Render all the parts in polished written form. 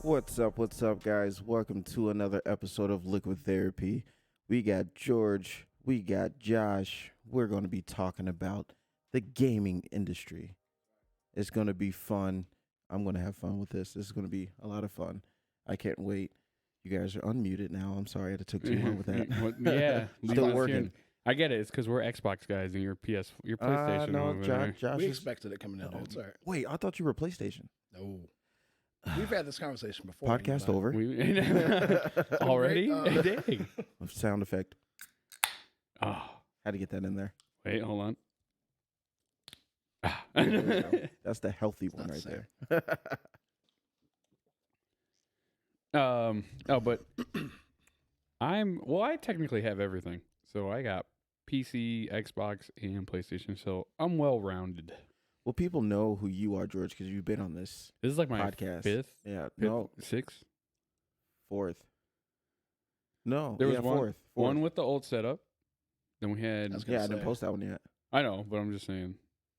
What's up, guys? Welcome to another episode of Liquid Therapy. We got George, we got Josh. We're going to be talking about the gaming industry. It's going to be fun. I'm going to have fun with this. This is going to be a lot of fun. I can't wait. You guys are unmuted now. I'm sorry I took too long with that. Yeah, Still working. I get it. It's because we're Xbox guys and you're PlayStation. No, over there. Josh We is... expected it coming in. It's all right. Wait, I thought you were PlayStation. No. We've had this conversation before. Podcast over. Already? Great, Dang. Sound effect. Oh, Had to get that in there. wait, hold on. There we go. That's the healthy one not right the there. But I technically have everything. So I got PC, Xbox, and PlayStation. So I'm well rounded. Well, people know who you are, George, because you've been on this This is like my podcast. fifth, No, sixth. fourth. No, There was fourth. one with the old setup. Then we had. That's good. I didn't post that one yet. I know, but I'm just saying.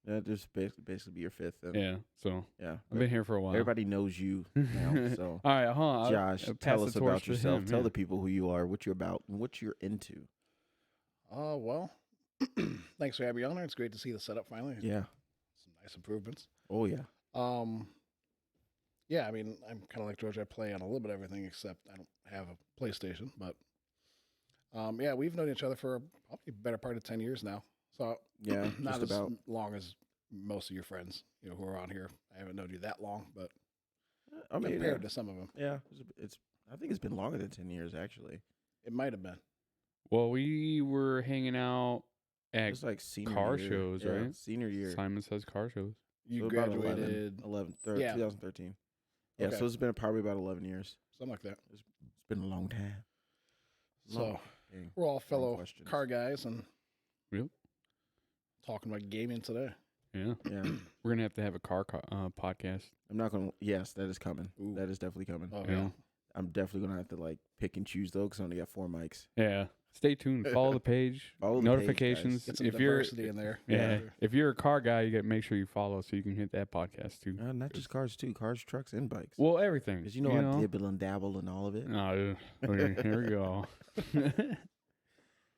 That just basically be your fifth. Then. Yeah. So Yeah. I've been here for a while. Everybody knows you now. So, All right, hold on. Josh, I'll tell pass us the torch about to yourself. him, Tell yeah. the people who you are, what you're about, and what you're into. Well, thanks for having me on there. It's great to see the setup finally. Yeah. Some nice improvements. Oh, yeah. Yeah, I mean, I'm kind of like George. I play on a little bit of everything except I don't have a PlayStation. But, yeah, we've known each other for probably a better part of 10 years now. So, Yeah, not just as about. long as most of your friends, who are on here. I haven't known you that long, but I mean, compared to some of them, yeah, it's. I think it's been longer than 10 years, actually. it might have been. Well, we were hanging out at It's like senior car year. shows, Yeah, right? Senior year. Simon Says car shows. You So about graduated 2013. Yeah, Okay. so it's been probably about 11 years. something like that. It's been a long time. So Dang. we're all fellow questions. car guys and Yep. talking about gaming today. Yeah. Yeah, We're going to have a car podcast. I'm not gonna. Yes, that is coming. Ooh. That is definitely coming. Oh Yeah. yeah. I'm definitely gonna have to pick and choose though, because I only got 4 mics. Yeah. Stay tuned. Follow the page. Follow the page, Notifications. Get some if you're diversity in there. yeah, if you're a car guy, you got to make sure you follow so you can hit that podcast too. Not just cars too, cars, trucks, and bikes. Well, everything. Because you know I dibble and dabble and all of it. Oh, okay, here we go.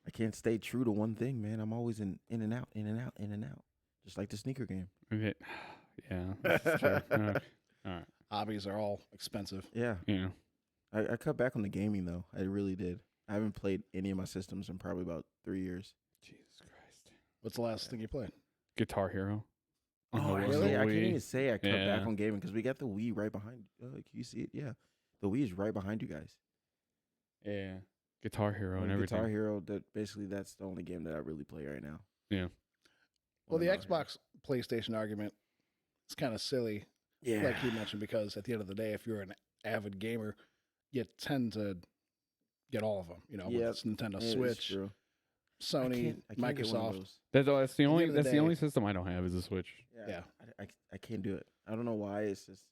I can't stay true to one thing, man. I'm always in and out, in and out, in and out, just like the sneaker game. Okay. Yeah. That's true. All right. Hobbies are all expensive. Yeah, Yeah. I cut back on the gaming though. I really did. I haven't played any of my systems in probably about 3 years. Jesus Christ. What's the last thing you played? Guitar Hero. Oh, really? actually, I can't Wii. even say I cut back Yeah. on gaming because we got the Wii right behind. Can you see it? Yeah, the Wii is right behind you guys. Yeah. Guitar Hero and everything. Guitar Hero. That's the only game that I really play right now. Yeah. Well, the What about Xbox PlayStation argument is kind of silly, Yeah, like you mentioned, because at the end of the day, if you're an avid gamer, you tend to get all of them. Yeah, with this Nintendo it is Switch, true. Sony, I can't get one of Microsoft. those. That's the the only end of the that's the day- only system I don't have is a Switch. Yeah. I can't do it. I don't know why. It's just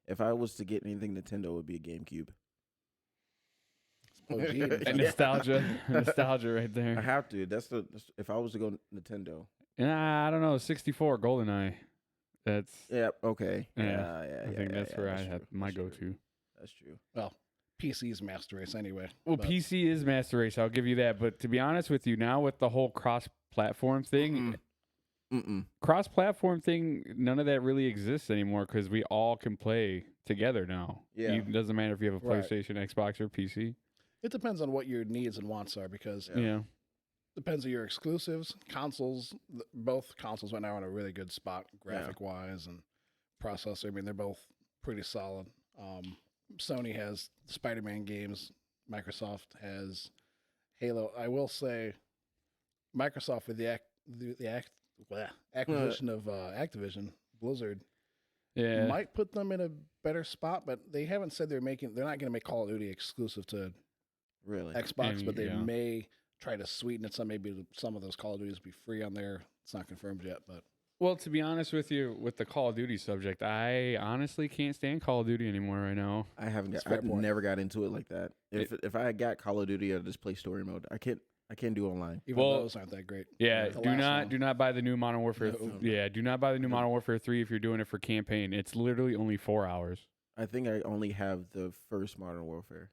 if I was to get anything Nintendo, it would be a GameCube. OG Yeah. And nostalgia right I there. have to. If I was to go Nintendo. I don't know. 64 GoldenEye. That's Yeah. Okay. Yeah, Yeah. I think that's where I that's have true. my That's true. go-to. That's true. Well, PC's master race anyway. Well, but PC is master race. I'll give you that. But to be honest with you, now with the whole cross-platform thing, cross-platform thing, none of that really exists anymore because we all can play together now. Yeah. It doesn't matter if you have a Right. PlayStation, Xbox, or PC. it depends on what your needs and wants are, because Yeah. depends on your exclusives. Consoles, both consoles right now are in a really good spot, graphic wise and processor. I mean, they're both pretty solid. Sony has Spider-Man games. Microsoft has Halo. I will say, Microsoft with the acquisition of Activision Blizzard Yeah. might put them in a better spot, but they haven't said they're not going to make Call of Duty exclusive to Really. Xbox, And, but they yeah. may try to sweeten it. Some maybe some of those Call of Duties be free on there. It's not confirmed yet, but Well, to be honest with you, with the Call of Duty subject, I honestly can't stand Call of Duty anymore right now. I haven't That's got. a fair I point. never got into it like that. If I had got Call of Duty, I'd just play story mode. I can't do online. even Well, those aren't that great. Yeah, The do last not one. do not buy the new Modern Warfare. No. Yeah, do not buy the new Modern Warfare 3 if you're doing it for campaign. It's literally only 4 hours. I think I only have the first Modern Warfare.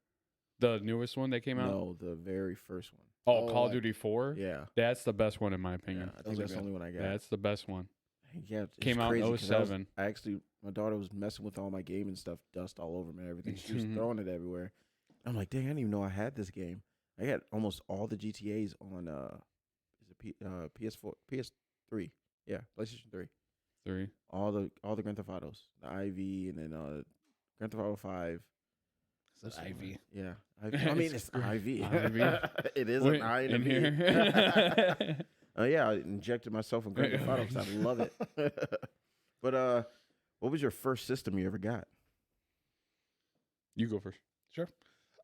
The newest one that came out? No, the very first one. Oh, Oh, Call of like- Duty 4? Yeah. That's the best one in my Yeah, opinion. I think Those are that's the good. only one I got. That's the best one. Yeah, it's Came out in crazy 'cause I was- 07. I actually, my daughter was messing with all my gaming stuff, dust all over me and everything. She was throwing it everywhere. I'm like, dang, I didn't even know I had this game. I got almost all the GTAs on is it PS4, PS3. Yeah, PlayStation 3. 3. All the Grand Theft Autos, the IV, and then Grand Theft Auto 5. It's What's the IV. one? Yeah, I mean it's IV. IV. It is Wait, an I and a in V. here? Oh yeah, I injected myself in Grand Theft Auto 'cause I love it. But what was your first system you ever got? You go first. Sure.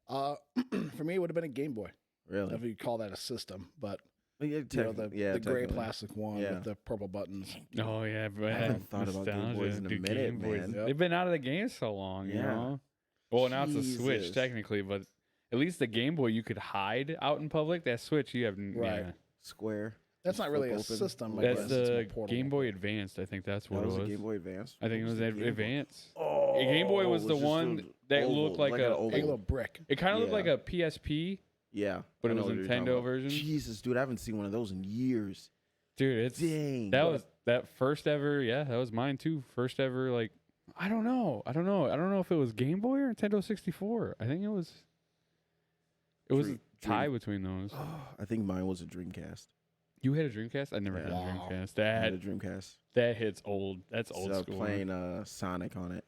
For me, it would have been a Game Boy. Really? If you call that a system, but Well, yeah, the gray technically. plastic one Yeah. with the purple buttons. Oh yeah, but I haven't thought about Game Boys in a Dude, minute, Game Boys, man. Yep. They've been out of the game so long, you Yeah. know. Well, now it's a Switch Jesus. technically, but at least the Game Boy you could hide out in public. That Switch you have, Right. yeah. Square. That's Just not really flip a open. system. I That's guess. It's more the portable. Game Boy Advanced. I think that's what That was it a was. Game Boy Advance. I think it What was the Game Boy? Advanced. Oh, Game Boy was the just one that oval, looked like an a- Like a oval. little brick. It kind of looked like Yeah. a PSP, Yeah, but I it know was what you're talking Nintendo about. version. Jesus, dude, I haven't seen one of those in years. Dude, it's Dang. that was that first ever. Yeah, that was mine too. First ever. Like, I don't know if it was Game Boy or Nintendo 64. I think it was. It was a tie between those. I think mine was a Dreamcast. You had a Dreamcast? I never had a Wow. Dreamcast. I had a That Dreamcast. that hits old. That's old So school. playing Sonic on it.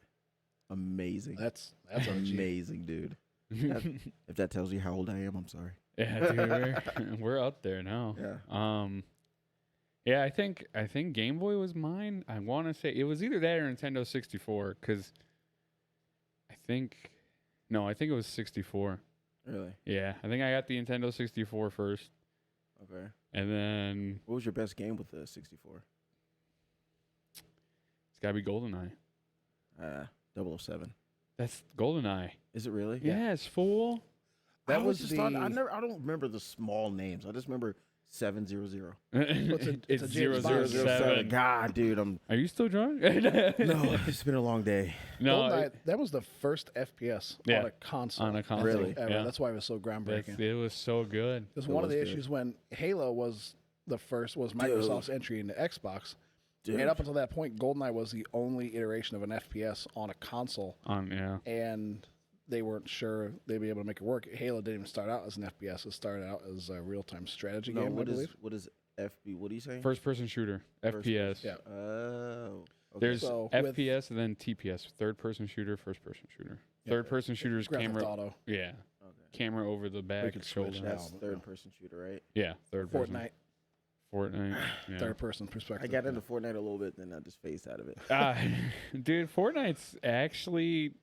Amazing. That's OG. amazing, dude. If that tells you how old I am, I'm sorry. Yeah, dude, we're up there now. Yeah. Yeah, I think Game Boy was mine. I want to say it was either that or Nintendo 64 because I think it was 64. Really? Yeah, I think I got the Nintendo 64 first, Okay. and then What was your best game with the 64? it's gotta be GoldenEye. 007. That's GoldenEye. Is it really? Yes, fool. That I was just thought, I the- I don't remember the small names. I just remember 700. it's it's a James Bond. 007. God, dude, I'm. Are you still drunk? No, it's been a long day. no. GoldenEye, that was the first FPS Yeah. on a console. On a I console, think, Really? ever. yeah. That's why it was so groundbreaking. It was so good. Because It one of was the good. issues when Halo was Microsoft's entry into Xbox. Dude. And up until that point, GoldenEye was the only iteration of an FPS on a console, Yeah. and they weren't sure they'd be able to make it work. Halo didn't even start out as an FPS; it started out as a real-time strategy No, game. I believe. what is FB? What are you saying? First person shooter, First FPS. Yeah. Oh. Okay. There's So, with- FPS and then TPS, third person shooter, first person shooter. Yeah. Third person shooter is Grand Theft camera. Auto, Yeah, Okay. camera over the back, could switch shoulder. that. That's Yeah. third-person shooter, right? Yeah, third person. Fortnite, Yeah. third-person perspective. I got into Fortnite a little bit, then I just phased out of it. Dude, Fortnite's actually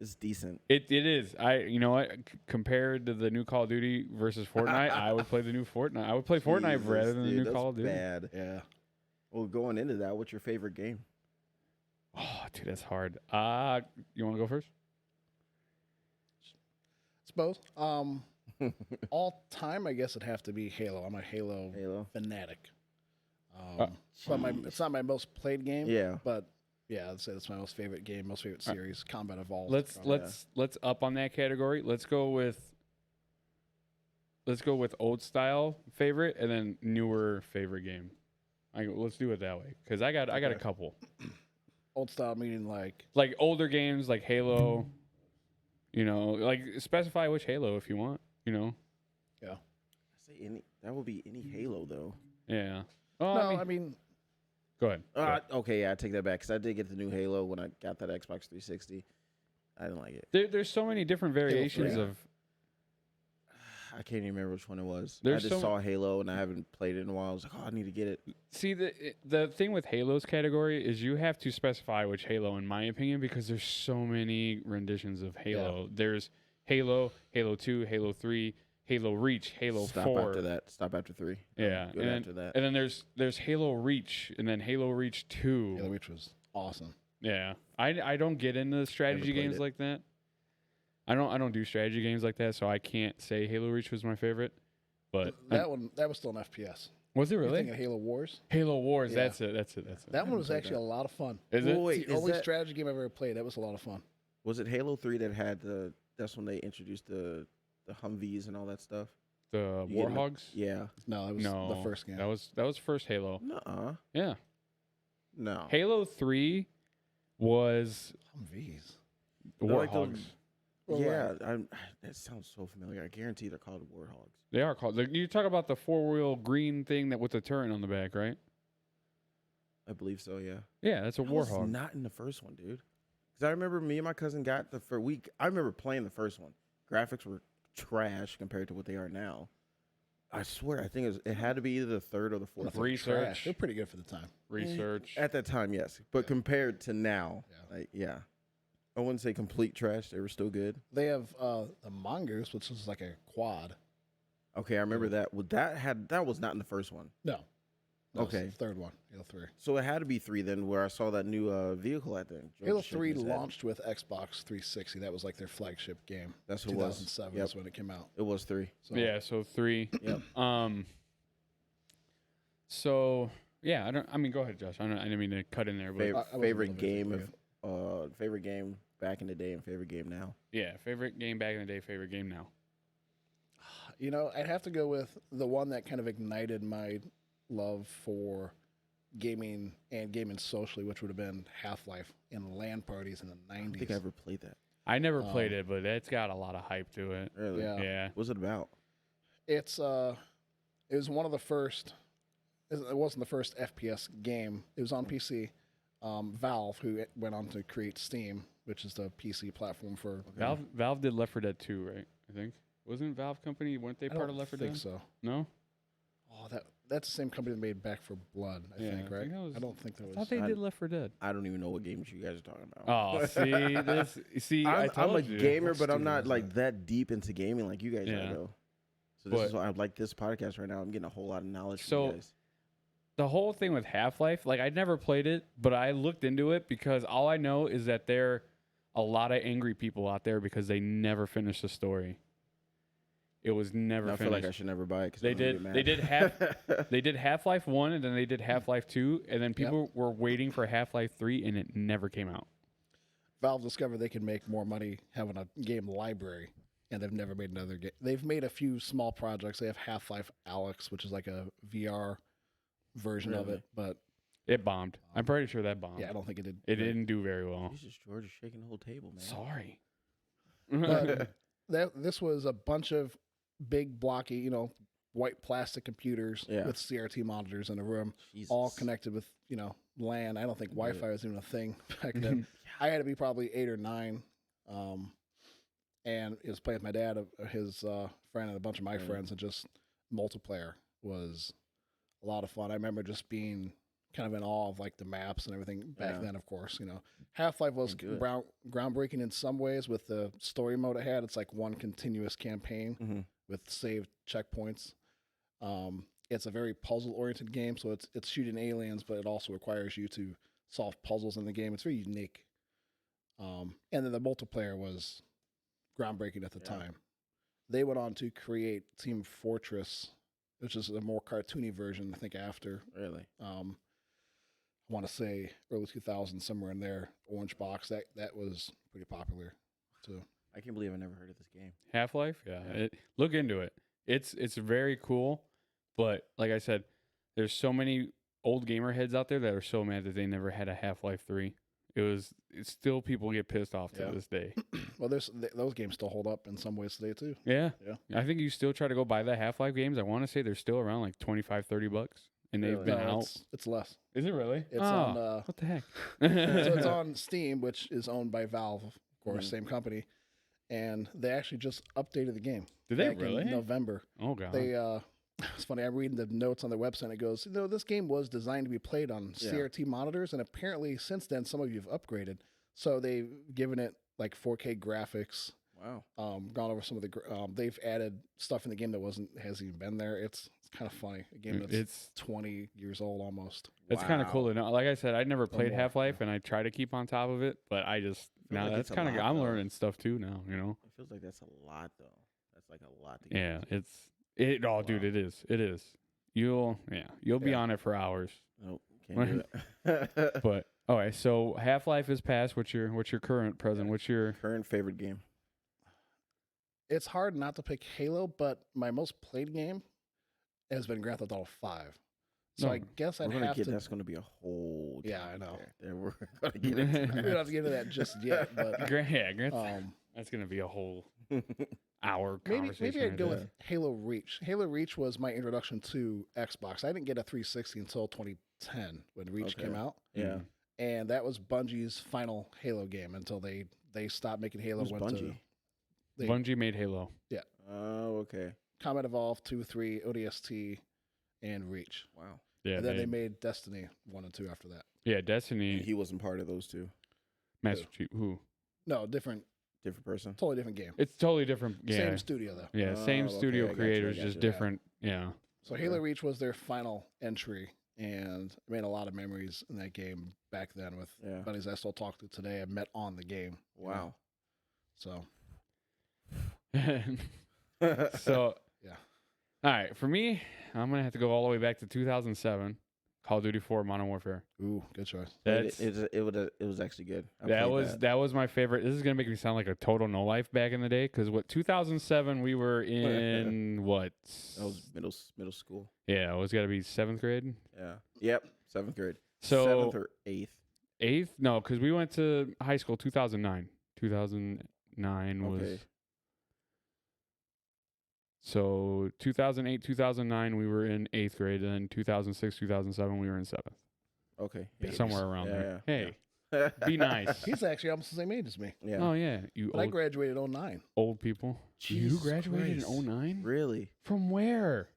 It's decent. it is. You know what? Compared to the new Call of Duty versus Fortnite, I would play the new Fortnite. I would play Fortnite Jesus, rather than the dude, new that's Call of Duty. Bad. Yeah. Well, going into that, what's your favorite game? Oh, dude, that's hard. You want to go first? Suppose. All time, I guess it'd have to be Halo. I'm a Halo Halo. fanatic. But it's not my most played game. Yeah. But yeah, I'd say that's my most favorite game, most favorite series. Combat Evolved. Let's up on that category. Let's go with old style favorite and then newer favorite game. Let's do it that way because I got a Okay. couple Old style meaning like like older games like Halo. You know, like specify which Halo if you want. You know, I say any. That would be any Halo though. yeah. Oh, no, I mean, go ahead. Okay, yeah, I take that back because I did get the new Halo when I got that Xbox 360. I didn't like it. There's so many different variations 3. of. I can't even remember which one it was. There's I just so saw Halo and I haven't played it in a while. I was like, oh, I need to get it. See, the thing with Halo's category is you have to specify which Halo, in my opinion, because there's so many renditions of Halo. There's Halo, Halo 2, Halo 3, Halo Reach, Halo Stop 4. after that. Stop after 3. Yeah, Good and after that. then there's Halo Reach, and then Halo Reach 2. Halo Reach was awesome. Yeah, I don't get into strategy played games it. like that. I don't do strategy games like that, so I can't say Halo Reach was my favorite. But That was still an FPS. was it You really? think of Halo Wars? Halo Wars. Yeah. That's it. That one was played actually a lot of fun. Is it? Well, wait, It's the is only that- strategy game I've ever played. That was a lot of fun. Was it Halo 3 that had the? That's when they introduced the Humvees and all that stuff. The You getting the- Warhogs? Yeah. No, it was No, the first game. That was first Halo. Nuh-uh. Yeah, No. Halo 3 was Humvees. the They're like those- Warhogs. Well, Yeah, that sounds so familiar. I guarantee they're called Warhogs. They are called. You talk about the 4-wheel green thing that with the turret on the back, right? I believe so. Yeah. Yeah, that's a That was Warhog. not in the first one, dude. Because I remember me and my cousin got the for week. I remember playing the first one. Graphics were trash compared to what they are now. I swear, I think it had to be either the third or the fourth. Nothing Research. trash. They're pretty good for the time. Research. At that time, yes, but Yeah. compared to now, Yeah. yeah, I wouldn't say complete trash. They were still good. They have the Mongoose, which is like a quad. Okay, I remember that. Well, that was not in the first one. No. That was Okay. the third one. Halo 3. So it had to be 3 then, where I saw that new vehicle at the end. Halo 3 launched with Xbox 360. That was like their flagship game. That's what it was. 2007 Yep. is when it came out. It was 3. So, Yeah, so 3. Yep. So yeah, I mean, go ahead, Josh. I didn't mean to cut in there, but wasn't Favorite really game big of favorite game back in the day and favorite game now. yeah, favorite game back in the day, favorite game now. You know, I'd have to go with the one that kind of ignited my love for gaming and gaming socially, which would have been Half-Life and LAN parties in the I don't 90s. think I ever played that. I never played it, but it's got a lot of hype to it. Really? Yeah. Yeah. What's it about? It was one of the first. It wasn't the first FPS game. It was on PC. Valve, who went on to create Steam, which is the PC platform for. Valve did Left 4 Dead 2, right? I think. Wasn't Valve company? Weren't they I part don't of Left 4 think Dead? so. No. Oh, that's the same company that made Back for Blood, I Yeah, think, I right? think that was- I don't think that I was. thought they did Left 4 Dead. I don't even know what games you guys are talking about. Oh, see this. See, I I'm told a you. gamer, What but I'm studio not is like that deep into gaming like you guys Yeah. are though. So this But- is why I like this podcast right now. I'm getting a whole lot of knowledge from So- you guys. The whole thing with Half-Life, like I'd never played it, but I looked into it because all I know is that there are a lot of angry people out there because they never finished the story. It was never I feel finished. like I should never buy it because They did Half-Life 1 and then they did Half-Life 2 and then people were waiting for Half-Life 3 and it never came out. Valve discovered they could make more money having a game library, and they've never made another game. They've made a few small projects. They have Half-Life Alyx, which is like a VR version of Really? it, but It bombed. I'm pretty sure that bombed. yeah, I don't think it did. It didn't do very well. Jesus, George is shaking the whole table, man. Sorry. But this was a bunch of big blocky, white plastic computers Yeah. with CRT monitors in a room, Jesus. all connected with LAN. I don't think Right. Wi-Fi was even a thing back then. I had to be probably 8 or 9, and it was playing with my dad, his friend, and a bunch of my Right. friends, and just multiplayer was a lot of fun. I remember just being kind of in awe of like the maps and everything back Yeah. then. Of course, Half-Life was Good. groundbreaking in some ways with the story mode it had. It's like one continuous campaign Mhm. with saved checkpoints. It's a very puzzle-oriented game, so it's shooting aliens, but it also requires you to solve puzzles in the game. It's very unique. And then the multiplayer was groundbreaking at the Yeah. time. They went on to create Team Fortress, which is a more cartoony version, I think, after. Really? I want to say early 2000s, somewhere in there, orange box. That was pretty popular too. I can't believe I never heard of this game. Half-Life? Yeah. Yeah. Look into it. It's very cool, but like I said, there's so many old gamer heads out there that are so mad that they never had a Half-Life 3. It's still people get pissed off to Yeah. this day. Well, those games still hold up in some ways today too. Yeah. Yeah. I think you still try to go buy the Half-Life games. I want to say they're still around like $25-$30 and they've Really? been No, out. it's less. Is it really? It's Ah, on. what the heck? So it's on Steam, which is owned by Valve, of course, Mhm. same company, and they actually just updated the game. Did they back in really? November. Oh god. They it's funny. I'm reading the notes on their website. And it goes, this game was designed to be played on Yeah. CRT monitors, and apparently since then some of you have upgraded. So they've given it like 4K graphics. Wow. Gone over some of the. They've added stuff in the game that hasn't even been there. It's kind of funny. A game that's it's 20 years old almost. It's kind of cool Wow. to know. Like I said, I'd never played more, Half-Life, and I try to keep on top of it, but I just Feel now like that's it's a kind of lot, I'm though. learning stuff too now. It feels like that's a lot though. That's like a lot to get Yeah, into. Oh, dude, Wow. it is. You'll be Yeah. on it for hours. Nope, can't do it. But Okay, so Half-Life is past. What's your current present? What's your Current favorite game? It's hard not to pick Halo, but my most played game has been Grand Theft Auto 5. So No, I guess I'd We're gonna have get to. that's gonna be a whole. Yeah, I topic know. There. We're gonna get into We don't have to get into that just yet, but Grand um, that's gonna be a whole that. hour maybe conversation. I'd right go there. with Halo Reach. Halo Reach was my introduction to Xbox. I didn't get a 360 until 2010 when Reach came Okay. out, Yeah. and that was Bungie's final Halo game until they stopped making Halo. Who's went to Bungie? they- Bungie made Halo. Oh, okay. Combat Evolved 2, 3, ODST, and Reach. Wow. Yeah, And then they made Destiny 1 and 2 after that. yeah, And Destiny, he wasn't part of those two. Master Chief. Who? No, different, Different person. totally different game. It's totally different. Yeah, Same studio though. yeah, same Oh, okay, studio I got you, I creators, got just you. different. Yeah. So Halo Reach was their final entry, and I made a lot of memories in that game back then with Yeah. buddies I still talk to today. I met on the game. you know? Wow. So So Yeah. All right, for me, I'm gonna have to go all the way back to 2007, Call of Duty 4 Modern Warfare. ooh, good choice. That's it was actually good. I that played was that was my favorite. This is gonna make me sound like a total no life back in the day, because what 2007 we were in what? That was middle school. Yeah, it was got to be 7th grade. Yeah. Yep. 7th grade. So 7th or 8th. 8th? No, because we went to high school 2009. 2009 was. Okay. So 2008, 2009 we were in 8th grade, and then 2006, 2007 we were in 7th. Okay. Babies. Somewhere around Yeah, there. yeah, Hey, yeah. be nice. He's actually almost the same age as me. Yeah. Oh yeah, you But I old, graduated 09. old people. You Jesus graduated Christ. in 09? Really? From where?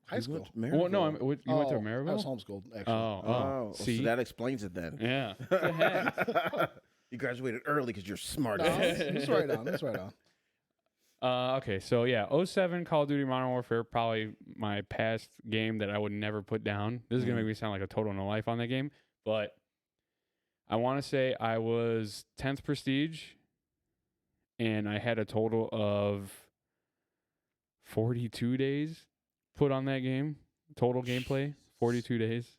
High You school. went to Well, no, Maryville? you went to I was Maryville? homeschooled, actually. Oh, so see, that explains it then. yeah. What the heck? You graduated early because you're smart. No, it's right on. It's right on. Okay, so yeah, 07 Call of Duty Modern Warfare, probably my past game that I would never put down. This is gonna Mhm. make me sound like a total no life on that game, but I want to say I was 10th Prestige, and I had a total of 42 days put on that game. Total gameplay, 42 days.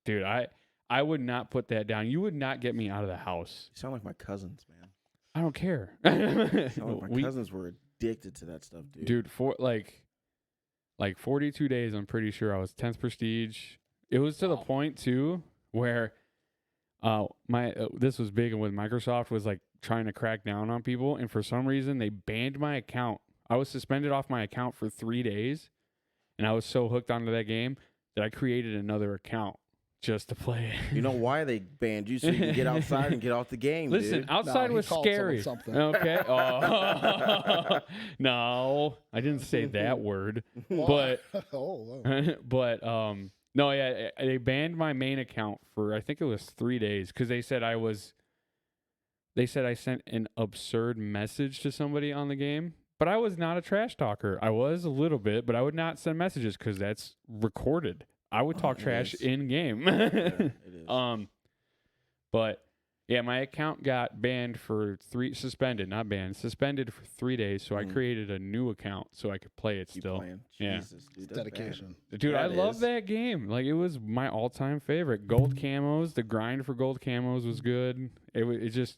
Dude, I would not put that down. You would not get me out of the house. You sound like my cousins, man. I don't care. You sound like my cousins were addicted to that stuff, dude. Dude, for like 42 days, I'm pretty sure I was 10th Prestige. It was to the Wow. point too where this was big with Microsoft, was like trying to crack down on people, and for some reason they banned my account. I was suspended off my account for 3 days, and I was so hooked onto that game that I created another account just to play it. You know why they banned you? So you can get outside and get off the game, Listen, dude. outside he was called someone scary. something. Okay. Oh. No, I didn't say that word. But oh, but no, yeah, they banned my main account for, I think it was 3 days, because they said I sent an absurd message to somebody on the game. But I was not a trash talker. I was a little bit, but I would not send messages because that's recorded. I would talk It trash is. in game. Yeah, it is. But yeah, my account got suspended for 3 days. So I Mhm. created a new account so I could play it Keep still. playing. Yeah. Jesus, dude, that's bad. dedication. Dude, I That love is. that game. Like, it was my all-time favorite. Gold camos, the grind for gold camos was good. It just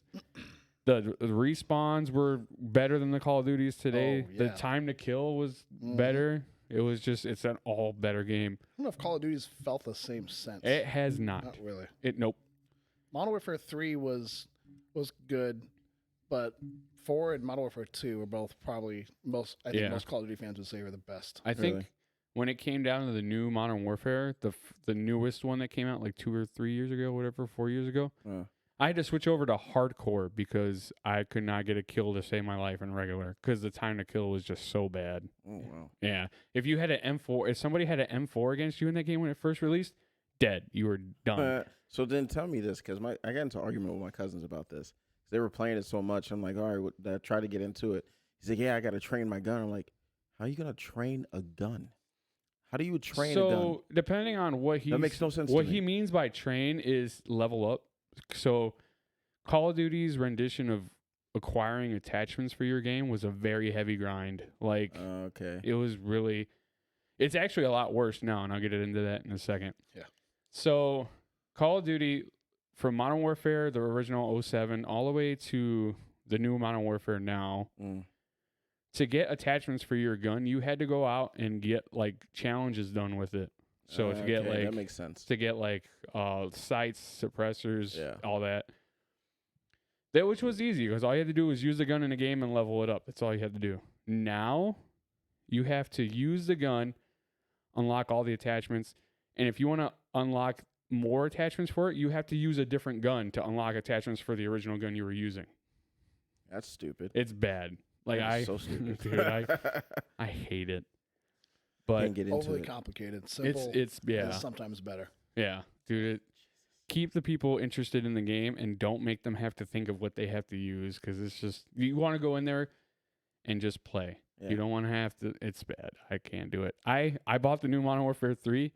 the respawns were better than the Call of Duties today. Oh, The yeah. time to kill was Mhm. better. It was just, it's an all better game. I don't know if Call of Duty's felt the same sense. It has not. Not really. Nope. Modern Warfare 3 was good, but 4 and Modern Warfare 2 were both probably most Call of Duty fans would say were the best. I think Really? when it came down to the new Modern Warfare, the newest one that came out like 2 or 3 years ago, whatever, 4 years ago, I had to switch over to hardcore because I could not get a kill to save my life in regular because the time to kill was just so bad. Oh wow. Yeah. If you had an M4, if somebody had an M4 against you in that game when it first released, dead. You were done. So then tell me this, because I got into an argument with my cousins about this. They were playing it so much. I'm like, all right, I try to get into it. He's like, yeah, I got to train my gun. I'm like, how are you gonna train a gun? How do you train a gun? So depending on what he makes no sense to What me. he means by train is level up. So Call of Duty's rendition of acquiring attachments for your game was a very heavy grind. Like Okay. it was really, it's actually a lot worse now, and I'll get into that in a second. Yeah. So Call of Duty, from Modern Warfare, the original 07, all the way to the new Modern Warfare now, to get attachments for your gun, you had to go out and get like challenges done with it. So if you get like, that makes sense. to get like sights, suppressors, Yeah. all that. That which was easy because all you had to do was use the gun in a game and level it up. That's all you had to do. Now, you have to use the gun, unlock all the attachments, and if you want to unlock more attachments for it, you have to use a different gun to unlock attachments for the original gun you were using. That's stupid. It's bad. Like That's so stupid. dude, I hate it. But Can't get into Overly it. complicated. Simple it's yeah. is sometimes better. Yeah, dude. Keep the people interested in the game and don't make them have to think of what they have to use because it's just you want to go in there and just play. Yeah. You don't want to have to. It's bad. I can't do it. I bought the new Modern Warfare 3,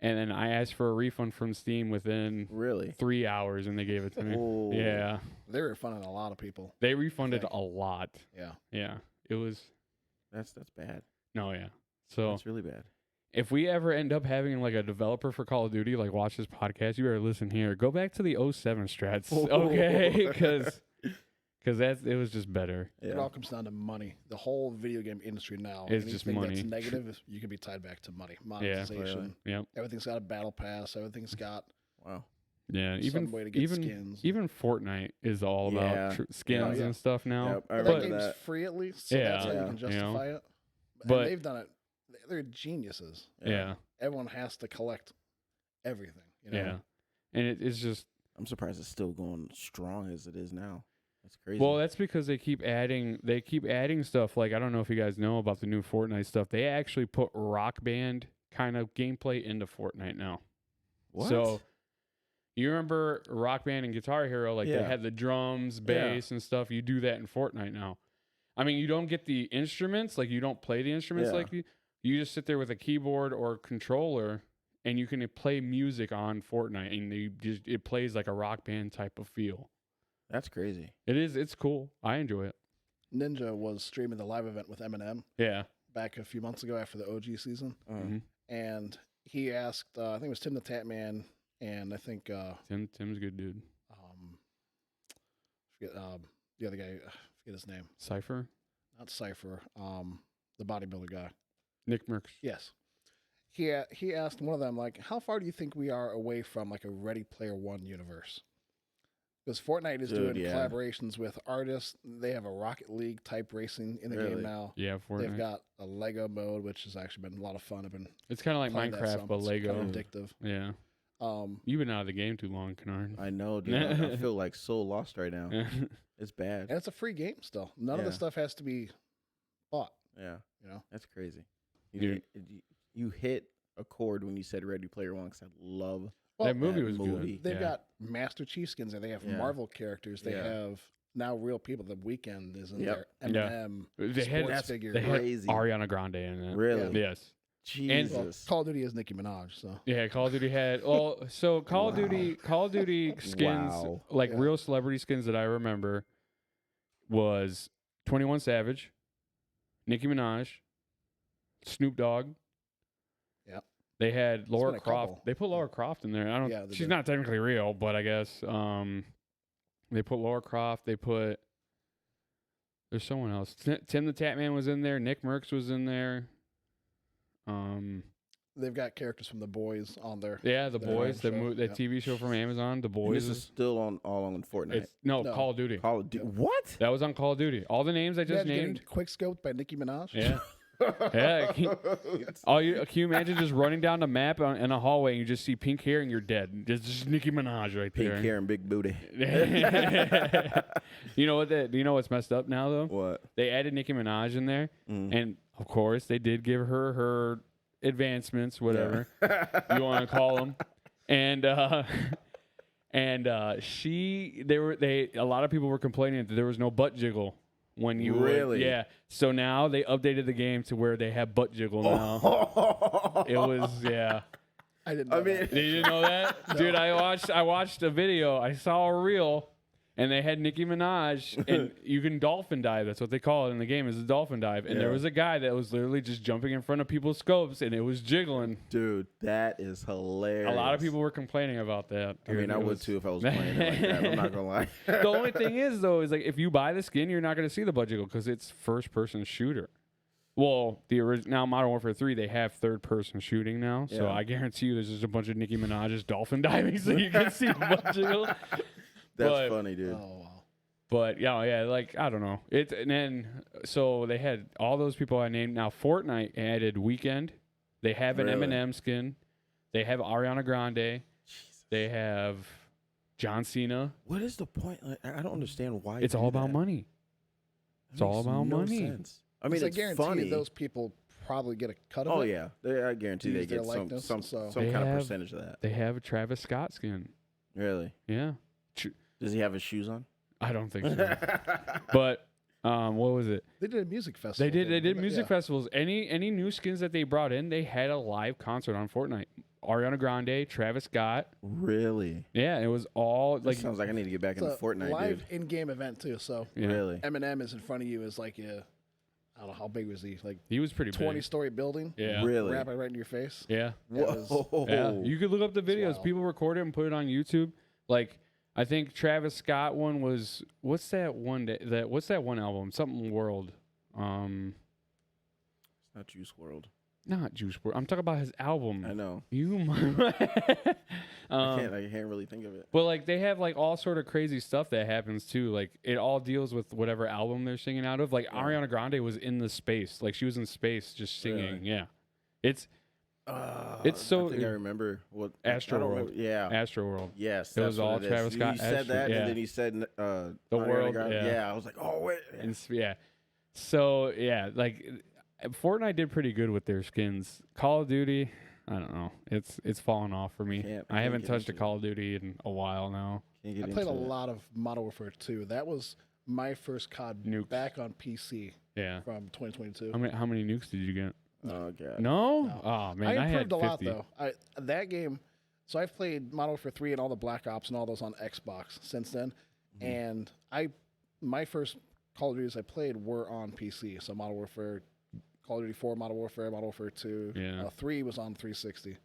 and then I asked for a refund from Steam within Really? 3 hours, and they gave it to me. Oh. Yeah, They were refunding a lot of people. they refunded Okay. a lot. Yeah. Yeah, it was That's bad. no, yeah. So That's really bad. if we ever end up having like a developer for Call of Duty, like watch this podcast, you better listen here. Go back to the 07 strats, okay? Because it was just better. It all comes down to money. The whole video game industry now, It's just anything money. that's negative, you can be tied back to money. Monetization. Yep. Everything's got a battle pass. Everything's got Wow. Yeah. some way to get skins. Even Fortnite is all Yeah. about skins Yeah. and stuff now. Yep, I But remember that game's that. free at least, so Yeah. that's how you Yeah. can You know? justify it. But- And they've done it. They're geniuses. Yeah. Everyone has to collect everything. You know? Yeah. And it's just I'm surprised it's still going strong as it is now. That's crazy. well, that's because they keep adding stuff. Like I don't know if you guys know about the new Fortnite stuff. They actually put Rock Band kind of gameplay into Fortnite now. what? So you remember Rock Band and Guitar Hero, like they Yeah. had the drums, bass, and stuff. You do that in Fortnite now. I mean, you don't get the instruments, like you don't play the instruments Yeah. like you just sit there with a keyboard or controller, and you can play music on Fortnite, and it plays like a Rock Band type of feel. That's crazy. It's cool. I enjoy it. Ninja was streaming the live event with Eminem Yeah. back a few months ago after the OG season, Mhm. and he asked, I think it was Tim the Tap Man, and I think Tim's a good dude. forget the other guy, forget his name, Cypher, not Cypher, the bodybuilder guy. Nick Merckx. Yes. He asked one of them, like, how far do you think we are away from like a Ready Player One universe? Because Fortnite is Dude, doing yeah. collaborations with artists. They have a Rocket League type racing in the Really? game now. Yeah, Fortnite. They've got a Lego mode, which has actually been a lot of fun. I've been It's kind of like playing that Minecraft, some. but It's Lego. kind of addictive. Yeah. Um, You've been out of the game too long, Kennard. I know, dude. I feel like so lost right now. It's bad. and it's a free game still. None of the Yeah. stuff has to be bought. Yeah. You know, That's crazy. Dude. You hit a chord when you said Ready Player One because I love that movie that was movie. good. they've Yeah. got Master Chief skins there. They have Yeah. Marvel characters. They Yeah. have now real people. The Weeknd is in Yep. there. Eminem, They had sports figures. They had Crazy. Ariana Grande in it. Really. Yes. Well, Jesus. Call of Duty is Nicki Minaj, so Yeah, Call of Duty had so Call of Duty skins Wow. like Yeah. real celebrity skins that I remember was 21 Savage, Nicki Minaj, Snoop Dogg. Yep. They had Laura been a Croft. couple. They put Laura Croft in there. I don't. Yeah, they she's did. not technically real, but I guess they put Laura Croft. They put. There's someone else. Tim the Tap Man was in there. Nick Merckx was in there. they've got characters from The Boys on there. Yeah, The The Boys, show, that yeah. TV show from Amazon. The And Boys. this is still all on Fortnite. It's no No. Call of Duty. Call of Duty. What? That was on Call of Duty. All the names I just named. Quick scoped by Nicki Minaj. Yeah. Yeah. Can you imagine just running down the map in a hallway and you just see pink hair and you're dead? Just Nicki Minaj right Pink there. hair and big booty. You know what? Do you know what's messed up now though? What? They added Nicki Minaj in there, and of course they did give her advancements, whatever you want to call them, and a lot of people were complaining that there was no butt jiggle when you would- Really? yeah. So now they updated the game to where they have butt jiggle now. It was yeah. I didn't know that. Did you know that, dude? I watched a video. I saw a reel. and they had Nicki Minaj, and you can dolphin dive. That's what they call it in the game, is a dolphin dive. And there was a guy that was literally just jumping in front of people's scopes, and it was jiggling. Dude, that is hilarious. A lot of people were complaining about that. I mean, I would too if I was playing it like that. I'm not gonna lie. The only thing is, though, is like if you buy the skin, you're not going to see the butt jiggle because it's first-person shooter. Well, now Modern Warfare 3, they have third-person shooting now, so I guarantee you there's just a bunch of Nicki Minaj's dolphin diving, so you can see the butt jiggle. That's funny, dude. Oh wow. But yeah, like I don't know. And then so they had all those people I named. Now Fortnite added Weekend. They have an Eminem skin. They have Ariana Grande. Jesus. They have John Cena. What is the point? Like, I don't understand why. It's all about money. It's all about money. Sense. I mean, I it's guarantee funny. those people probably get a cut of Oh it. yeah, I guarantee they Use their get likeness, some so- kind They of have- percentage of that. They have a Travis Scott skin. Really? Yeah. Does he have his shoes on? I don't think so. But what was it? They did a music festival. They did didn't music Yeah. festivals. Any new skins that they brought in, they had a live concert on Fortnite. Ariana Grande, Travis Scott. Really? Yeah, it was all That like sounds like I need to get back It's into a Fortnite, live dude. in-game event too. So yeah. Really? Eminem is in front of you is like I don't know how big was he? Like He was pretty 20-story building. Yeah. Really? Rapping right in your face. Yeah. Whoa. Yeah. You could look up the videos. wild. People record it and put it on YouTube. Like I think Travis Scott one was what's that one album? Something World. It's not Juice World. Not Juice WRLD. I'm talking about his album. I know. You I can't really think of it. But like they have like all sort of crazy stuff that happens too. Like it all deals with whatever album they're singing out of. Like Ariana Grande was in the space. Like she was in space just singing. Really? Yeah. It's so I think I remember what Astro I don't World. remember. Yeah. Astro World. Yes. It was that's what all it is. Travis Scott. You said Astro- that, yeah. and then he said The Ariana World, Grande. yeah. I was like, oh wait. Yeah. So yeah, like Fortnite did pretty good with their skins. Call of Duty, I don't know. It's fallen off for me. Can't I haven't get touched a into Call of Duty in a while now. Can't get I played a into it. lot of Modern Warfare 2. That was my first COD Nukes. back on PC Yeah. from 2022. How many nukes did you get? Oh god. No? No. Oh man, I I had improved 50. a lot though. That game. So I've played Modern Warfare 3 and all the Black Ops and all those on Xbox since then. And my first Call of Duties I played were on PC. So Modern Warfare, Call of Duty 4, Modern Warfare 2. Yeah. 3 was on 360.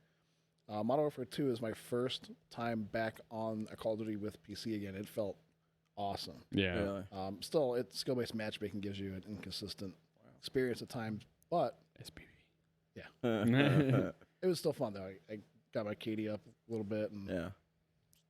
Modern Warfare 2 is my first time back on a Call of Duty with PC again. It felt awesome. Yeah. Really? Still, skill-based matchmaking gives you an inconsistent experience at times, but SPV. it was still fun though. I got my KD up a little bit, and Yeah.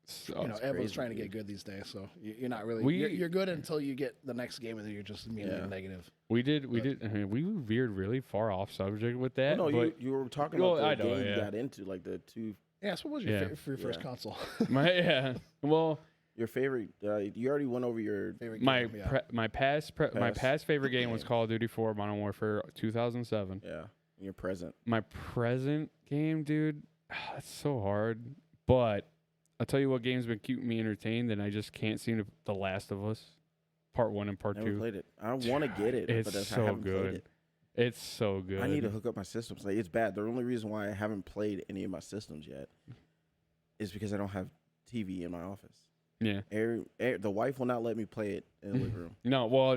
So, everyone's crazy, trying to dude. get good these days. So you're not really you're good until you get the next game, and then you're just immediately negative. we veered really far off subject with that. No, but you were talking Well, about I the know, game you yeah. got into, like the two. Yeah. So what was your Yeah. favorite for your first Yeah. console? Well, Your favorite? You already went over your. favorite my game, yeah. my past favorite game was Call of Duty 4 Modern Warfare 2007. Yeah. Your present. My present game, dude, it's so hard. But I'll tell you what game's been keeping me entertained, and I just can't seem to. The Last of Us, Part 1 and Part Never 2. played it. I want to get it, It's but I so haven't good. played it. It's so good. I need to hook up my systems. Like it's bad. The only reason why I haven't played any of my systems yet is because I don't have TV in my office. Yeah. The wife will not let me play it in the living room. No, well,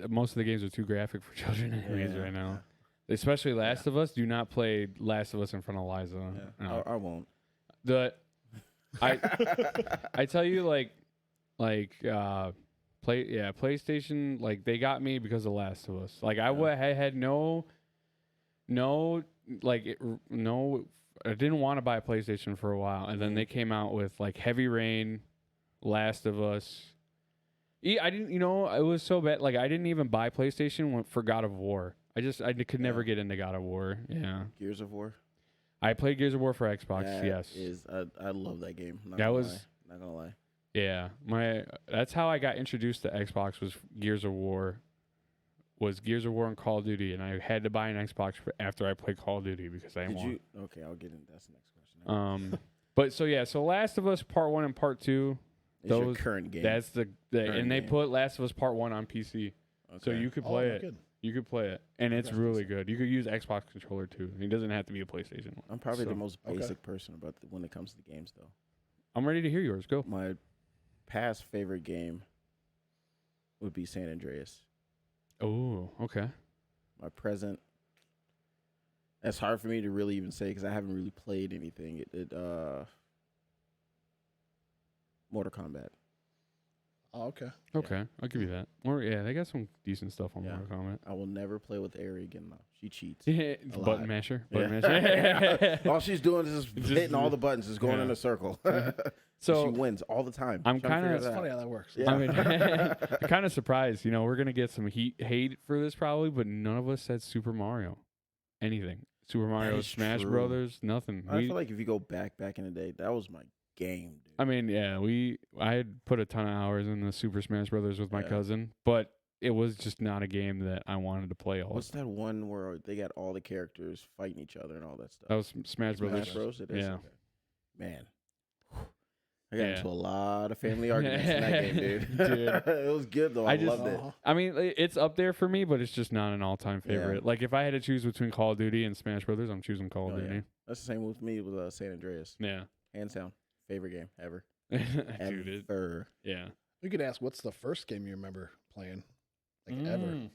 most of the games are too graphic for children anyways Yeah. right now. Especially Last of Us. Do not play Last of Us in front of Liza. Yeah. No. I won't. I tell you PlayStation, like they got me because of Last of Us. Like I had no I didn't want to buy a PlayStation for a while, and then they came out with like Heavy Rain, Last of Us. I didn't, it was so bad. Like I didn't even buy PlayStation for God of War. I could never get into God of War. Yeah. Gears of War. I played Gears of War for Xbox. That yes. I love that game. Not gonna lie. Yeah. That's how I got introduced to Xbox was Gears of War. Was Gears of War and Call of Duty, and I had to buy an Xbox after I played Call of Duty because I didn't want. Okay, I'll get in. That's the next question. But so Last of Us Part 1 and Part 2. It's your current game. That's and they game. put Last of Us Part 1 on PC, so Okay. you could Oh, play no it. kidding. You could play it, and it's really good. You could use Xbox controller too. It doesn't have to be a PlayStation one. I'm probably So, the most basic person when it comes to games, though. I'm ready to hear yours. Go. My past favorite game would be San Andreas. Oh, okay. My present. That's hard for me to really even say because I haven't really played anything. Mortal Kombat. Oh, okay. Okay, I'll give you that. Or yeah, they got some decent stuff on Yeah. Mortal Kombat. I will never play with Ari again though. She cheats. It's A button lot. masher. Yeah. Button masher. All she's doing is just Just- hitting all the buttons, just going yeah. in a circle. So she wins all the time. I'm Trying to kinda- figure It's it out. funny how that works. Yeah. I mean, I'm kind of surprised. You know, we're gonna get some hate for this probably, but none of us said Super Mario, anything. Super Mario, is Smash true. Brothers, nothing. I feel like if you go back in the day, that was my game, dude. I mean, yeah, I had put a ton of hours in the Super Smash Brothers with my Yeah. cousin, but it was just not a game that I wanted to play all. What's that one where they got all the characters fighting each other and all that stuff? That was Smash Brothers. Smash Bros. It is? Yeah. Okay. Man. I got Yeah. into a lot of family arguments in that game, dude. Dude. It was good though. I I just- loved it. Uh-huh. I mean, it's up there for me, but it's just not an all-time Yeah. favorite. Like if I had to choose between Call of Duty and Smash Brothers, I'm choosing Call of Oh, yeah. Duty. That's the same with me with San Andreas. Yeah, Hands down. Favorite game ever. dude. Ever. Yeah. You could ask, what's the first game you remember playing? Like ever? Mm.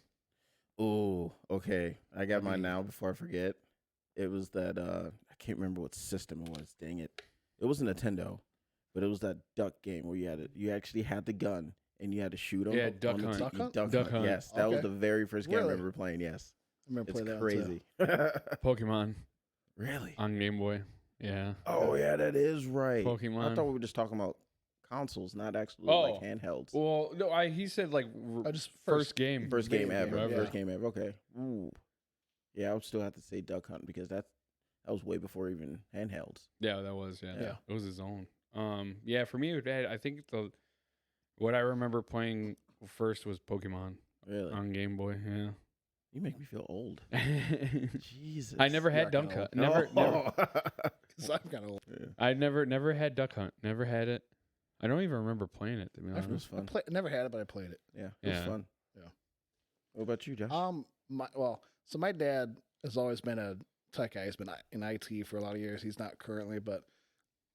Oh, okay. I got mine mean- now before I forget. It was that I can't remember what system it was. Dang it. It was a Nintendo, but it was that duck game where you actually had the gun and you had to shoot them. Yeah, Duck Hunt. Duck Hunt? Duck Duck Hunt. Hunt. Yes, that was Okay. the very first game I Really? remember playing. Yes, I remember it's playing that one too. crazy. Pokemon Really? on Game Boy. Yeah. Oh yeah, that is right. I Pokemon. thought we were just talking about consoles, not actually Oh. like handhelds. Well, no, he said like Oh, just first game. First game video ever. game, First yeah. game ever. Okay. Ooh. Yeah, I would still have to say Duck Hunt because that was way before even handhelds. Yeah, that was yeah. Yeah. It was his own. Yeah, for me, I think what I remember playing first was Pokemon Really? on Game Boy. Yeah. You make me feel old. I Jesus. never had You're Duck kinda Hunt. Never. Oh. 'Cause I'm kind of. Yeah. I never had Duck Hunt. Never had it. I don't even remember playing it. To be It was honest. fun. Never had it, but I played it. Yeah, it was Yeah. fun. Yeah. What about you, Josh? So my dad has always been a tech guy. He's been in IT for a lot of years. He's not currently, but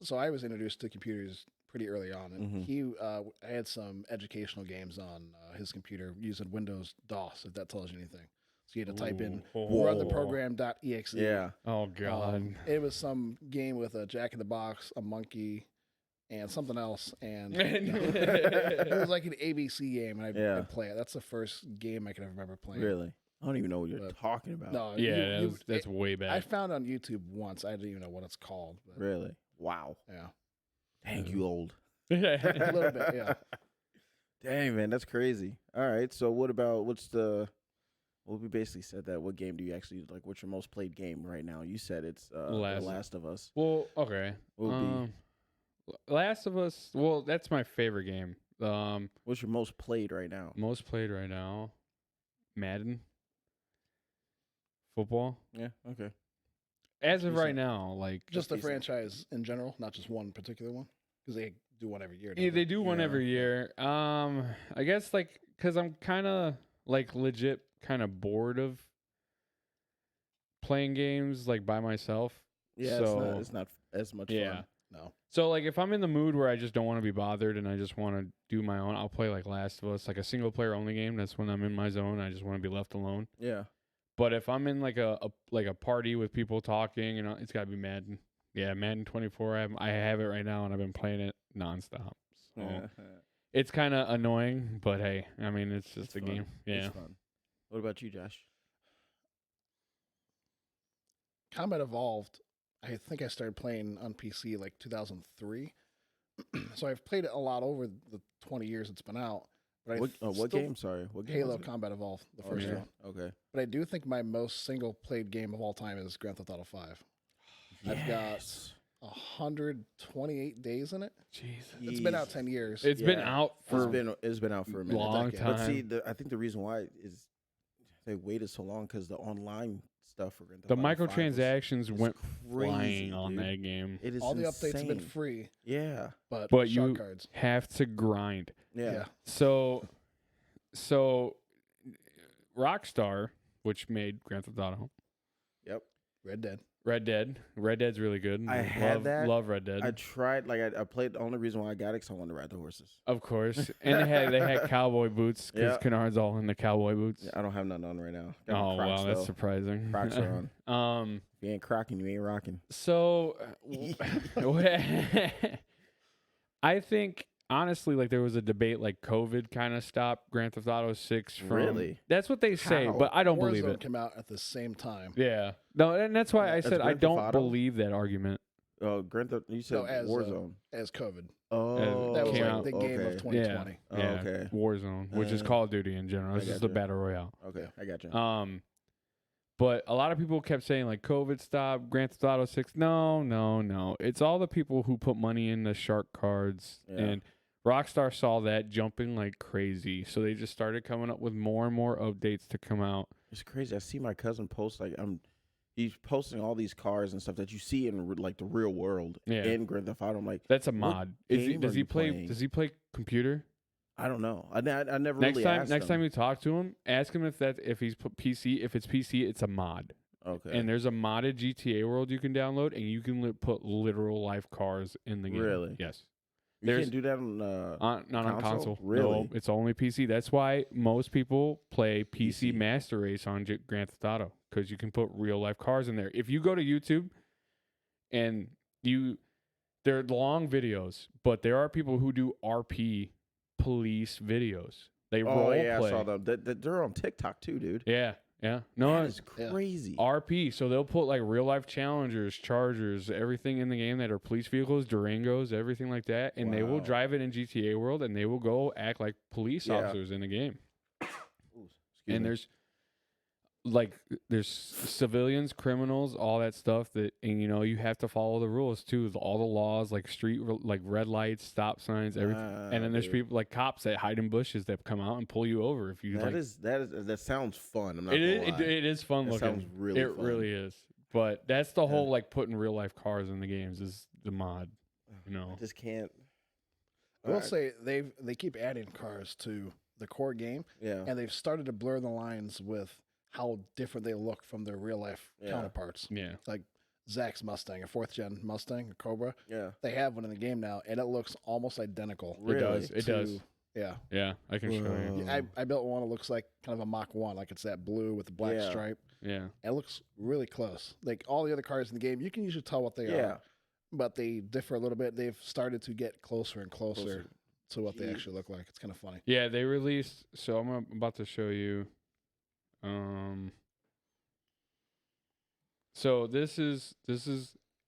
so I was introduced to computers pretty early on, and Mhm. I had some educational games on his computer using Windows DOS, if that tells you anything. So you had to type in run the Whoa. program.exe. Yeah. Oh God. It was some game with a Jack in the Box, a monkey, and something else, and it was like an ABC game, and Yeah. I'd play it. That's the first game I can ever remember playing. Really? I don't even know what you're But- talking about. No, Yeah, you- that's way I back. found it on YouTube once. I didn't even know what it's called. But Really? Wow. yeah, Dang, you old. a little bit. Yeah. Dang, man, that's crazy. All right, so well, we basically said that. What game do you actually like? What's your most played game right now? You said it's The Last of Us. Well, okay. What would Last of Us. Well, that's my favorite game. What's your most played right now? Most played right now, Madden. Football. Yeah. Okay. As of Decent. right now, like Just the decent. franchise in general, not just one particular one, because they do one every year. yeah, don't they do one Yeah. every year. I guess like because I'm kind of like legit kind of bored of playing games like by myself. Yeah, So- it's not as much Yeah. fun. No. So like if I'm in the mood where I just don't want to be bothered and I just want to do my own, I'll play like Last of Us, like a single player only game. That's when I'm in my zone. I just want to be left alone. Yeah. But if I'm in like a party with people talking, it's got to be Madden. Yeah, Madden 24. I have it right now and I've been playing it nonstop. So it's kind of annoying, but hey, I mean it's just It's a fun. game. Yeah. It's fun. What about you, Josh? Combat Evolved. I think I started playing on PC like 2003. So I've played it a lot over the 20 years it's been out. But What still- game? Sorry, what game? Halo was it? Combat Evolved, the Oh, first yeah. one. Okay. But I do think my most single played game of all time is Grand Theft Auto 5. I've got Yes. 128 days in it. Jesus. It's been out Jesus. 10 years. It's been Yeah. out for It's been out for a minute. long decade. time. But see, I think the reason why is they waited so long because the online stuff for Grand Theft the Auto 5 was- microtransactions is went crazy, flying on dude. that game. It is All the updates have been insane. free, Yeah. but But shark you- cards. Have to grind. Yeah. So Rockstar, which made Grand Theft Auto, Yep. Red Dead. Red Dead. Red Dead's really good. I had that. Love Red Dead. I tried, like, I played. The only reason why I got it because I wanted to ride the horses. Of course. And they had cowboy boots because Yeah. Kennard's all in the cowboy boots. Yeah, I don't have nothing on right now. Got my Oh, Crocs, wow. That's though. surprising. Crocs are on. If If you ain't crocking, you ain't rocking. So, I think, honestly, like, there was a debate, like, COVID kind of stopped Grand Theft Auto 6 from... Really? That's what they say, How? but I don't believe Warzone it. came out at the same time. Yeah. No, and that's why I That's said I Grand Theft don't Auto? believe that argument. Oh, Grand Theft. You said No, as Warzone. as COVID. Oh, That was came like out. the game of okay. 2020. Oh, Yeah, okay. Warzone, which is Call of Duty in general. I It's just gotcha. the battle royale. Okay, I got you. But a lot of people kept saying like COVID stopped Grand Theft Auto 6. No. It's all the people who put money in the shark cards, Yeah. and Rockstar saw that jumping like crazy, so they just started coming up with more and more updates to come out. It's crazy. I see my cousin post he's posting all these cars and stuff that you see in like the real world in Grand Theft Auto. I'm like, That's a what mod. game Does are he you play? playing? Does he play computer? I don't know. I never Next really time, asked next him. time you talk to him, ask him if he's put PC. If it's PC, it's a mod. Okay. And there's a modded GTA world you can download, and you can put literal life cars in the game. Really? Yes. you there's- can't do that on Not on console. Really? No, it's only PC. That's why most people play PC PC. Master Race on Grand Theft Auto, because you can put real life cars in there. If you go to YouTube and they're long videos, but there are people who do RP police videos. They role I play. saw them. They're on TikTok too, dude. Yeah. No, That is crazy. RP. So they'll put like real life Challengers, Chargers, everything in the game that are police vehicles, Durangos, everything like that, and they will Wow. drive it in GTA world, and they will go act like police Yeah. officers in the game. Ooh, excuse And me. there's civilians, criminals, all that stuff and you have to follow the rules too, all the laws, like like red lights, stop signs, everything. And then there's dude. people like cops that hide in bushes that come out and pull you over if you that sounds fun. I'm not It gonna is. lie. It is fun That looking. sounds really It fun. really is. But that's the whole like putting real life cars in the games is the mod. I just can't. I will say they keep adding cars to the core game, Yeah. and they've started to blur the lines with how different they look from their real life counterparts. Yeah. Like Zach's Mustang, a 4th gen Mustang, a Cobra. Yeah. They have one in the game now, and it looks almost identical. Really? It does. Yeah. Yeah. I can show you. Whoa. I built one that looks like kind of a Mach 1, like it's that blue with the black Yeah. stripe. Yeah. It looks really close. Like all the other cars in the game, you can usually tell what they Yeah. are, but they differ a little bit. They've started to get closer and closer to what they Jeez. actually look like. It's kind of funny. Yeah. They released. So I'm about to show you. So this is.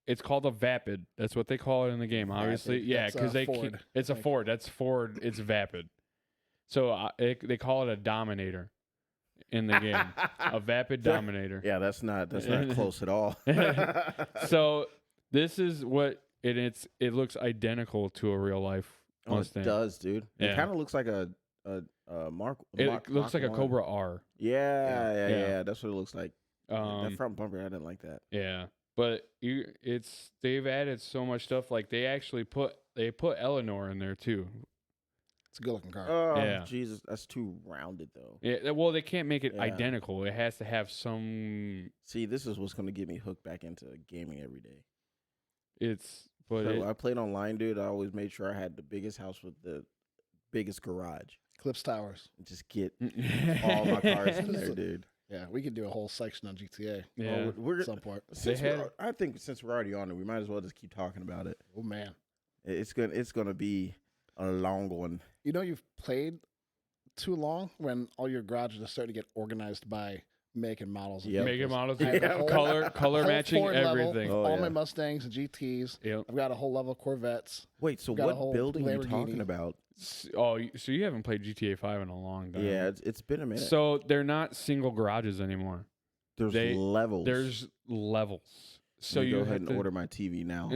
It's called a Vapid. That's what they call it in the game. Obviously, Vapid. yeah, That's, because Ford. it's a Like- Ford. That's Ford. It's Vapid. So they call it a Dominator in the game. A Vapid Dominator. Yeah, that's not close at all. So this is what it looks identical to a real life Oh, Mustang. it does, dude. It Yeah. kind of looks like a Mark. It Mach looks like a 1. Cobra R. Yeah. That's what it looks like. That Um, front bumper, I didn't like that. yeah, but they've added so much stuff. Like they put Eleanor in there too. It's a good looking car. Oh, Yeah. Jesus, that's too rounded though. Yeah, well, they can't make it Yeah. identical. It has to have some. See, this is what's going to get me hooked back into gaming every day. But So I played online, dude. I always made sure I had the biggest house with the biggest garage. Clips Towers. And just get all my cars in there, dude. Yeah, we could do a whole section on GTA Yeah. We're, at some point. I think since we're already on it, we might as well just keep talking about it. Oh man, It's gonna be a long one. you know you've played too long when all your garages are starting to get organized by make and models. And Yep. Make it vehicles. models, I have a whole- color whole matching Ford level, everything. Oh, all yeah. my Mustangs and GTs. Yep. I've got a whole level of Corvettes. Wait, so Got a what whole building are you talking Lamborghini. about? So you haven't played GTA 5 in a long time. Yeah, it's been a minute. So they're not single garages anymore. there's they- levels. There's levels. So Let me you go ahead have and to- order my TV now.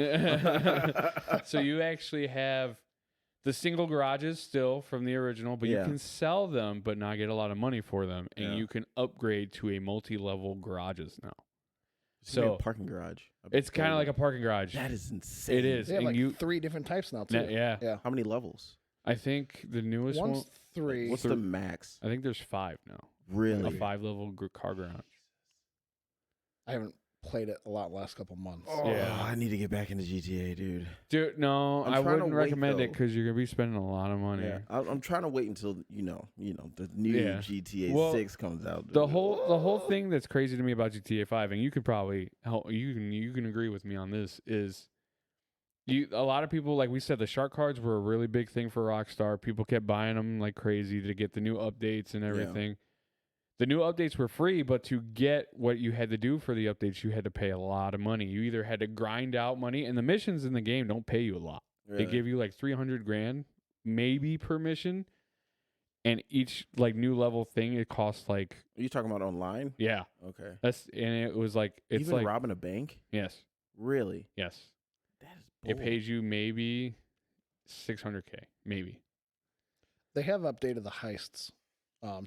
So you actually have the single garages still from the original, but you Yeah. can sell them but not get a lot of money for them, and Yeah. you can upgrade to a multi-level garages now. It's gonna be a So parking garage. it's kind of like a parking garage. That is insane. It is. They have And like you- 3 different types now too. Yeah. Yeah. How many levels? I think the newest One's one. 3. What's the max? I think there's 5 now. Really? A 5-level car garage. I haven't played it a lot in the last couple months. Oh, Yeah. I need to get back into GTA, dude. Dude, no, I'm I trying to wouldn't wait, recommend it though. because you're gonna be spending a lot of money. Yeah, I'm trying to wait until the new Yeah. GTA Well, 6 comes out. The whole thing that's crazy to me about GTA 5, and you could probably help. You can agree with me on this. Is a lot of people, like we said, the shark cards were a really big thing for Rockstar. People kept buying them like crazy to get the new updates and everything. The new updates were free, but to get what you had to do for the updates, you had to pay a lot of money. You either had to grind out money, and the missions in the game don't pay you a lot. Really? They give you like 300 grand, maybe per mission, and each like new level thing it costs like Are you talking about online? yeah. Okay. And it was like it's Even like robbing a bank? yes, Really? yes. That is It bold. pays you maybe 600K, maybe. They have updated the heists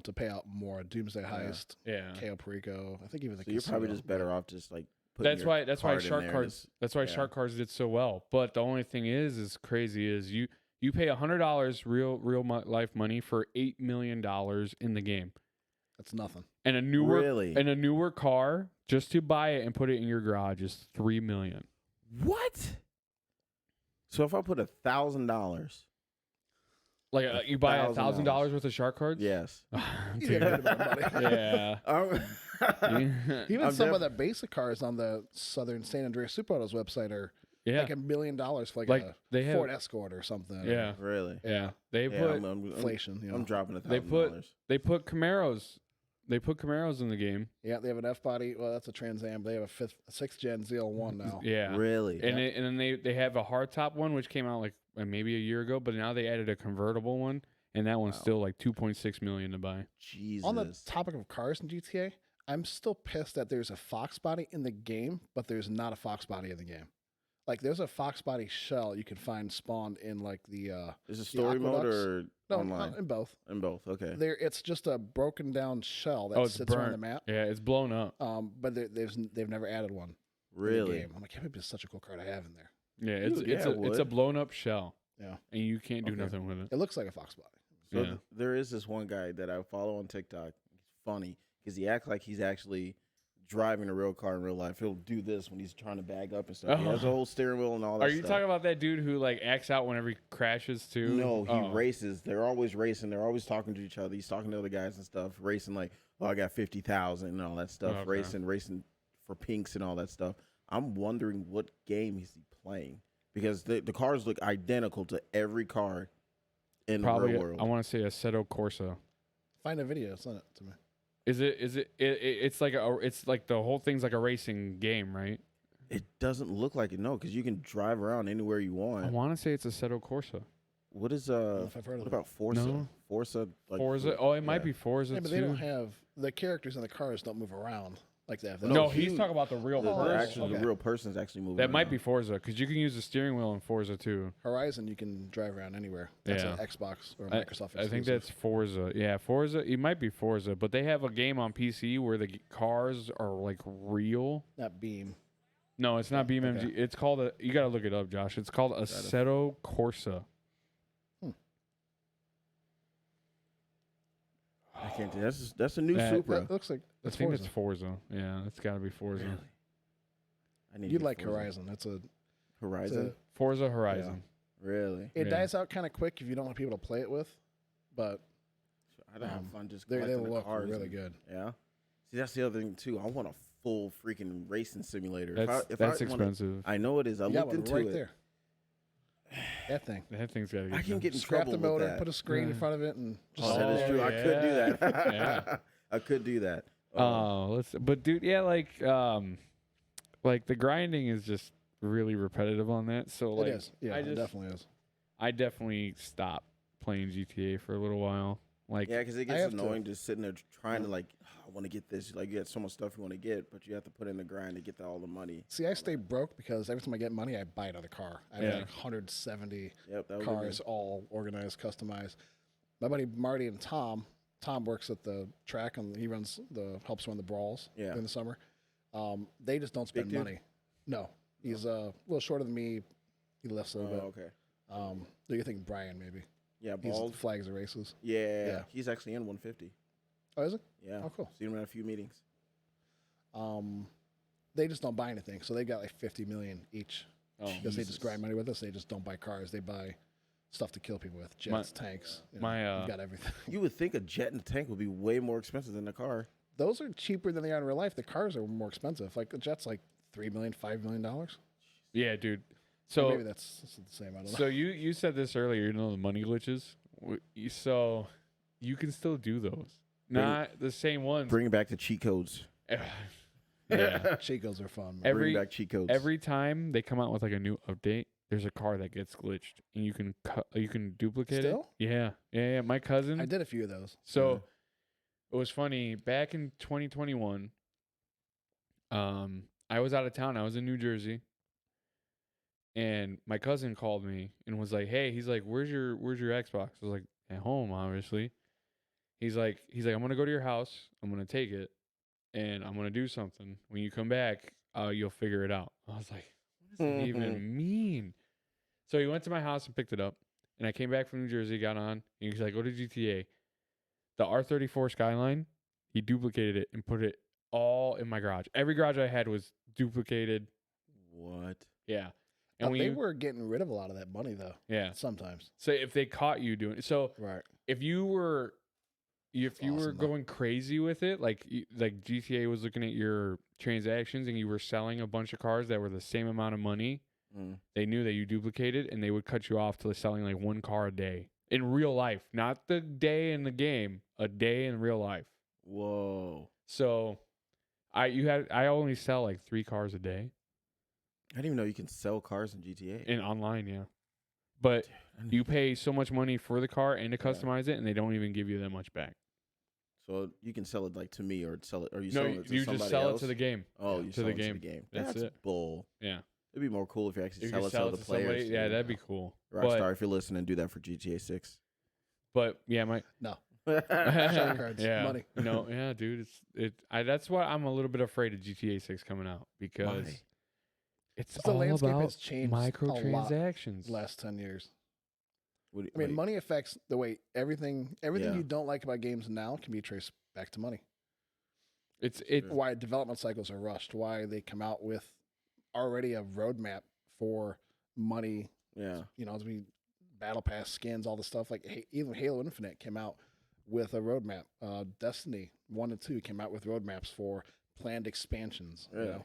to pay out more. Doomsday Heist, Yeah. Cayo Perico. I think even the So you're probably casino. just better off just like putting That's your why card in shark there, cards just- that's why yeah. shark cards did so well. But the only thing is crazy is you pay $100 real life money for $8 million in the game. That's nothing. And a newer Really? and a newer car just to buy it and put it in your garage is $3 million. What? So if I put $1,000, Like you buy $1,000 $1,000 worth of shark cards? yes. You Dude. get a good amount of money. Yeah. Even I'm some of the basic cars on the Southern San Andreas Superautos website are Yeah. like $1 million for Like, a they have- Ford Escort or something. Yeah. Really? Yeah. They Yeah, put Inflation. You know. I'm dropping They $1,000. they put Camaros. They put Camaros in the game. Yeah, they have an F body. Well, that's a Trans Am. They have a 6th gen ZL1 now. Yeah. Really? And and then they have a hardtop one which came out like maybe a year ago, but now they added a convertible one, and that one's Wow. still like 2.6 million to buy. Jesus. On the topic of cars in GTA, I'm still pissed that there's a Fox body in the game, but there's not a Fox body in the game. Like, there's a Fox body shell you can find spawned in like the Is it story mode aqueducts? or no, online? in both. In both. Okay. There, it's just a broken down shell that Oh, it's sits around the burnt. map. Yeah, it's blown up. But they've never added one. In the Really? game. I'm like, that would be such a cool car to have in there. Yeah, Dude, it's yeah, it's a it would. blown up shell. Yeah. And you can't do Okay. nothing with it. It looks like a Fox body. So Yeah. there is this one guy that I follow on TikTok. He's funny because he acts like he's actually driving a real car in real life. He'll do this when he's trying to bag up and stuff. He has a whole steering wheel and all that Are you stuff. talking about that dude who like acts out whenever he crashes too? No, he Oh. races. They're always racing. They're always talking to each other. He's talking to other guys and stuff, racing like, oh, I got 50,000 and all that stuff. Okay. Racing for pinks and all that stuff. I'm wondering what game is he playing because the cars look identical to every car in Probably the real world. I want to say Assetto Corsa. Find a video. Send it to me. It's like it's like the whole thing's like a racing game, right? It doesn't look like it, no, because you can drive around anywhere you I want. want to say it's Assetto Corsa. What is know if I've heard of what it. about Forza? No. Forza, like Forza. Oh, it might yeah. be Forza Yeah, but too. they don't have the characters in the cars don't move around like that. They no, don't- he's he- talking about the real The, Oh, the, person. actual, okay. the real person's actually moving. That might around. be Forza because you can use the steering wheel in Forza too. Horizon, you can drive around anywhere. That's Yeah. an Xbox or I, Microsoft. I think exclusive. that's Forza. Yeah, Forza. It might be Forza, but they have a game on PC where the cars are like real. not Beam. No, it's not BeamNG. Okay. It's called a. You gotta look it up, Josh. It's called Assetto Corsa. I can't. That's a new That- Supra. That looks like I that's think Forza. it's Forza. Yeah, it's gotta be Forza. Really? I need to You'd get like Forza. Horizon. That's a. Horizon. Forza Horizon. Really? It Yeah. dies out kind of quick if you don't have people to play it with, but I don't have fun just they collecting the look cars really and- good. Yeah. See, that's the other thing too. I want a full freaking racing simulator. That's if that's I wanna- expensive. I know it is. I You got looked one into right it. there. That thing. That thing's gotta get. I can done. get in Scrap trouble the motor, with that. put a screen in Yeah. front of it, and just Oh, that is Oh, true. I could do yeah. that. Yeah. I could do that. Oh, but dude, yeah, like the grinding is just really repetitive on that. So like, it is. Yeah, it definitely is. I definitely stopped playing GTA for a little while. Like, Yeah, because it I gets have to- annoying just sitting there trying Yeah. to like, I want to get this. Like, you got so much stuff you want to get, but you have to put in the grind to get all the money. See, I stay broke because every time I get money, I buy another car. I have Yeah. like 170 Yep, that was cars, all organized, customized. My buddy Marty and Tom. Tom works at the track and he helps run the brawls Yeah. in the summer. They just don't spend Big dude? money. No, he's a little shorter than me. He lifts a Oh, little bit. okay. Do you think Brian maybe? Yeah, He's bald. flags the races. Yeah, Yeah. he's actually in 150. Oh, is it? Yeah. Oh, cool. Seen him at a few meetings. they just don't buy anything. So they got like 50 million each Oh, because they Jesus. just grind money with us. They just don't buy cars. They buy stuff to kill people with, My- jets, tanks. my, got everything. You would think a jet and a tank would be way more expensive than a car. Those are cheaper than they are in real life. The cars are more expensive. Like the jet's like $3 million, $5 million. yeah, dude. Or So maybe that's the same. I don't know. So you said this earlier, the money glitches. So you can still do those, not the same ones. Bring back the cheat codes. Yeah. Chicos are fun. Man. Every Bring back cheat codes. every time they come out with like a new update, there's a car that gets glitched, and you can duplicate Still? it. Yeah. My cousin. I did a few of those. So it was funny back in 2021. I was out of town. I was in New Jersey. And my cousin called me and was like, "Hey," he's like, "Where's your Xbox?" I was like, "At home, obviously." He's like, "I'm gonna go to your house. I'm gonna take it, and I'm gonna do something. When you come back, you'll figure it out." I was like, "What does that even mean?" So he went to my house and picked it up, and I came back from New Jersey, got on, and he's like, "Go to GTA." The R34 Skyline, he duplicated it and put it all in my garage. Every garage I had was duplicated. What? Yeah. And when they you- were getting rid of a lot of that money though. Yeah. Sometimes. So if they caught you doing so, Right. if you were awesome, though. going crazy with it, like GTA was looking at your transactions and you were selling a bunch of cars that were the same amount of money, they knew that you duplicated and they would cut you off to selling like one car a day in real life, not the day in the game, a day in real life. Whoa. So I only sell like 3 cars a day I didn't even know you can sell cars in GTA. in online, yeah. But you pay so much money for the car and to Yeah. customize it, and they don't even give you that much back. So you can sell it like to me or sell it, or you No, selling it to you somebody just sell else? it to the game. Oh, Yeah, you to sell the it to game. the game. That's it. bull. Yeah, It'd be more cool if you actually you sell can it sell to it the to somebody. players. Yeah, that'd be cool. Rockstar, if you're listening, do that for GTA 6. But yeah, my No. That's Shark cards. yeah, Money. no, yeah, dude, that's why I'm a little bit afraid of GTA 6 coming out because Why? it's The all landscape about has changed a lot microtransactions. the last 10 years. What do I mean, wait, money affects the way everything Yeah. you don't like about games now can be traced back to money. It's Sure. Why development cycles are rushed, why they come out with already a roadmap for money, yeah. as we battle pass skins, all the stuff. Like even Halo Infinite came out with a roadmap. Destiny 1 and 2 came out with roadmaps for planned expansions. Yeah.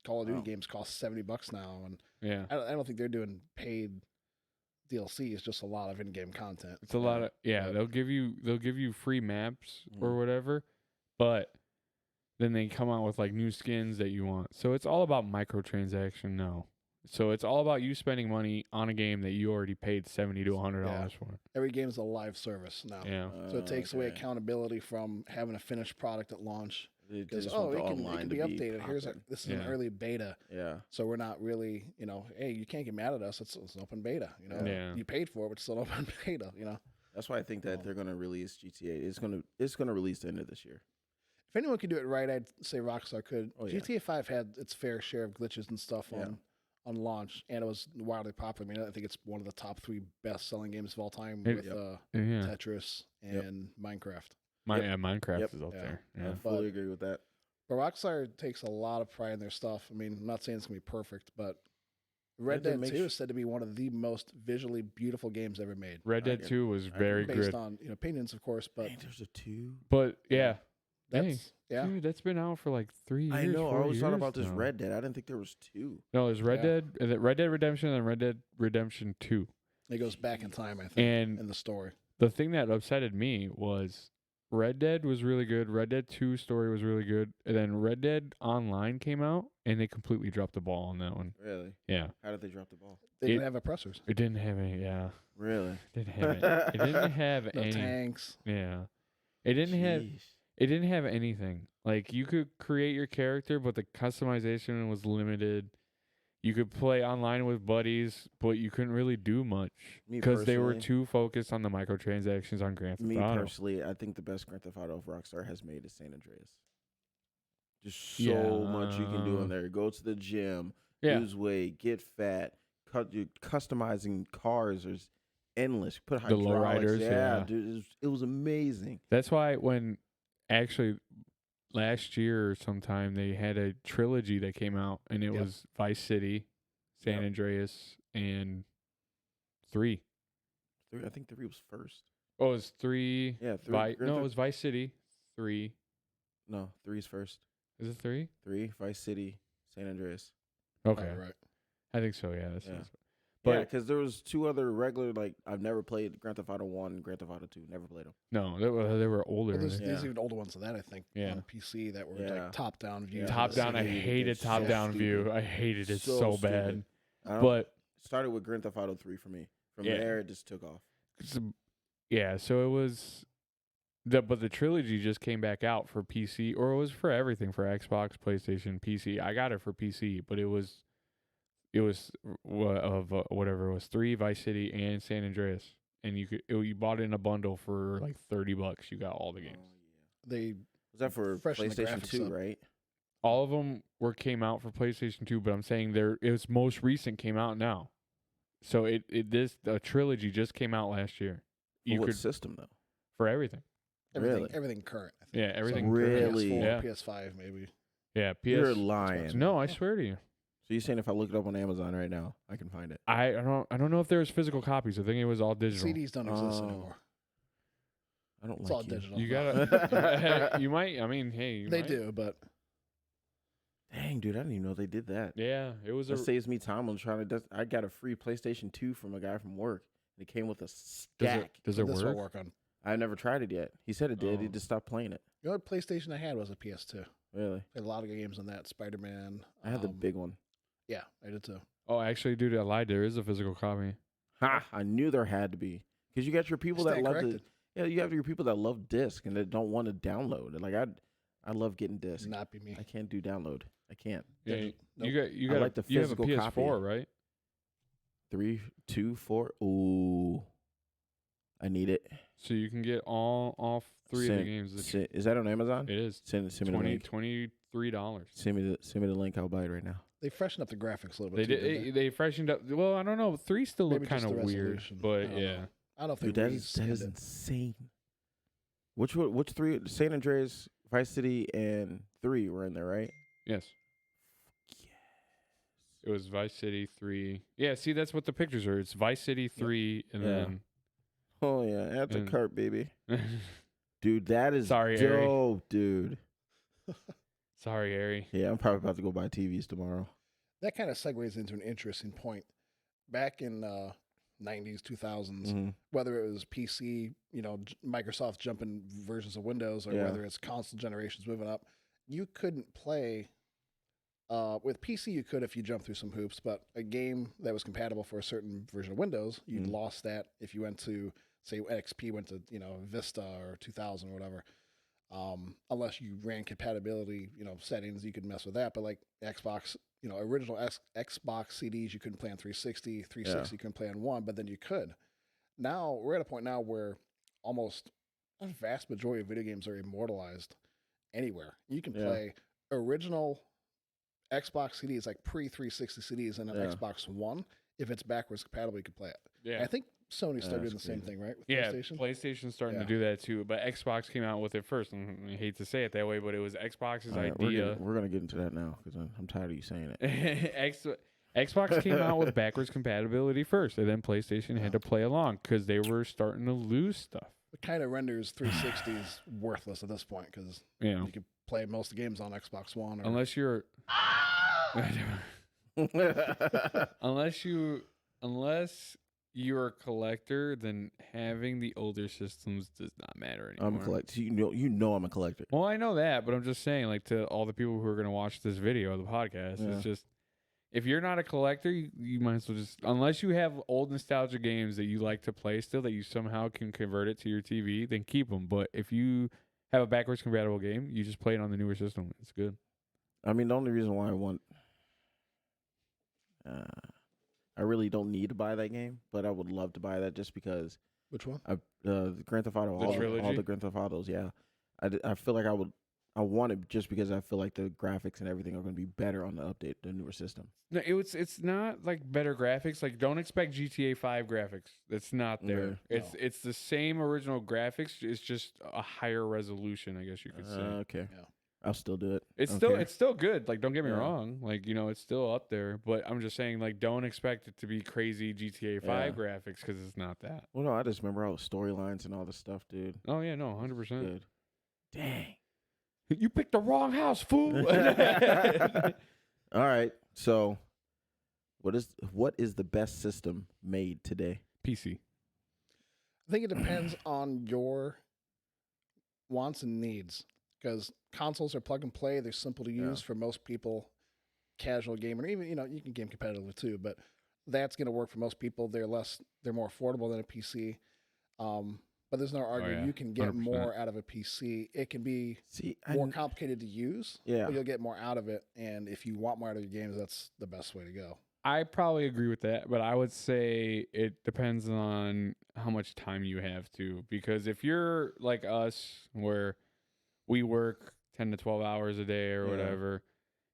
Call of Duty Wow. games cost $70 now, and yeah, I don't think they're doing paid DLC. It's just a lot of in-game content. it's a lot of Yeah. They'll give you free maps or Mhm. whatever, but then they come out with like new skins that you want. So it's all about microtransaction now. So it's all about you spending money on a game that you already paid $70 to $100 for. Every game is a live service now. Yeah. So it takes away Okay. accountability from having a finished product at launch. They Because just want the it online can to be updated. poppin'. This is an Yeah. early beta, Yeah. so we're not really, hey, you can't get mad at us. It's an open beta. Yeah. You paid for it, but it's still an open beta. That's why I think that they're gonna release GTA. It's gonna release the end of this year. If anyone could do it right, I'd say Rockstar could. Oh, yeah. GTA 5 had its fair share of glitches and stuff Yeah. on launch, and it was wildly popular. I mean, I think it's one of the top 3 best-selling games of all time It- with Yeah. Tetris and Minecraft. Minecraft Yep. is up Yeah. there. I Yeah. fully agree with that. But Rockstar takes a lot of pride in their stuff. I mean, I'm not saying it's going to be perfect, but Red they Dead make 2 is said to be one of the most visually beautiful games ever made. Red Dead I 2 was I very Based good. on opinions, of course, but Hey, there's a 2. But yeah. that's Dude, that's been out for like 3 years. I know. I 4 always thought years about this now. Red Dead. I didn't think there was 2. No, there's Red Yeah. Dead, Red Dead Redemption, and Red Dead Redemption 2. It goes back in time, I think, And in the story. the thing that upsetted me was Red Dead was really good. Red Dead 2 story was really good. And then Red Dead Online came out, and they completely dropped the ball on that one. Really? Yeah. How did they drop the ball? They it- didn't have oppressors, It didn't have any, yeah. Really? It didn't have any. It didn't have no any. tanks. Yeah. It didn't have Jeez. It didn't have anything. Like you could create your character, but the customization was limited. You could play online with buddies, but you couldn't really do much Me because they were personally- too focused on the microtransactions on Grand Theft Me Auto. personally, I think the best Grand Theft Auto Rockstar has made is San Andreas. Just so much you can do Yeah. in there. Go to the gym, Yeah, lose weight, get fat. Customizing cars is endless. Put The hydraulics. lowriders, yeah. Dude, it was amazing. that's why when actually last year or sometime they had a trilogy that came out, and it was Vice City, San Andreas, and 3. I think 3 was first. Oh, it was 3. Yeah, 3. No, it was Vice City 3. No, 3 is first. Is it 3? 3, Vice City, San Andreas. Okay, right. I think so. Yeah, that's. Yeah. But Yeah, because there was 2 other regular, like, I've never played Grand Theft Auto 1 and Grand Theft Auto 2. Never played them. no, they were older. Well, there's Yeah. even older ones than that, I think, Yeah. on PC that were Yeah. like top-down view. Yeah. Top down. I Stupid. hated It's top so down view. stupid. I hated it So so stupid. bad. But But started with Grand Theft Auto 3 for me. From Yeah. there, it just took off. yeah, so it was. But the trilogy just came back out for PC, or it was for everything, for Xbox, PlayStation, PC. I got it for PC, but it was whatever it was, 3, Vice City, and San Andreas, and you bought it in a bundle for like $30. You got all the games. They Was that for Freshen the PlayStation graphics 2, up. right? All of them came out for PlayStation 2, but I'm saying it was most recent came out now. So the trilogy just came out last year. For what system, though? For everything. Really? everything current. I think. Yeah, everything. So Really? PS4, Yeah. PS5, maybe. Yeah, You're lying. No, I swear to you. So you're saying if I look it up on Amazon right now, I can find it? I don't know if there's physical copies. I think it was all digital. CDs don't exist Oh. anymore. I don't It's like all you. digital. You gotta. You might. I mean, hey. You They might. do, but Dang, dude, I didn't even know they did that. Yeah, it was That saves me time on trying to. I got a free PlayStation 2 from a guy from work. It came with a stack. Does it this will work? work on. I never tried it yet. He said it did. He Oh. just stopped playing it. The only PlayStation I had was a PS2. Really? Played a lot of games on that. Spider-Man. I had the big one. Yeah, I did too. Oh, actually, dude, I lied. There is a physical copy. Ha! I knew there had to be because you got your people that Stand love corrected. you have your people that love disc and that don't want to download. And like I love getting disc. Not be me. I can't do download. I can't. Yeah, Nope. you I got like the you have a physical copy. PS4, right? 3, 2, 4. Ooh, I need it. So you can get all 3 of the games. Is that on Amazon? It is Send me the link. $23. Send me the link. I'll buy it right now. They freshened up the graphics a little They bit. too, didn't did. They freshened up. Well, I don't know. 3 still look Maybe kind just of the weird, resolution. I but don't yeah. know. I don't know if Dude, they that is re-skinned it. insane. Which 3? San Andreas, Vice City, and 3 were in there, right? Yes. It was Vice City 3. Yeah, see, that's what the pictures are. It's Vice City 3, and Yeah. Oh yeah, add to And- cart, baby. then. Dude, that is Sorry, Ari. dope, dude. Sorry, Ari. Yeah, I'm probably about to go buy TVs tomorrow. That kind of segues into an interesting point. Back in 90s, 2000s, Mhm. whether it was PC, Microsoft jumping versions of Windows, or Yeah. whether it's console generations moving up, you couldn't play. With PC, you could if you jumped through some hoops, but a game that was compatible for a certain version of Windows, you'd Mhm. lost that if you went to, say, XP went to Vista or 2000 or whatever. Unless you ran compatibility, settings, you could mess with that. But like Xbox, original Xbox CDs, you couldn't play on 360. 360 you couldn't play on one, but then you could. Now we're at a point now where almost a vast majority of video games are immortalized anywhere. You can Yeah. play original Xbox CDs, like pre-360 CDs, and an Yeah. Xbox One. If it's backwards compatible, you can play it. And Yeah. I think Sony started doing that's the same crazy. thing, right? With Yeah, PlayStation. PlayStation's starting Yeah. to do that too, but Xbox came out with it first. And I hate to say it that way, but it was Xbox's All right, idea. we're gonna get into that now because I'm tired of you saying it. Xbox came out with backwards compatibility first, and then PlayStation had to play along because they were starting to lose stuff. It kind of renders 360s worthless at this point because You know, you can play most of the games on Xbox One. Or, unless you're, unless you're a collector, then having the older systems does not matter anymore. I'm a collector. You know I'm a collector. Well, I know that, but I'm just saying, like, to all the people who are going to watch this video, the podcast, Yeah. it's just, if you're not a collector, you might as well just, unless you have old nostalgia games that you like to play still, that you somehow can convert it to your TV, then keep them. But if you have a backwards compatible game, you just play it on the newer system. It's good. I mean, the only reason why I really don't need to buy that game, but I would love to buy that just because which one? the Grand Theft Auto, The all trilogy? the Grand Theft Autos, yeah. I feel like I want it just because I feel like the graphics and everything are going to be better on the newer system. No, it's not like better graphics. Like, don't expect GTA 5 graphics. It's not there. Yeah. It's the same original graphics. It's just a higher resolution, I guess you could say. Okay. Yeah. I'll still do it. It's I don't still care. it's still good. Like, don't get me Yeah. wrong. Like, it's still up there. But I'm just saying, like, don't expect it to be crazy GTA 5 graphics because it's not that. Well, no, I just remember all the storylines and all the stuff, dude. Oh yeah, no, 100%. Good. Dang. You picked the wrong house, fool. All right. So, what is the best system made today? PC. I think it depends on your wants and needs because consoles are plug and play. They're simple to use for most people, casual gamer. Even you can game competitively too, but that's going to work for most people. They're more affordable than a PC. But there's no argument you can get 100%. more out of a PC. It can be more complicated to use, but you'll get more out of it. And if you want more out of your games, that's the best way to go. I probably agree with that, but I would say it depends on how much time you have too. Because if you're like us, where we work 10 to 12 hours a day or whatever,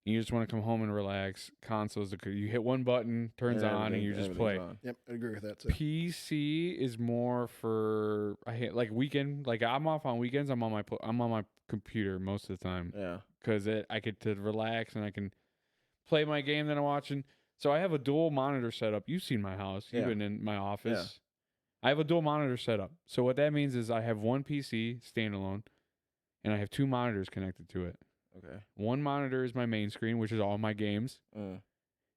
and you just want to come home and relax, consoles, you hit one button, turns on, and you just play. Yep, I agree with that too. PC is more for like weekend. Like I'm off on weekends. I'm on my computer most of the time. Yeah. Because I get to relax and I can play my game that I'm watching. So I have a dual monitor setup. You've seen my house. You've been in my office. I have a dual monitor setup. So what that means is I have one PC standalone, and I have two monitors connected to it. Okay. One monitor is my main screen, which is all my games.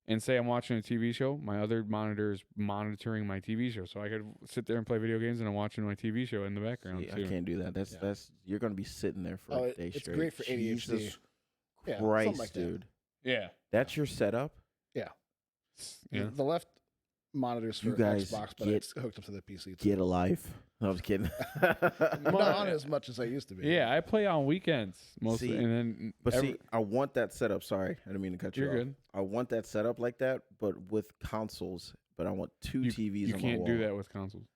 And say I'm watching a TV show, my other monitor is monitoring my TV show. So I could sit there and play video games, and I'm watching my TV show in the background. See, I can't do that. That's you're gonna be sitting there for a day it's straight. great for ADHD. Jesus Yeah, Christ, something like that. dude. Yeah. That's your setup? Yeah. The left monitor's for You guys Xbox, but get- it's hooked up to the PC. Too. Get a life. No, I'm just kidding. I'm not on it as much as I used to be. Yeah, I play on weekends mostly, See, and then But see, I want that setup. Sorry, I didn't mean to cut you You're off. good. I want that setup like that, but with consoles. But I want two TVs you on my can't wall. do that with consoles.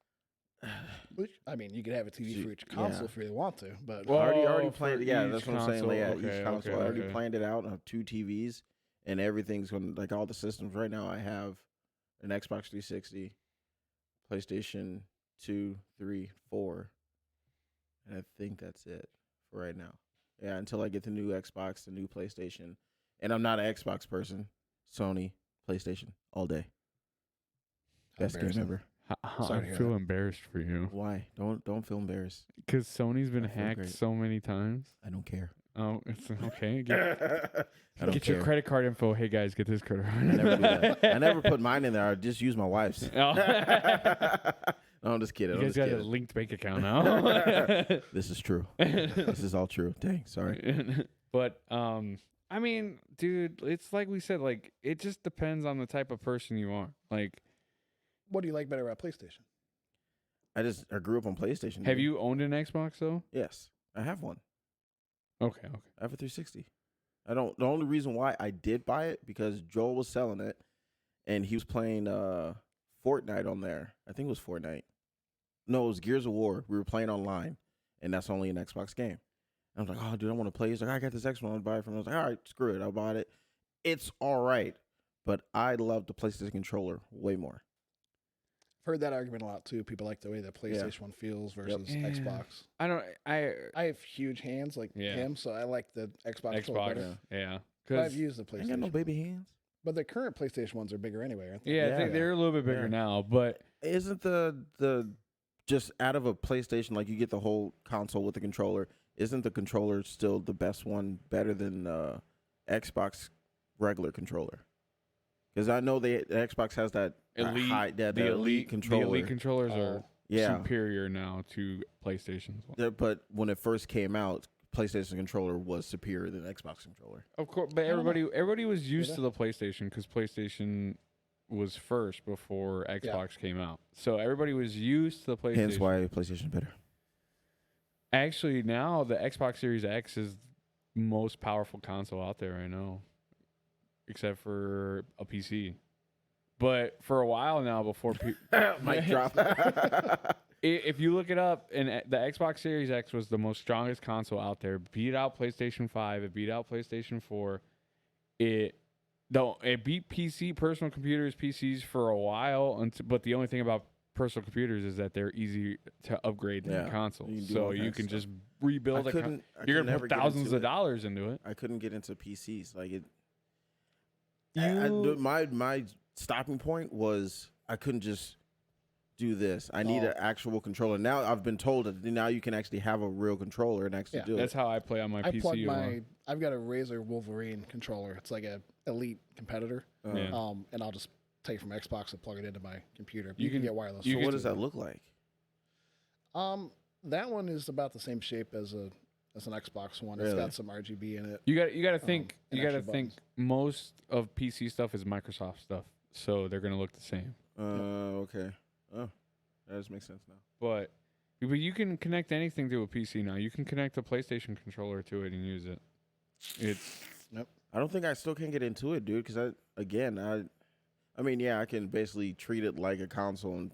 I mean, you could have a TV See, for each console yeah. if you really want to, but Well, I already for planned it. Yeah, each that's what I'm saying. Like, console, each okay, console. okay, I already okay. planned it out. I have two TVs, and everything's going to, like, all the systems right now. I have an Xbox 360, PlayStation 2, 3, 4, and I think that's it for right now. Yeah, until I get the new Xbox, the new PlayStation. And I'm not an Xbox person. Sony, PlayStation, all day. Best game Embarrassing. ever. Sorry I to hear feel that. embarrassed for you Why? Don't feel embarrassed. because Sony's been I feel hacked great. so many times. I don't care. Oh, it's okay. I don't Get care. your credit card info. Hey guys, get this credit card. I never do that. I never put mine in there. I just use my wife's. Oh. No, I'm just kidding. You I'm guys just got a kidding. linked bank account now. This is true. This is all true. Dang, sorry. But I mean, dude, it's like we said, like it just depends on the type of person you are. Like, what do you like better about PlayStation? I grew up on PlayStation. have dude. you owned an Xbox though? Yes, I have one. Okay. I have a 360. I don't. The only reason why I did buy it because Joel was selling it, and he was playing Fortnite on there. I think it was Fortnite. No, it was Gears of War. We were playing online, and that's only an Xbox game. And I was like, oh, dude, I want to play. He's like, I got this Xbox. I want to buy it from him. I was like, all right, screw it. I bought it. It's all right, but I love the PlayStation controller way more. Heard that argument a lot too. People like the way the PlayStation one feels versus Yeah. Xbox. I I have huge hands like him, so I like the Xbox. controller Xbox. better. Yeah. But I've 'Cause- used the I ain't got no PlayStation. baby hands. But the current PlayStation ones are bigger anyway, aren't they? yeah, Yeah. they're a little bit bigger Yeah. now, but Isn't the just out of a PlayStation, like you get the whole console with the controller, isn't the controller still the best one, better than Xbox regular controller? Because I know the Xbox has that elite, high, that the elite controller. The elite controllers are yeah, superior now to PlayStation's one. but when it first came out, PlayStation controller was superior than Xbox controller. Of course, but don't know. everybody was used Yeah. to the PlayStation because PlayStation was first before Xbox came out. So everybody was used to the PlayStation. Hence why PlayStation better. Actually, now the Xbox Series X is the most powerful console out there right now, except for a PC. But for a while now, before Mic drop. if you look it up, and the Xbox Series X was the most strongest console out there. Beat out PlayStation 5. It beat out PlayStation 4. It beat personal computers, PCs for a while. But the only thing about personal computers is that they're easy to upgrade than Yeah, consoles. you can do So all you kinds can of just stuff. rebuild I a couldn't You're never gonna put get thousands into of it. dollars into it. I couldn't get into PCs. Like it. You My stopping point was I couldn't just do this. I need Oh. an actual controller. Now I've been told that now you can actually have a real controller and actually Yeah, do that's it. how I play on my I PC. plug a lot. I've got a Razer Wolverine controller. It's like a elite competitor. Yeah. And I'll just take from Xbox and plug it into my computer. But You you can can- get wireless. you So can what do does that look like? That one is about the same shape as an Xbox one. It's Really? got some RGB in it. You got to think. and You got to extra think. buttons. Most of PC stuff is Microsoft stuff, so they're gonna look the same. Okay. Oh, that just makes sense now. But you can connect anything to a PC now. You can connect a PlayStation controller to it and use it. It's I don't think I still can get into it, dude. Because I mean, yeah, I can basically treat it like a console and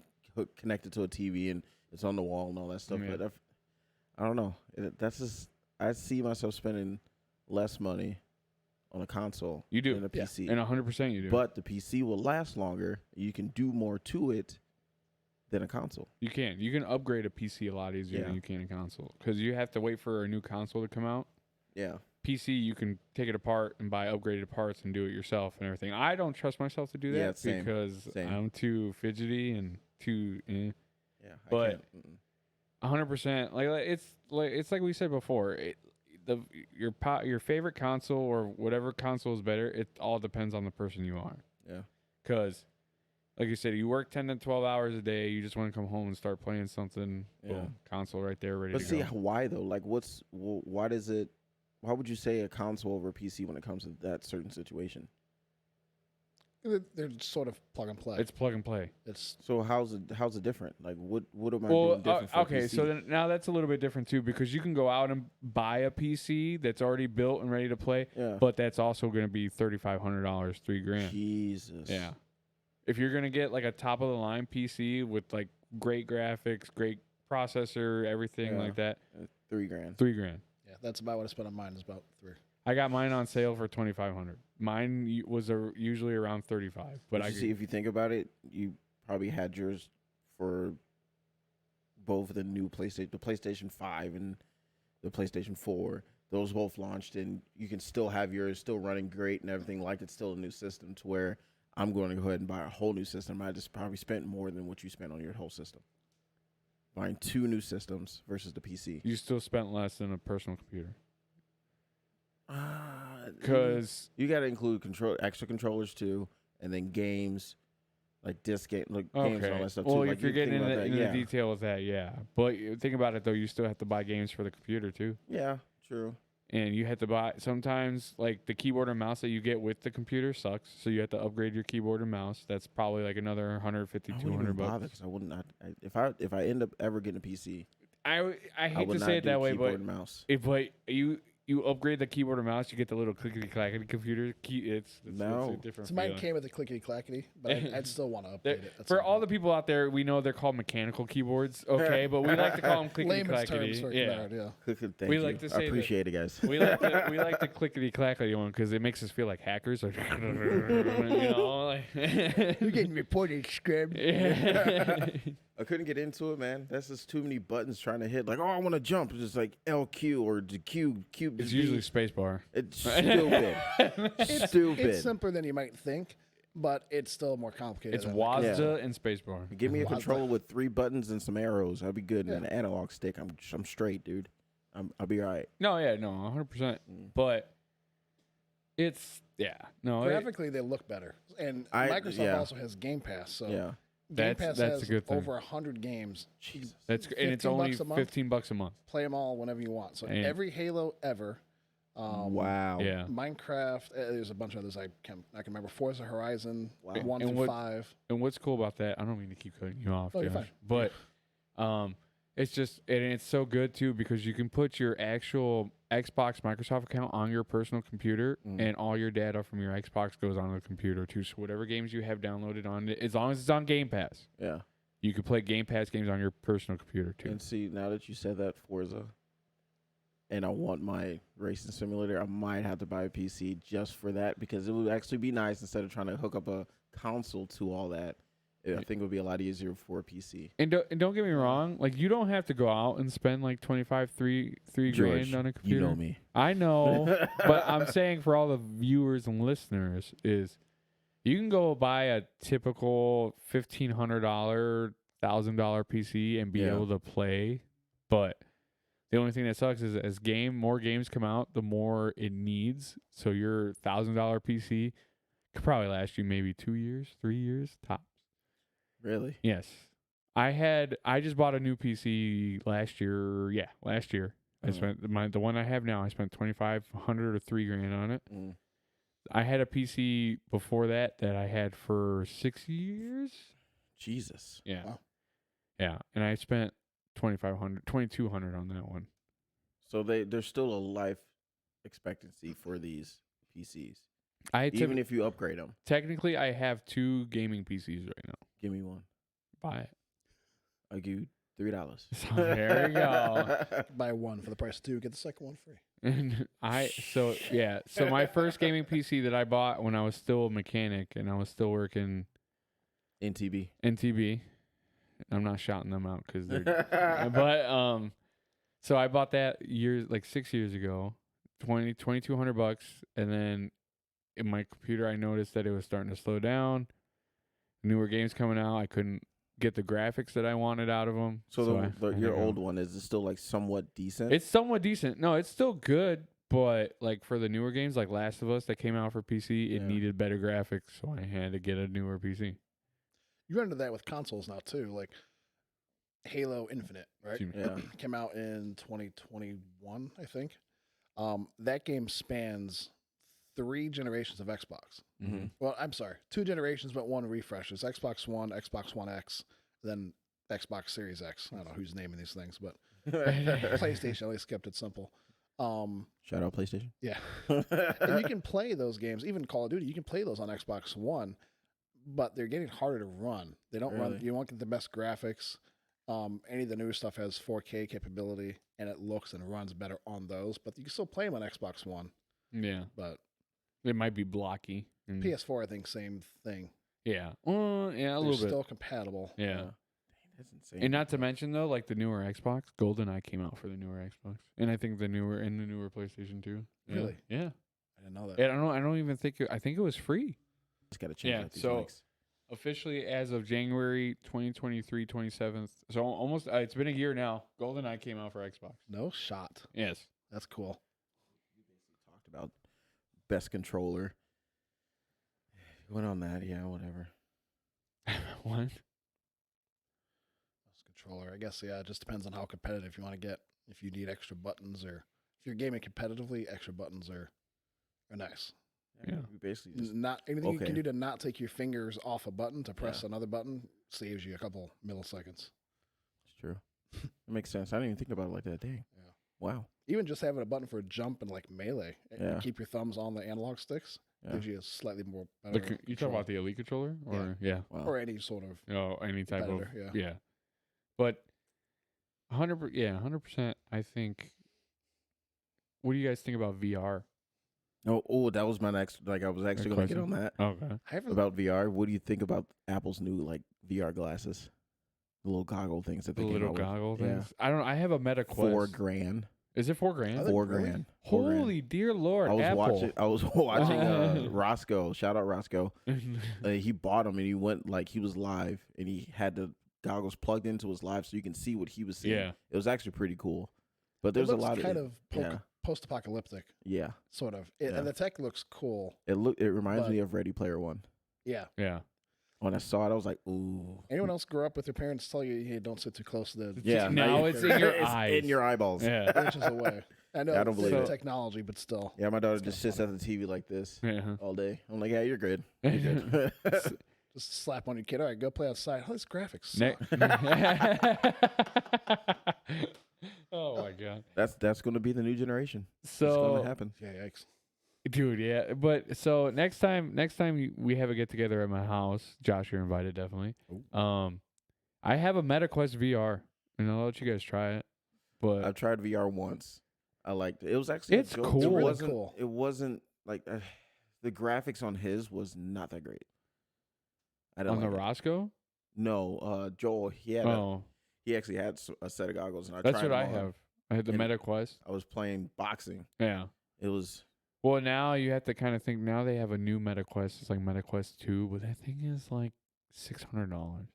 connect it to a TV and it's on the wall and all that stuff. Yeah. But I don't know. That's just I see myself spending less money on a console You do. than a Yeah. PC. and 100% you do. But the PC will last longer. You can do more to it than a console. You can upgrade a PC a lot easier Yeah. than you can a console because you have to wait for a new console to come out. Yeah. PC, you can take it apart and buy upgraded parts and do it yourself and everything. I don't trust myself to do that Yeah, same. because Same. I'm too fidgety and too. Yeah. But- I can't. 100%. It's like we said before. Your favorite console or whatever console is better. It all depends on the person you are. Yeah. Because, like you said, you work 10 to 12 hours a day. You just want to come home and start playing something. Yeah. Boom, console right there, ready But to see, go. why though? Like, why does it? Why would you say a console over a PC when it comes to that certain situation? They're sort of plug and play. It's plug and play. It's So how's it different? Like, what am I Well, doing different for a okay, PC? so then now that's a little bit different too because you can go out and buy a PC that's already built and ready to play, yeah. but that's also going to be $3,500, $3,000. Jesus. Yeah. If you're going to get like a top of the line PC with like great graphics, great processor, everything Yeah. like that, $3,000. $3,000. yeah. That's about what I spent on mine. Is about $3,000. I got mine on sale for $2,500. Mine was usually around $35,000, but But you see, if you think about it, you probably had yours for both the new the PlayStation 5 and the PlayStation 4. Those both launched, and you can still have yours still running great and everything like it's still a new system to where I'm going to go ahead and buy a whole new system. I just probably spent more than what you spent on your whole system. Buying 2 new systems versus the PC. you still spent less than a personal computer. Because Because you got to include extra controllers too, and then games, like games and all that stuff well, too. if Like, you're you think getting about into that, the detail of that, yeah. But think about it though, you still have to buy games for the computer too, yeah, true. and you have to buy sometimes like the keyboard and mouse that you get with the computer sucks, so you have to upgrade your keyboard and mouse. That's probably like another 150, I wouldn't even 200 bother bucks. because I wouldn't. If I end up ever getting a PC, I I hate would to not say it do that way, keyboard but and mouse. but you upgrade the keyboard and mouse, you get the little clickety clackety computer key. It's No. a different So mine feeling. came with the clickety clackety, but I'd still want to They're- update it. at For some all the point. people out there, we know they're called mechanical keyboards, okay, but we like to call them clickety Layman's terms clackety. for Yeah, yeah. We like to I say that- appreciate it, guys. we like the clickety clackety one because it makes us feel like hackers, like, you know, like You're getting reported, Scrub. yeah. I couldn't get into it, man. That's just too many buttons trying to hit. Like, oh, I want to jump. It's just like LQ or the Q. It's usually spacebar. It's stupid. Stupid. It's simpler than you might think, but it's still more complicated. It's than WASD and spacebar. Give me a Lots of- controller with 3 buttons and some arrows. I'd be good. And Yeah. an analog stick. I'm straight, dude. I'll be all right. No, 100%. But it's Graphically, they look better, and Microsoft also has Game Pass. So Yeah. Game Pass that's has a good thing. over 100 games. Jesus. That's and it's only $15 a month? $15 a month. Play them all whenever you want. So And- every Halo ever. Wow. Yeah. Minecraft. There's a bunch of others I can remember. Forza Horizon Wow. 1 And through what- 5. And what's cool about that? I don't mean to keep cutting you off, No, you're Josh, fine. but it's just and it's so good too because you can put your actual Xbox Microsoft account on your personal computer, and all your data from your Xbox goes on the computer too. So whatever games you have downloaded on it, as long as it's on Game Pass, Yeah. you can play Game Pass games on your personal computer too. And see, now that you said that, Forza, and I want my racing simulator, I might have to buy a PC just for that because it would actually be nice instead of trying to hook up a console to all that. I think it would be a lot easier for a PC. And don't get me wrong, like you don't have to go out and spend like 25, three George, grand on a computer. you know me. I know, but I'm saying for all the viewers and listeners is you can go buy a typical $1,500, $1,000 PC and be able to play, but the only thing that sucks is as more games come out, the more it needs. So your $1,000 PC could probably last you maybe 2 years, 3 years tops. Really? Yes. I just bought a new PC last year. Yeah, last year. I spent the one I have now, I spent $2,500 or $3,000 on it. I had a PC before that I had for 6 years. Jesus. Yeah. Wow. Yeah, and I spent $2,200 on that one. So there's still a life expectancy for these PCs. Even if you upgrade them. technically I have 2 gaming PCs right now. Give me one. Buy it. I'll give you $3. So there you go. Buy one for the price of 2, get the second one free. And so my first gaming PC that I bought when I was still a mechanic and I was still working NTB. I'm not shouting them out because they're but so I bought that 6 years ago, $2,200, and then in my computer I noticed that it was starting to slow down. Newer games coming out, I couldn't get the graphics that I wanted out of them. So your old one, is it still like somewhat decent? It's somewhat decent. No, it's still good, but like for the newer games like Last of Us that came out for PC, it needed better graphics, so I had to get a newer PC. You run into that with consoles now too, like Halo Infinite, right? Yeah. Came out in 2021, I think. That game spans 3 generations of Xbox. Mm-hmm. Well, I'm sorry, 2 generations, but 1 refreshes. Xbox One, Xbox One X, then Xbox Series X. I don't know who's naming these things, but PlayStation at least kept it simple. Shout out PlayStation. Yeah. And you can play those games, even Call of Duty, you can play those on Xbox One, but they're getting harder to run. They don't run, you won't get the best graphics. Any of the newer stuff has 4K capability, and it looks and runs better on those, but you can still play them on Xbox One. Yeah. But it might be blocky. PS4, I think, same thing. Yeah. Yeah, a They're little bit. still compatible. Yeah. Dang, that's insane. And not to mention though, like the newer Xbox, GoldenEye came out for the newer Xbox, and I think the newer PlayStation too. Yeah. Really? Yeah. I didn't know that. Yeah, I don't even think I think it was free. Just gotta change Yeah, out these so- mics. Officially as of January 2023, 27th. So almost it's been a year now. GoldenEye came out for Xbox. No shot. Yes. That's cool. Talked about best controller. Went on that, yeah, whatever. What? Best controller. I guess, yeah, it just depends on how competitive you want to get. If you need extra buttons, or if you're gaming competitively, extra buttons are nice. Yeah. We basically just Not anything you okay. can do to not take your fingers off a button to press another button saves you a couple milliseconds. It's true. It makes sense. I didn't even think about it like that. Dang. Yeah. Wow. Even just having a button for a jump and like melee, and Yeah. keep your thumbs on the analog sticks Yeah. gives you a slightly more better You talk control. about the Elite controller, or yeah, Wow. or any sort of any type of competitor, yeah. But 100%. I think. What do you guys think about VR? Oh, that was my next. Like, I was actually going to get on that Okay. I haven't about VR. What do you think about Apple's new like VR glasses, the little goggle things that The they came little out with? goggle Yeah. things. I don't. I have a Meta Quest. $4,000. Is it $4,000? Are they $4 really? grand. $4,000. Holy dear Lord! I was Apple. watching Roscoe. Shout out Roscoe. He bought them and he went like he was live and he had the goggles plugged into his live so you can see what he was seeing. Yeah. It was actually pretty cool. But it there's a looks lot kind of of yeah. post-apocalyptic, Yeah. sort of, Yeah. and the tech looks cool. It reminds But- me of Ready Player One. Yeah. Yeah. When I saw it, I was like, ooh. Anyone else grow up with their parents tell you, "Hey, don't sit too close to the Yeah. Now it's in your It's eyes. in your eyeballs. Yeah. inches away." I know I don't it's believe new it. technology, but still, Yeah, my daughter It's just kinda sits at the TV like this Yeah. all day. I'm like, yeah, you're good. You're good. just slap on your kid. All right, go play outside. Oh, this graphics Ne- suck. oh my god. That's going to be the new generation. It's So going to happen. Yeah, yikes. dude, yeah. But so next time we have a get together at my house, Josh, you're invited definitely. Ooh. I have a Meta Quest VR, and I'll let you guys try it. But I've tried VR once. I liked it. It was actually It's good. cool. It Really wasn't, cool. It wasn't like the graphics on his was not that great. I didn't on the like it. Roscoe, No, Joel, he actually had a set of goggles, and I that's tried what I them on. have. I had the And MetaQuest. I was playing boxing. Yeah. It was Well, now you have to kind of think. Now they have a new MetaQuest. It's like MetaQuest 2, but that thing is like $600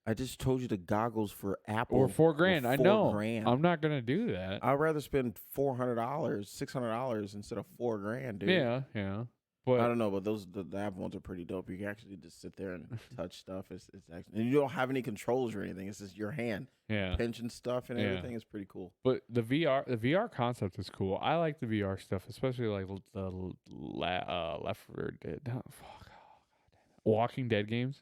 I just told you the goggles for Apple or $4,000. were I know. $4,000. I'm not gonna do that. I'd rather spend $400, $600 instead of $4,000, dude. Yeah. But I don't know, but the Apple ones are pretty dope. You can actually just sit there and touch stuff. It's actually, and you don't have any controls or anything. It's just your hand yeah. pinching stuff and Yeah. everything. It's pretty cool. But the VR concept is cool. I like the VR stuff, especially like the Left 4 Dead, Walking Dead games.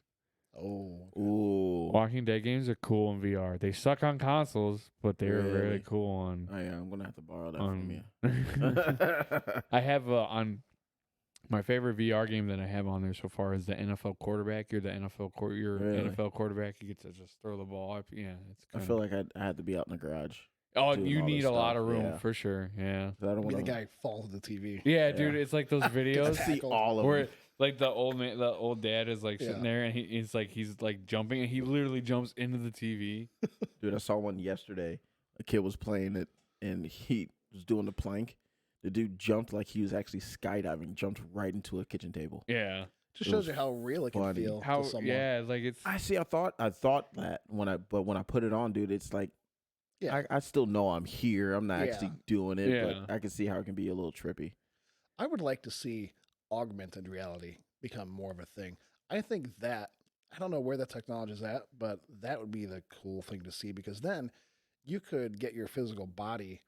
Oh, Ooh. Walking Dead games are cool in VR. They suck on consoles, but they're Really? really cool on. Oh yeah, I'm gonna have to borrow that from you. I have on my favorite VR game that I have on there so far is the NFL quarterback. You're the Really? NFL quarterback. You get to just throw the ball up. Yeah, it's. I feel like I had to be out in the garage. Oh, doing you all need this a lot stuff, of room yeah. for sure. Yeah. 'Cause I don't be want the to guy falls to the TV. Yeah, dude. It's like those I videos see all of where them. like the old dad is like sitting Yeah. there and he's like jumping and he literally jumps into the TV. Dude, I saw one yesterday. A kid was playing it and he was doing the plank. The dude jumped like he was actually skydiving, jumped right into a kitchen table. Yeah. Just It shows was you how real it can funny. feel How? to someone. Yeah. Like it's. I see. I thought that when I put it on, dude, it's like, Yeah. I still know I'm here. I'm not actually Yeah. doing it, Yeah. but I can see how it can be a little trippy. I would like to see augmented reality become more of a thing. I think that, I don't know where the technology is at, but that would be the cool thing to see because then you could get your physical body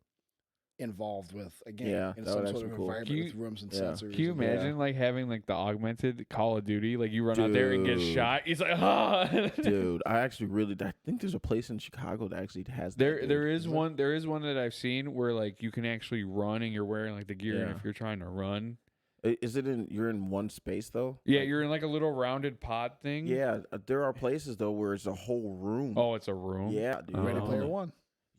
involved with a game Yeah, in that some would sort of actually cool. environment Can with rooms and yeah. sensors. Can you and- imagine like having like the augmented Call of Duty? Like you run out there and get Dude. shot. He's like, ah. Dude, I think there's a place in Chicago that actually has that. There dude. is one that I've seen where like you can actually run and you're wearing like the gear and Yeah. if you're trying to run. Is it you're in one space though? Yeah, Like, you're in like a little rounded pod thing. Yeah, there are places though where it's a whole room. Oh, it's a room. Yeah, dude. Ready Oh. Player One.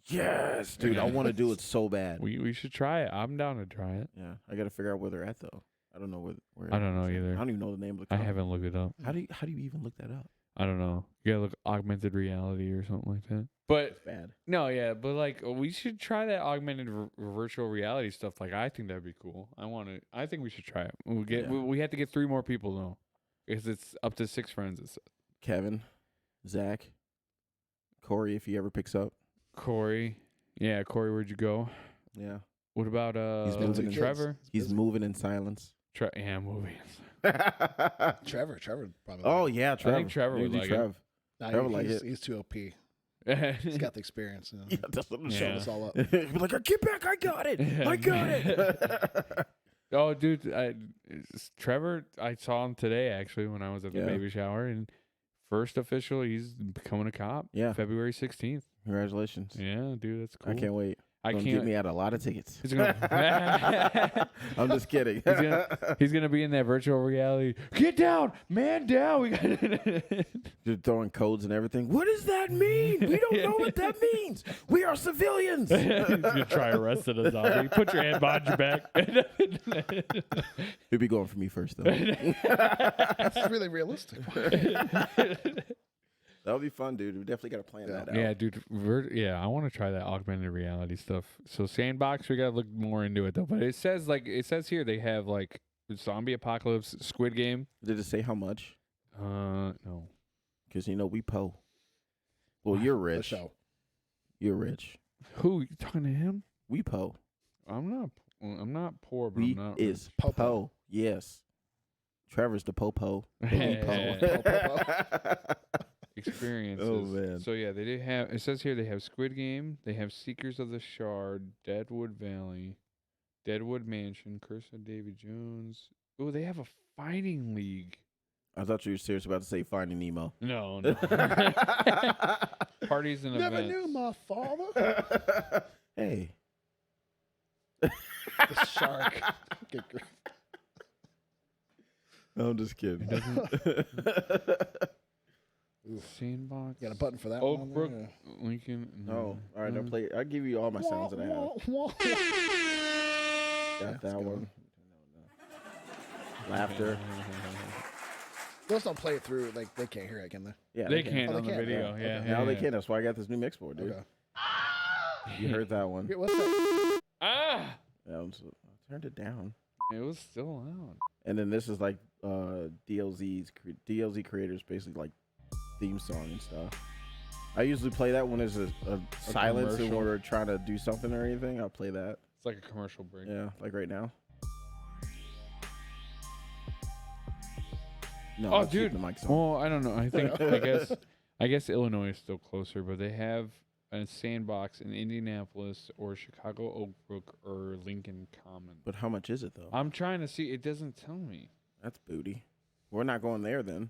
Yes, dude. I want to do it so bad. We should try it. I'm down to try it. Yeah, I got to figure out where they're at though. I don't know where. I don't know either. I don't even know the name of the I company. haven't looked it up. How do you even look that up? I don't know. You gotta look augmented reality or something like that. But It's bad. no, yeah, but like we should try that augmented virtual reality stuff. Like I think that'd be cool. I think we should try it. Yeah. We have to get 3 more people though, because it's up to 6 friends. It's Kevin, Zach, Corey, if he ever picks up. Corey. Yeah, Corey, where'd you go? Yeah, What about He's moving in- Trevor? he's moving in silence. Yeah, moving. Trevor probably. Oh yeah, Trevor. think Trevor You would do like it. Trev. Nah, Trevor like he's, it. he's too OP. He's He's got the experience. You know. Yeah, that's what I'm Yeah. Showed saying. us all up. Be like, get back! I got it! I got it! Oh, dude, Trevor, I saw him today actually when I was at the Yeah. baby shower, and first official, he's becoming a cop. Yeah. February 16th. Congratulations! Yeah, dude, that's cool. I can't wait. I Gonna can't. get me out a lot of tickets. He's gonna- I'm just kidding. He's gonna be in that virtual reality. Get down, man, down. We got. They're throwing codes and everything. What does that mean? We don't know what that means. We are civilians. He's gonna try arresting a zombie. Put your hand behind your back. He'll be going for me first, though. It's really realistic. That would be fun, dude. We definitely got to plan that out. Yeah, dude. I want to try that augmented reality stuff. So Sandbox, we gotta look more into it though. But it says here they have like zombie apocalypse, Squid Game. Did it say how much? No. Because, we po. Well, you're For rich. show. You're rich. Who you talking to him? We po. I'm not poor, but We I'm not. is Po-po. po. Yes. Trevor's the po-po. The we po. Experiences. Oh, man. So yeah, they did have. It says here they have Squid Game. They have Seekers of the Shard, Deadwood Valley, Deadwood Mansion, Curse of Davy Jones. Oh, they have a fighting league. I thought you were serious about to say Finding Nemo. No. Parties and Never events. knew my father. Hey. The shark. Good grief. I'm just kidding. Sandbox. You got a button for that Oak one? on Brook, there? Lincoln. No. All right, no. I'll give you all my sounds that I have. Wah, wah. Got that let's go. one. Laughter. Those don't play it through. Like they can't hear it, can they? Yeah, They can. can't Oh, they on the can? video. Oh, Yeah, okay. Now they yeah. can. That's why I got this new mix board, dude. Okay. You heard that one. What's that? Ah, I turned it down. it was still loud. And then this is like DLZ creators basically like theme song and stuff. I usually play that when there's a silence and commercial. we're trying to do something or anything. I'll play that. It's like a commercial break. Yeah, like right now. No, Oh, I'll keep dude. the mics on. Well, I don't know. I guess Illinois is still closer, but they have a sandbox in Indianapolis or Chicago Oak Brook or Lincoln Common. But how much is it though? I'm trying to see. It doesn't tell me. That's booty. We're not going there then.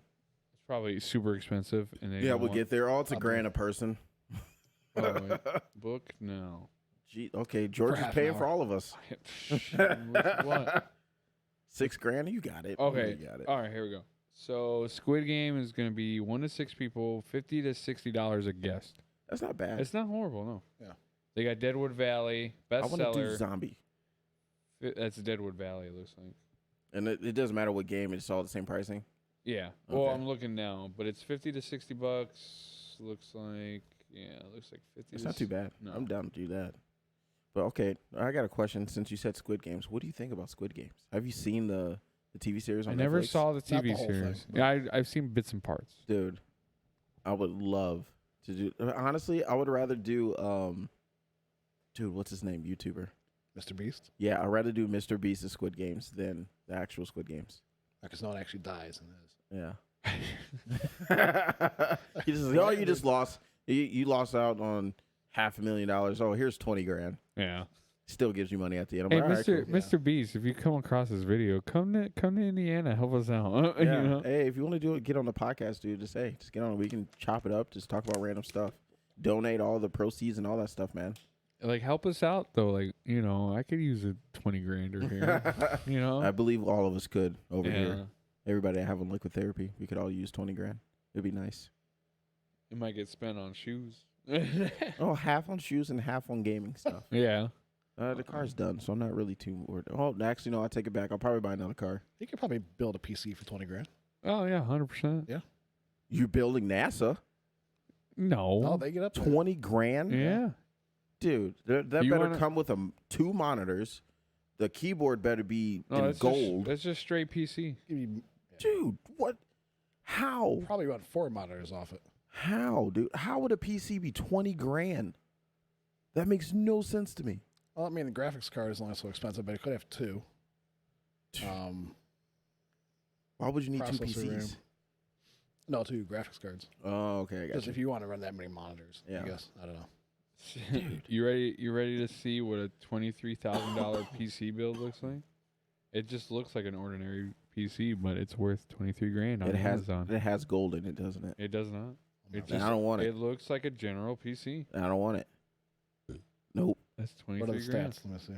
It's probably super expensive. And they Yeah, don't we'll want- get there. Oh, it's a I'll grand a person. Oh, wait. Book? No. Gee, okay, George is half an paying for hour. all of us. What? $6,000, you got it. Okay. You got it. All right, here we go. So Squid Game is going to be 1 to 6 people, $50 to $60 a guest. That's not bad. It's not horrible, no. Yeah. They got Deadwood Valley, I want to do bestseller. zombie. That's Deadwood Valley, it looks like. And it doesn't matter what game, it's all the same pricing. Yeah. Well, Okay. I'm looking now, but it's $50 to $60. Looks like, yeah, it looks like 50. It's to not too bad. No. I'm down to do that. But okay, I got a question. Since you said Squid Games, what do you think about Squid Games? Have you seen the TV series on I never Netflix? saw the Not the TV whole series. thing, Yeah, I've seen bits and parts. Dude, I would love to do. Honestly, I would rather do. Dude, what's his name? YouTuber. Mr. Beast? Yeah, I'd rather do Mr. Beast's Squid Games than the actual Squid Games. Because no one actually dies in this. Yeah. He just, oh, you just lost. You lost out on $500,000. Oh, here's $20,000. Yeah. Still gives you money at the end. I'm Hey, like, all right, Mr. cool. Mr. Beast, if you come across this video, come to Indiana, help us out. Yeah. You know? Hey, if you want to do it, get on the podcast, dude. Just get on. We can chop it up. Just talk about random stuff. Donate all the proceeds and all that stuff, man. Like, help us out though. Like, you know, I could use a $20,000 or here. You know, I believe all of us could over yeah. here. Everybody having liquid therapy, we could all use $20,000. It'd be nice. It might get spent on shoes. Oh, half on shoes and half on gaming stuff. Yeah. The car's done, so I'm not really too worried. Oh, actually, no, I take it back. I'll probably buy another car. You could probably build a PC for $20,000. Oh yeah, 100%. You're building NASA? No. Oh, they get up there. $20,000? Yeah. Dude, that You better wanna- come with 2 monitors. The keyboard better be No, in that's gold. that's just straight PC. Give you Dude, what? How? probably run 4 monitors off it. How, dude? How would a PC be $20,000? That makes no sense to me. Well, I mean, the graphics card is only so expensive, but it could have 2. Why would you need 2 Processor RAM. PCs? No, 2 graphics cards. Oh, okay, I got Because you. if you want to run that many monitors, Yeah. I guess. I don't know. Dude. You ready to see what a $23,000 PC build looks like? It just looks like an ordinary PC, but it's worth $23,000 on Amazon. It has gold in it, doesn't it? It does not. It And just I don't want it. It looks like a general PC. I don't want it. Nope. That's What are the $23,000. stats? Let me see.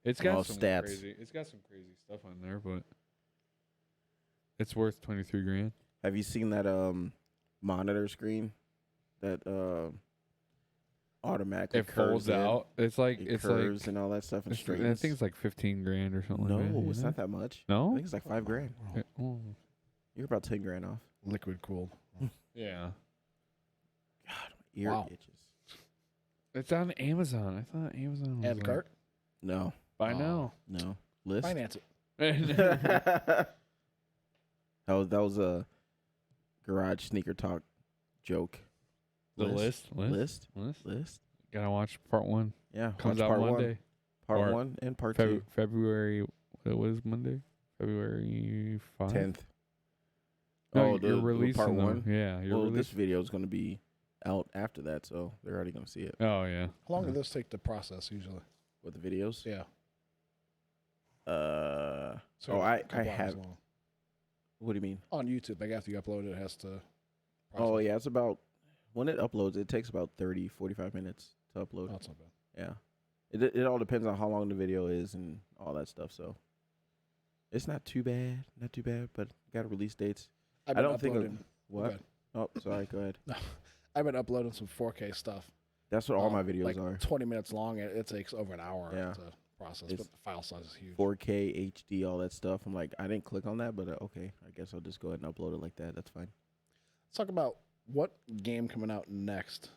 It's got Oh, some stats. crazy. It's got some crazy stuff on there, but it's worth $23,000. Have you seen that monitor screen that automatically It folds curves in? out. It's like It it's curves like and all that stuff and it's, straightens. I think it's like $15,000 or something. no, like that, it's isn't not it? that much. I No. think it's like $5,000. Oh, You're about $10,000 off. Liquid cooled. yeah. God, my ear Wow. itches. It's on Amazon. I thought Amazon was Add like, cart. No, By Oh. now. no. List. Finance it. that was a garage sneaker talk joke. The list. List. Gotta watch part 1. Yeah, Comes watch out part Monday. Part Or 1 and part 2. February. What was Monday? February 5th. 10th. No, the you're releasing part them. 1. Yeah, you're Well, this releasing. video is going to be out after that, so they're already going to see it Oh yeah. How long does this take to process usually? with the videos. Yeah. So a I couple hours have. long. What do you mean? On YouTube, like after you upload it, it has to. Oh process. yeah, it's about when it uploads. It takes about 30, 45 minutes to upload. Oh, that's not bad. Yeah, it all depends on how long the video is and all that stuff. So it's not too bad, but got release dates. I've I been don't think of- uploading- What? Okay. Oh, sorry. Go ahead. I've been uploading some 4K stuff. That's what all my videos like are. 20 minutes long, and it takes over an hour Yeah. to process, It's but the file size is huge. 4K, HD, all that stuff. I'm like, I didn't click on that, but okay, I guess I'll just go ahead and upload it like that. That's fine. Let's talk about what game coming out next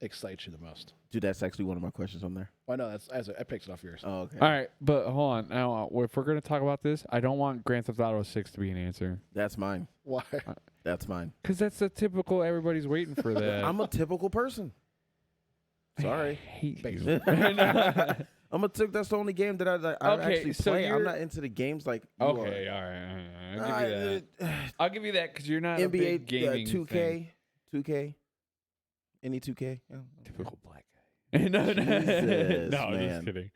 excites you the most. Dude, that's actually one of my questions on there. Well, no, I picked it off yours. Oh, okay. All right, but hold on. Now, if we're gonna talk about this, I don't want Grand Theft Auto 6 to be an answer That's mine. Why? That's mine. because that's the typical. Everybody's waiting for that. I'm a typical person. Sorry. I hate Basic. you. That's the only game that I Okay, actually so play. I'm you're- not into the games like you Okay, are. all right. I'll give you that. I'll give you that because you're not a NBA big gaming 2K, thing. 2K, any 2K. Yeah. Typical black guy. No, Jesus, no, man. just kidding.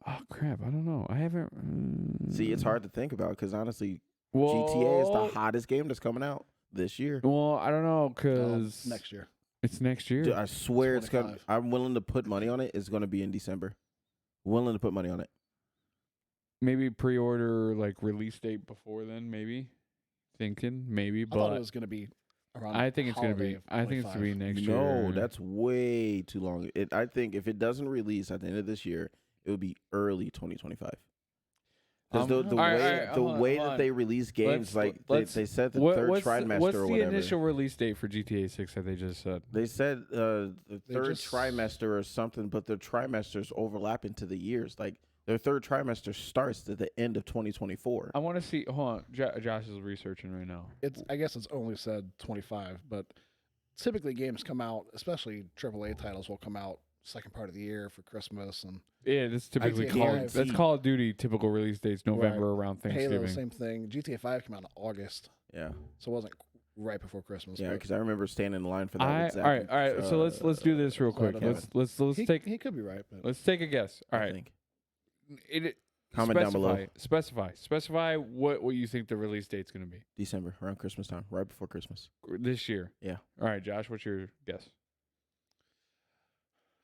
Oh crap! I don't know. I haven't. See, it's hard to think about because honestly, Well, GTA is the hottest game that's coming out this year. Well, I don't know because Next year. it's next year. Dude, I swear it's coming. 25. I'm willing to put money on it. It's going to be in December. Willing to put money on it. Maybe pre-order like release date before then. Maybe thinking maybe, I thought it but was going to be around. I think it's gonna holiday be. of I think it's gonna be 25. next No, year. that's way too long. I think if it doesn't release at the end of this year, it would be early 2025. Because the all right, way all right, the hold on, way hold that on. they release games, Let's- they said the What- third what's trimester what's or the whatever. initial release date for GTA 6 that they just said? They said the They third just- trimester or something, but their trimesters overlap into the years. Like their third trimester starts at the end of 2024. I want to see. Hold on, Josh is researching right now. I guess it's only said 25, but typically games come out, especially AAA titles, will come out second part of the year for Christmas, and Yeah, that's typically GTA that's 5. Call of Duty typical release dates November around Thanksgiving. Halo, same thing. GTA 5 came out in August, Yeah, so it wasn't right before Christmas. yeah, but because I remember standing in line for that. All with right, Zach all right. So let's do this real I quick. don't know. Let's he, take he could be right, but let's take a guess. All I right, think. Comment Comment down below. Specify what you think the release date's going to be December, around Christmas time, right before Christmas. this year. Yeah. All right, Josh, what's your guess?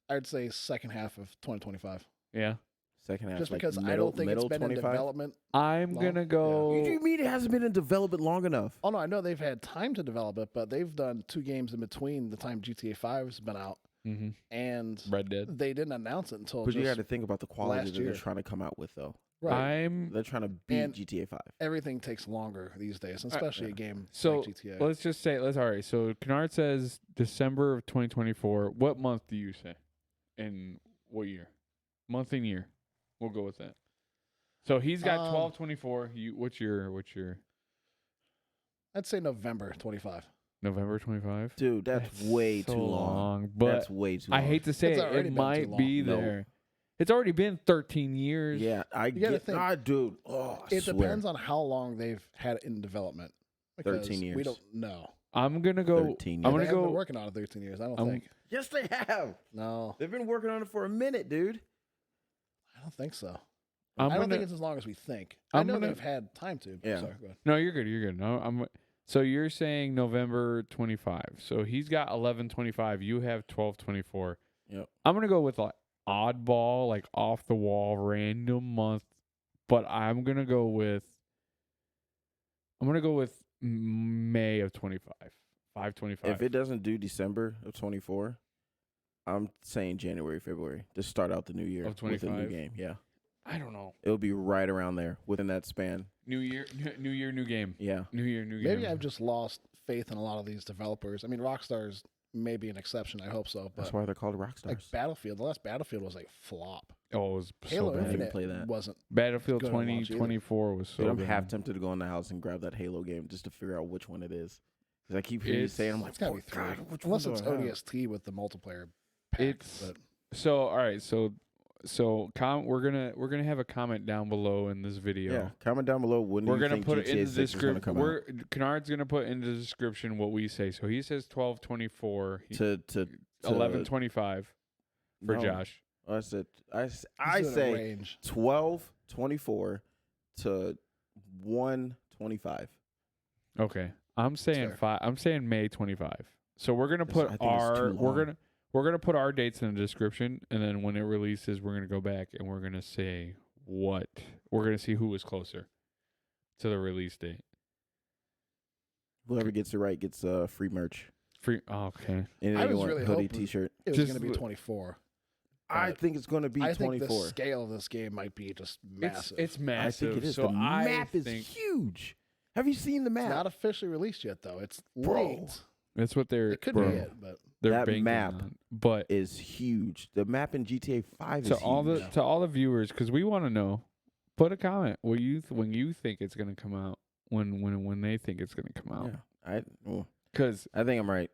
I'd say second half of 2025. Yeah, Second half, Just like because I middle, don't think middle it's been 25? in development. I'm Long? gonna Yeah. go. What do you mean it hasn't been in development long enough? Oh no, I know they've had time to develop it, but they've done 2 games in between the time GTA 5 has been out, Mm-hmm. and Red Dead. they didn't announce it until But you got just to think about the quality last that they're year. trying to come out with, though. right. They're trying to beat And- GTA 5. Everything takes longer these days, especially a game So, like GTA. Let's just say all right. So Kennard says December of 2024. What month do you say? And what year? Month and year. We'll go with that. So he's got 12/24. What's your I'd say November 25. November 25? Dude, that's way so too long. But That's way too long. I hate to say It's it, already it been too might long. be No. there. It's already been 13 years. Yeah, I gotta get. think. Ah, dude. Oh, I It swear. depends on how long they've had it in development. Because 13 years. We don't know. I'm gonna go. 13 I'm years. gonna They haven't go. been working on it 13 years. I don't I'm- think. Yes, they have. No, They've been working on it for a minute, dude. I don't think so. I'm I don't gonna- think it's as long as we think. I I'm know gonna- they've had time to. Yeah. Sorry, go ahead. No, you're good. You're good. No, So you're saying November 25. So he's got 11/25. You have 12/24. Yep. I'm gonna go with like oddball, like off the wall, random month, but I'm gonna go with May of 25. 5/25. If it doesn't do December of 24, I'm saying January, February to start out the new year Of with a new 25? game. Yeah, I don't know. it'll be right around there within that span. New year, new game. Yeah, New year, new game. Maybe I've just lost faith in a lot of these developers. I mean, Rockstar's may be an exception. I hope so. that's But why they're called rock like stars. Battlefield, the last Battlefield was a flop. Oh, it was Halo so I bad. didn't Infinite play that. wasn't. Battlefield Good at launch either. 2024 was so Dude, I'm bad. half tempted to go in the house and grab that Halo game just to figure out which one it is. Because I keep hearing you saying, I'm like, It's gotta be "Oh, God, 3. which Unless one it's do I have?" ODST with the multiplayer pack. It's- But So all right, so we're gonna have a comment down below in this video. Yeah, comment down below when do We're you gonna think put it in GTA the 6 is going to description. come out. Kennard's gonna put in the description what we say. So he says 12/24, To 11/25 for no. Josh. I said I it's in a say range. 12/24 to 1/25. Okay, I'm saying fair. I'm saying May 25. So we're gonna put I think it's too long. we're gonna put our dates in the description, and then when it releases, we're gonna go back and we're gonna say we're gonna see who was closer to the release date. Whoever gets it right gets free merch. Free. Oh, okay. Anything I you was want, really hoodie, hoping- T-shirt. It was Just going to be look- 24. I think it's going to be I think 24. the scale of this game might be just massive. It's massive. I think it is. So The map is think huge. Have you seen the map? It's not officially released yet, though. It's Bro. late. that's what they're. It could bro, be it, but They're That banking map on. But is huge. The map in GTA 5 is to huge. all the viewers, because we want to know, put a comment when you think it's gonna come out, when they think it's gonna come out. Yeah, Because I think I'm right.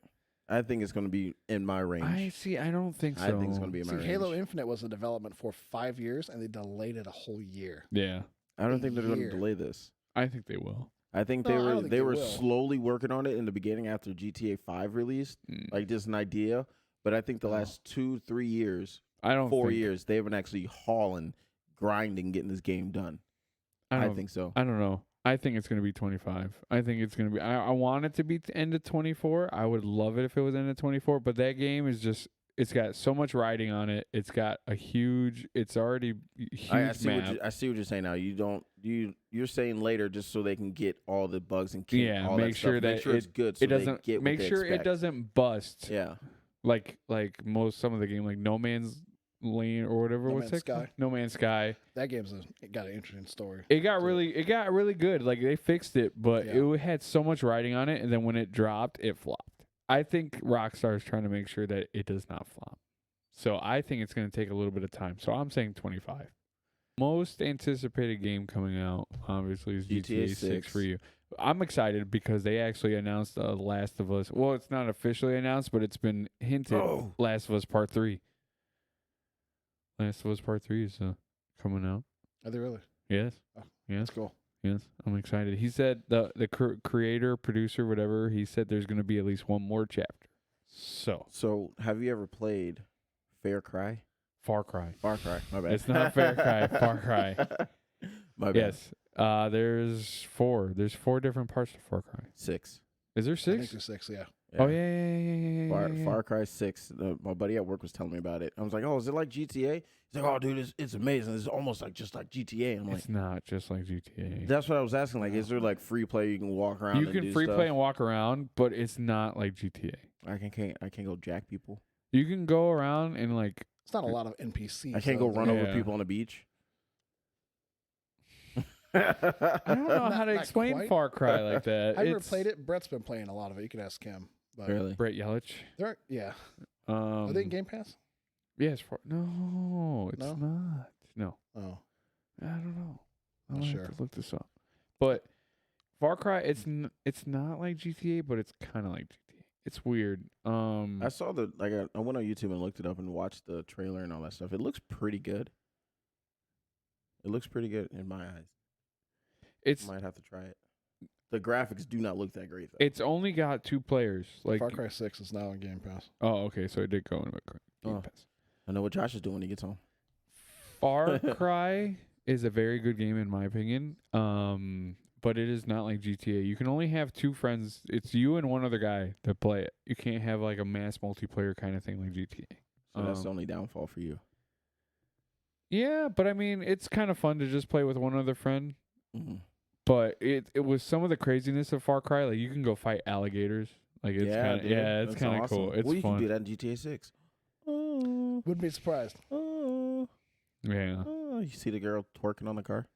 I think it's going to be in my range. I don't think so. I think it's going to be in my range. Halo Infinite was in development for 5 years, and they delayed it a whole year. Yeah, I don't think they're going to year. delay this. I think they will. I think No, I they don't were think they they were will. slowly working on it in the beginning after GTA 5 released, like just an idea. But I think the last 2-3 years, I don't. 4 think, years, they've been actually hauling, grinding, getting this game done. I think so. I don't know. I think it's going to be 25. I think it's going to be. I want it to be end of 24. I would love it if it was end of 24. But that game is just. It's got so much riding on it. It's got a huge. It's already huge I see map. I see what you're saying now. You're saying later just so they can get all the bugs and keep all make that sure stuff. that Make sure it's good. So it doesn't. They get Make what they sure it expect. doesn't bust. Yeah. Like some of the game, like No Man's Lane or whatever. No What's Man's it called? Sky. No Man's Sky. That game's it got an interesting story. It got really good. Like they fixed it, but Yeah. it had so much writing on it, and then when it dropped, it flopped. I think Rockstar is trying to make sure that it does not flop. So I think it's going to take a little bit of time. So I'm saying 25. Most anticipated game coming out, obviously, is GTA 6 for you. I'm excited because they actually announced The Last of Us. Well, it's not officially announced, but it's been hinted. Oh. Last of Us Part 3. Last of Us Part 3 is coming out. Are they really? Yes. Oh, Yes. That's cool. Yes, I'm excited. He said the creator, producer, whatever. He said there's going to be at least one more chapter. So have you ever played Far Cry? Far Cry. Far Cry. My bad. It's not Far Cry. Far Cry. My bad. Yes. There's 4. There's 4 different parts of Far Cry. 6. Is there I think 6? there's 6, yeah. Oh yeah. Far Cry 6. My buddy at work was telling me about it. I was like, "Oh, is it like GTA?" He's like, "Oh, dude, it's amazing. It's almost just like GTA." I'm like, It's not just like GTA. "That's what I was asking. Like, is there like free play you can walk around? You and can do free stuff? play and walk around, but it's not like GTA. I can't go jack people. You can go around and like It's not a lot of NPCs. I can't go run over Yeah. people on the beach. I don't know how to Not explain quite. Far Cry like that. I never It's played it. Brett's been playing a lot of it. You can ask him. But Really? Brett Yelich. yeah. Are they in Game Pass? Yes. No, it's No? not. No. Oh. I don't know. Not I'll have sure. to look this up. But Far Cry, it's not like GTA, but it's kind of like GTA. It's weird. I saw I went on YouTube and looked it up and watched the trailer and all that stuff. It looks pretty good. It looks pretty good in my eyes. it's Might have to try it. The graphics do not look that great though. it's only got 2 players. Like Far Cry 6 is now on Game Pass. oh, okay, so it did go in Game Oh. Pass. I know what Josh is doing when he gets home. Far Cry is a very good game in my opinion. But it is not like GTA. You can only have 2 friends. It's you and one other guy to play it. You can't have like a mass multiplayer kind of thing like GTA. So that's the only downfall for you. Yeah, but I mean, it's kind of fun to just play with one other friend. Mm-hmm. But it was some of the craziness of Far Cry. Like you can go fight alligators. Like it's kind of dude. it's That's kind of awesome. cool. It's well, you fun. can do that in GTA 6. Oh, Wouldn't be surprised. oh, Yeah, oh. You see the girl twerking on the car?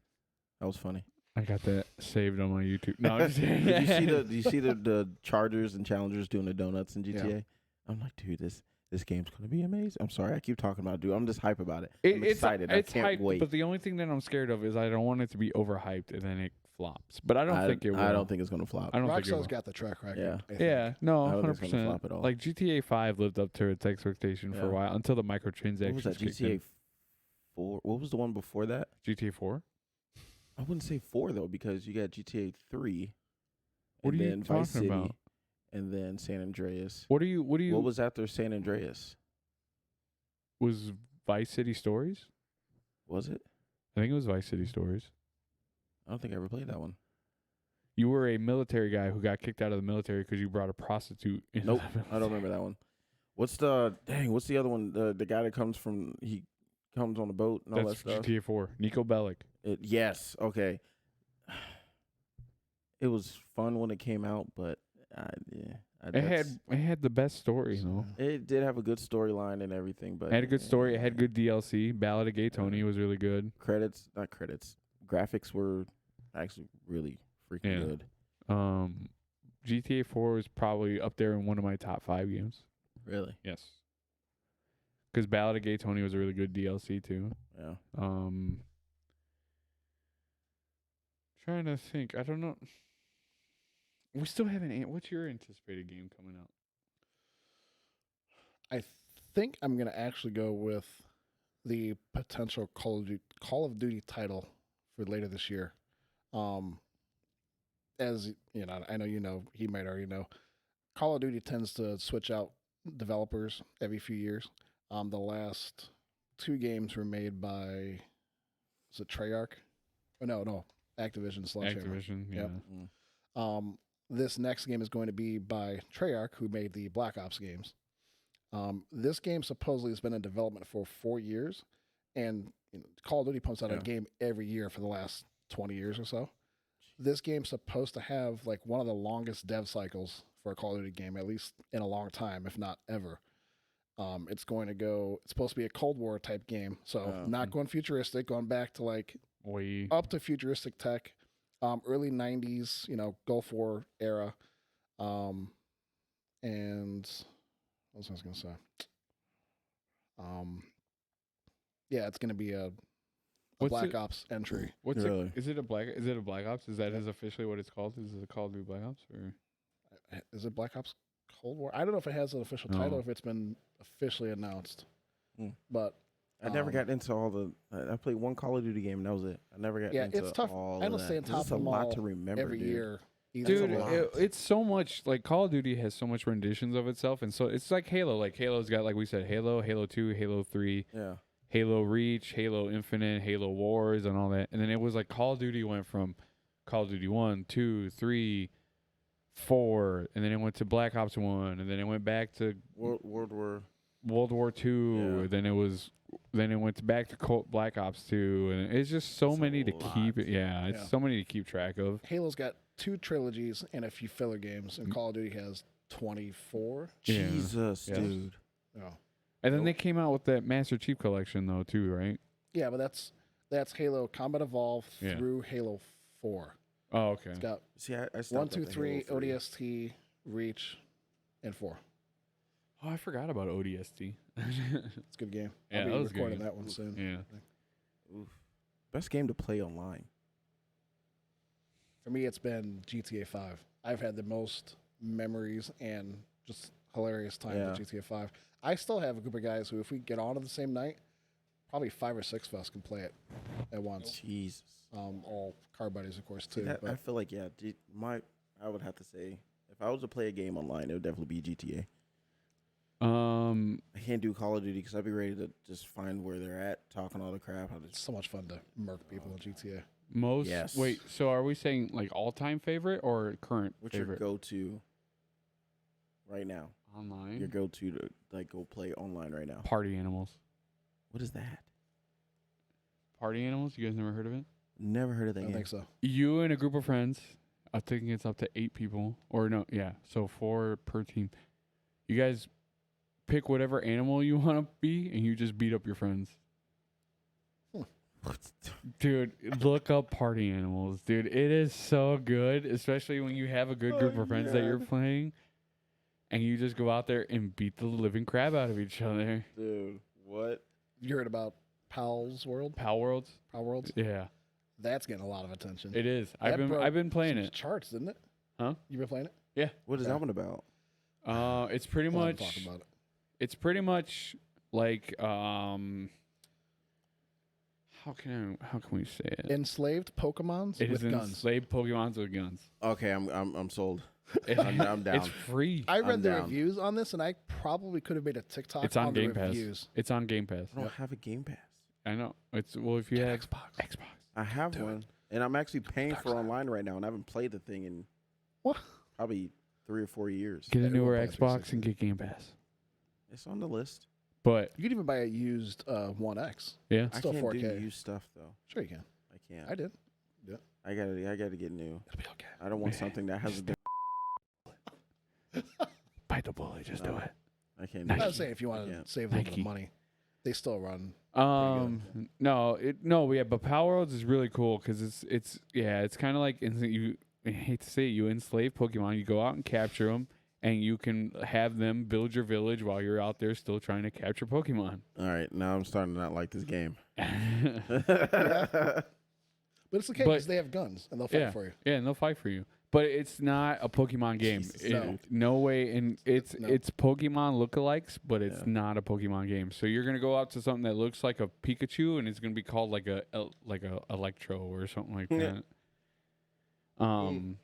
That was funny. I got that saved on my YouTube. No, I'm just kidding. Did you see the Chargers and Challengers doing the donuts in GTA? Yeah. I'm like, dude, this game's gonna be amazing. I'm sorry, I keep talking about it, dude. I'm just hype about it. I'm It's excited. I can't hyped, wait. But the only thing that I'm scared of is I don't want it to be overhyped and then it flops. But I don't think it will. I don't think it's gonna flop. I don't think it will. Rockstar's got the track record. Yeah. I think. Yeah, no, I don't think it's gonna 100%. flop at all. Like GTA 5 lived up to its expectation for a Yeah. while until the microtransactions. What was that? kicked in. GTA 4. What was the one before that? GTA 4? I wouldn't say 4 though, because you got GTA 3. What and are you then talking Vice City, about? and then San Andreas. What do you? What was after San Andreas? Was Vice City Stories? Was it? I think it was Vice City Stories. I don't think I ever played that one. You were a military guy who got kicked out of the military because you brought a prostitute. Into Nope, the I don't remember that one. What's the other one? The guy that comes on a boat and all That's that stuff. GTA 4. Nico Bellic. Yes, okay. It was fun when it came out, but It had the best story, you know. It did have a good storyline and everything, but It had a good story. It had good DLC. Ballad of Gay Tony was really good. not credits. Graphics were actually really freaking good. GTA 4 was probably up there in one of my top 5 games. Really? Yes. Because Ballad of Gay Tony was a really good DLC too. Yeah. Trying to think. I don't know. We still haven't. What's your anticipated game coming out? I think I'm going to actually go with the potential Call of Duty title for later this year. As you know, I know you know, he might already know, Call of Duty tends to switch out developers every few years. The last 2 games were made by, is it Treyarch? Oh, no, Activision / Activision, yeah. Yep. This next game is going to be by Treyarch, who made the Black Ops games. This game supposedly has been in development for 4 years, and Call of Duty pumps out a game every year for the last 20 years or so. This game's supposed to have like one of the longest dev cycles for a Call of Duty game, at least in a long time, if not ever. It's supposed to be a Cold War type game, so not going futuristic, going back to like up to futuristic tech, early 90s, Gulf War era, and what was I going to say? Yeah, it's going to be a Black Ops entry. Is it a Black Ops? Is that officially what it's called? Is it called Black Ops or is it Black Ops Cold War? I don't know if it has an official title, if it's been officially announced. But I never got into all the. I played one Call of Duty game and that was it. I never got into it's tough. all I don't of stay on that. top of them all to remember every year. Dude, it's so much. Like Call of Duty has so much renditions of itself, and so it's like Halo. Like Halo's got, like we said, Halo, Halo 2, Halo 3, Halo Reach, Halo Infinite, Halo Wars, and all that. And then it was like Call of Duty went from Call of Duty 1, 2, 3, 4, and then it went to Black Ops 1, and then it went back to World War 2. Then it went back to Black Ops 2, and it's just so many to keep it. Yeah, it's so many to keep track of. Halo's got 2 trilogies and a few filler games, and Call of Duty has 24. Jesus, dude. Yeah. And then they came out with that Master Chief Collection though too, right? Yeah, but that's Halo Combat Evolved through Halo 4. Oh, okay. It's got I 1, 2, 3, ODST, Reach, and 4. Oh, I forgot about ODST. It's a good game. Yeah, I'll be recording that one soon. Yeah. Oof. Best game to play online. For me, it's been GTA 5. I've had the most memories and just hilarious time with GTA 5. I still have a group of guys who, if we get on at the same night, probably 5 or 6 of us can play it at once. Jesus. All car buddies, of course, too. I feel like, I would have to say, if I was to play a game online, it would definitely be GTA. I can't do Call of Duty because I'd be ready to just find where they're at, talking all the crap. It's so much fun to murk people in GTA. Wait, so are we saying like all-time favorite or current What's favorite? your go-to right now? Online? Your go-to to go play online right now? Party Animals. What is that? Party Animals? You guys never heard of it? Never heard of that I game. think so. You and a group of friends, I think it's up to 8 people. Or no, so 4 per team. You guys pick whatever animal you want to be, and you just beat up your friends. Dude, look up Party Animals. Dude, it is so good, especially when you have a good group of friends that you're playing, and you just go out there and beat the living crap out of each other. Dude, what? You heard about Pal's World? Pal Worlds? Pal Worlds? Yeah. That's getting a lot of attention. It is. I've been playing it. Charts, didn't it? Huh? You been playing it? Yeah. What is that one about? It's pretty much. Talk about it. It's pretty much like how can we say it? Enslaved Pokemons with guns. Enslaved Pokemons with guns. Okay, I'm sold. I'm down. It's free. I read the reviews on this, and I probably could have made a TikTok. It's on Game Pass. Reviews. It's on Game Pass. I don't have a Game Pass. I know. It's if you have Xbox. I have one, and I'm actually paying for online right now, and I haven't played the thing in probably 3 or 4 years. Get a newer Xbox and get Game Pass. It's on the list. But you could even buy a used One X. Yeah, it's still I can't 4K. do used stuff though. Sure you can. I can't. I did. Yeah. I gotta get new. It'll be okay. I don't want something that hasn't been. Bite the bullet. Just do No. it. I can't. Nike. I was saying if you want to can't. save a little bit Nike. of money, they still run. No, yeah, but Power Worlds is really cool because it's kind of like I hate to say it, you enslave Pokemon. You go out and capture them, and you can have them build your village while you're out there still trying to capture Pokemon. All right, now I'm starting to not like this game. But it's okay But- because they have guns and they'll fight for you. Yeah, and they'll fight for you. But it's not a Pokemon game. Jesus, No way. And it's No. Pokemon lookalikes, but it's Yeah. not a Pokemon game. So you're gonna go out to something that looks like a Pikachu, and it's gonna be called like a Electro or something like Yeah. that.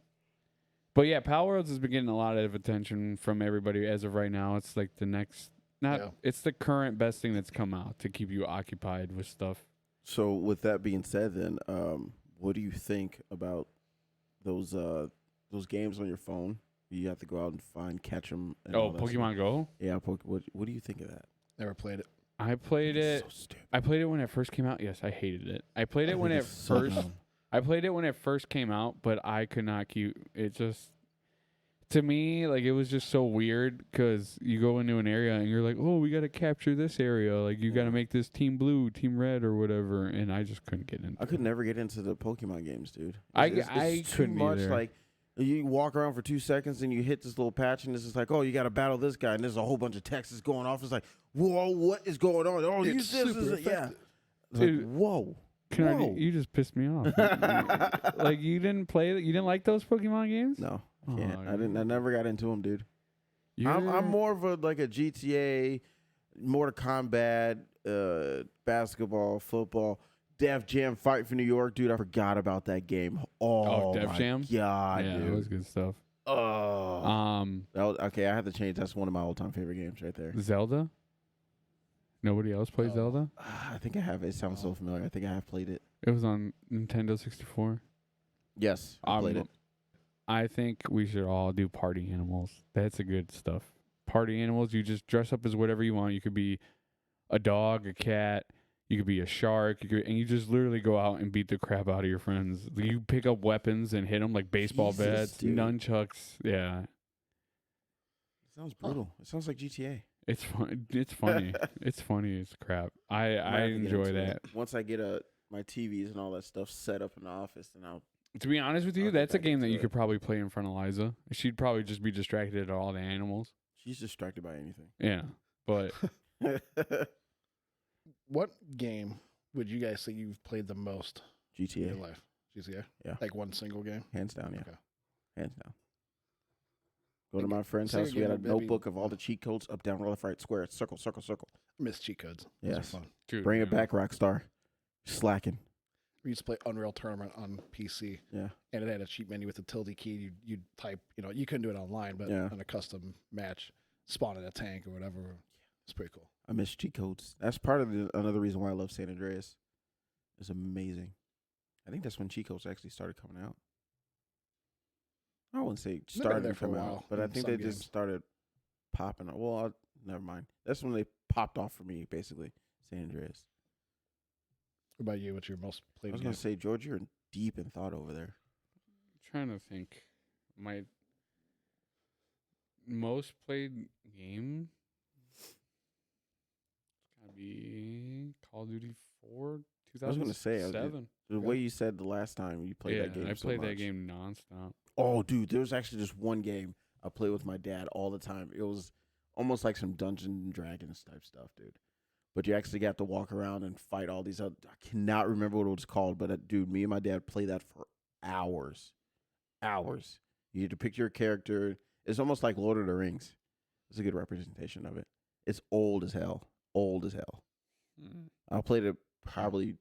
But yeah, Power Worlds has been getting a lot of attention from everybody as of right now. It's like the next, it's the current best thing that's come out to keep you occupied with stuff. So with that being said, then, what do you think about those games on your phone? You have to go out and catch them. Oh, Pokemon Go. Yeah, what do you think of that? Never played it. I played it. So stupid. I played it when it first came out. Yes, I hated it. I played it when it It's so first. dumb. I played it when it first came out, but I could not keep it. Just to me, like it was just so weird because you go into an area and you're like, oh, we got to capture this area. Like you got to make this team blue, team red, or whatever. And I just couldn't get into. I could never get into the Pokemon games, dude. I It's too couldn't much. either. Like you walk around for 2 seconds and you hit this little patch and it's just like, oh, you got to battle this guy and there's a whole bunch of texts going off. It's like, whoa, what is going on? Oh, It's use this. super Yeah. effective. It's like, Dude. whoa. Whoa. You just pissed me off. Like you didn't play. You didn't like those Pokemon games? No, I Oh, can't. I didn't. I never got into them, dude. You're- I'm more of a GTA, Mortal Kombat, basketball, football, Def Jam Fight for New York, dude. I forgot about that game. Oh, Def my Jam? God, yeah, dude. it was good stuff. Oh, okay. I have to change. That's one of my all-time favorite games right there. Zelda. Nobody else plays Oh. Zelda. I think I have. It sounds so familiar. I think I have played it. It was on Nintendo 64. Yes, I played it. I think we should all do party animals. That's a good stuff. Party animals, you just dress up as whatever you want. You could be a dog, a cat, you could be a shark, and you just literally go out and beat the crap out of your friends. You pick up weapons and hit them like baseball Jesus, bats, dude. nunchucks. Yeah, It sounds brutal. It sounds like GTA. it's fun. It's funny. It's funny as crap. I Might have to get enjoy into that. it. Once I get my TVs and all that stuff set up in the office, then I'll. To be honest with you, I'll get that's a back game that into you it. could probably play in front of Liza. She'd probably just be distracted at all the animals. She's distracted by anything. Yeah, but What game would you guys say you've played the most in your GTA, life? GTA? Yeah. Like one single game? hands down, yeah, Okay. hands down. Go to my friend's Sega house. We game had a would be- notebook of all the cheat codes: up, down, left, right, square, circle, circle, circle. I miss cheat codes. Those Yes. are fun. dude, Bring it yeah. back, Rockstar. Slacking. We used to play Unreal Tournament on PC, Yeah. and it had a cheat menu with the tilde key. You'd type, you couldn't do it online, but Yeah. on a custom match, spawn in a tank or whatever. It's pretty cool. I miss cheat codes. That's part of another reason why I love San Andreas. It's amazing. I think that's when cheat codes actually started coming out. I wouldn't say been started there to for a come while out, but I in think some they just games. started popping. Well, never mind. That's when they popped off for me, basically. San Andreas. What about you? What's your most I played was game? gonna say, George, you're deep in thought over there. Trying to think. My most played game gotta be Call of Duty 4, I was gonna say, 2007. The way you said the last time you played Yeah, that game. I so played that much. game nonstop. Oh, dude, there was actually just one game I played with my dad all the time. It was almost like some Dungeons and Dragons type stuff, dude. But you actually got to walk around and fight all these other. I cannot remember what it was called, but dude, me and my dad played that for hours. Hours. You had to pick your character. It's almost like Lord of the Rings. It's a good representation of it. It's old as hell. Old as hell. I played it probably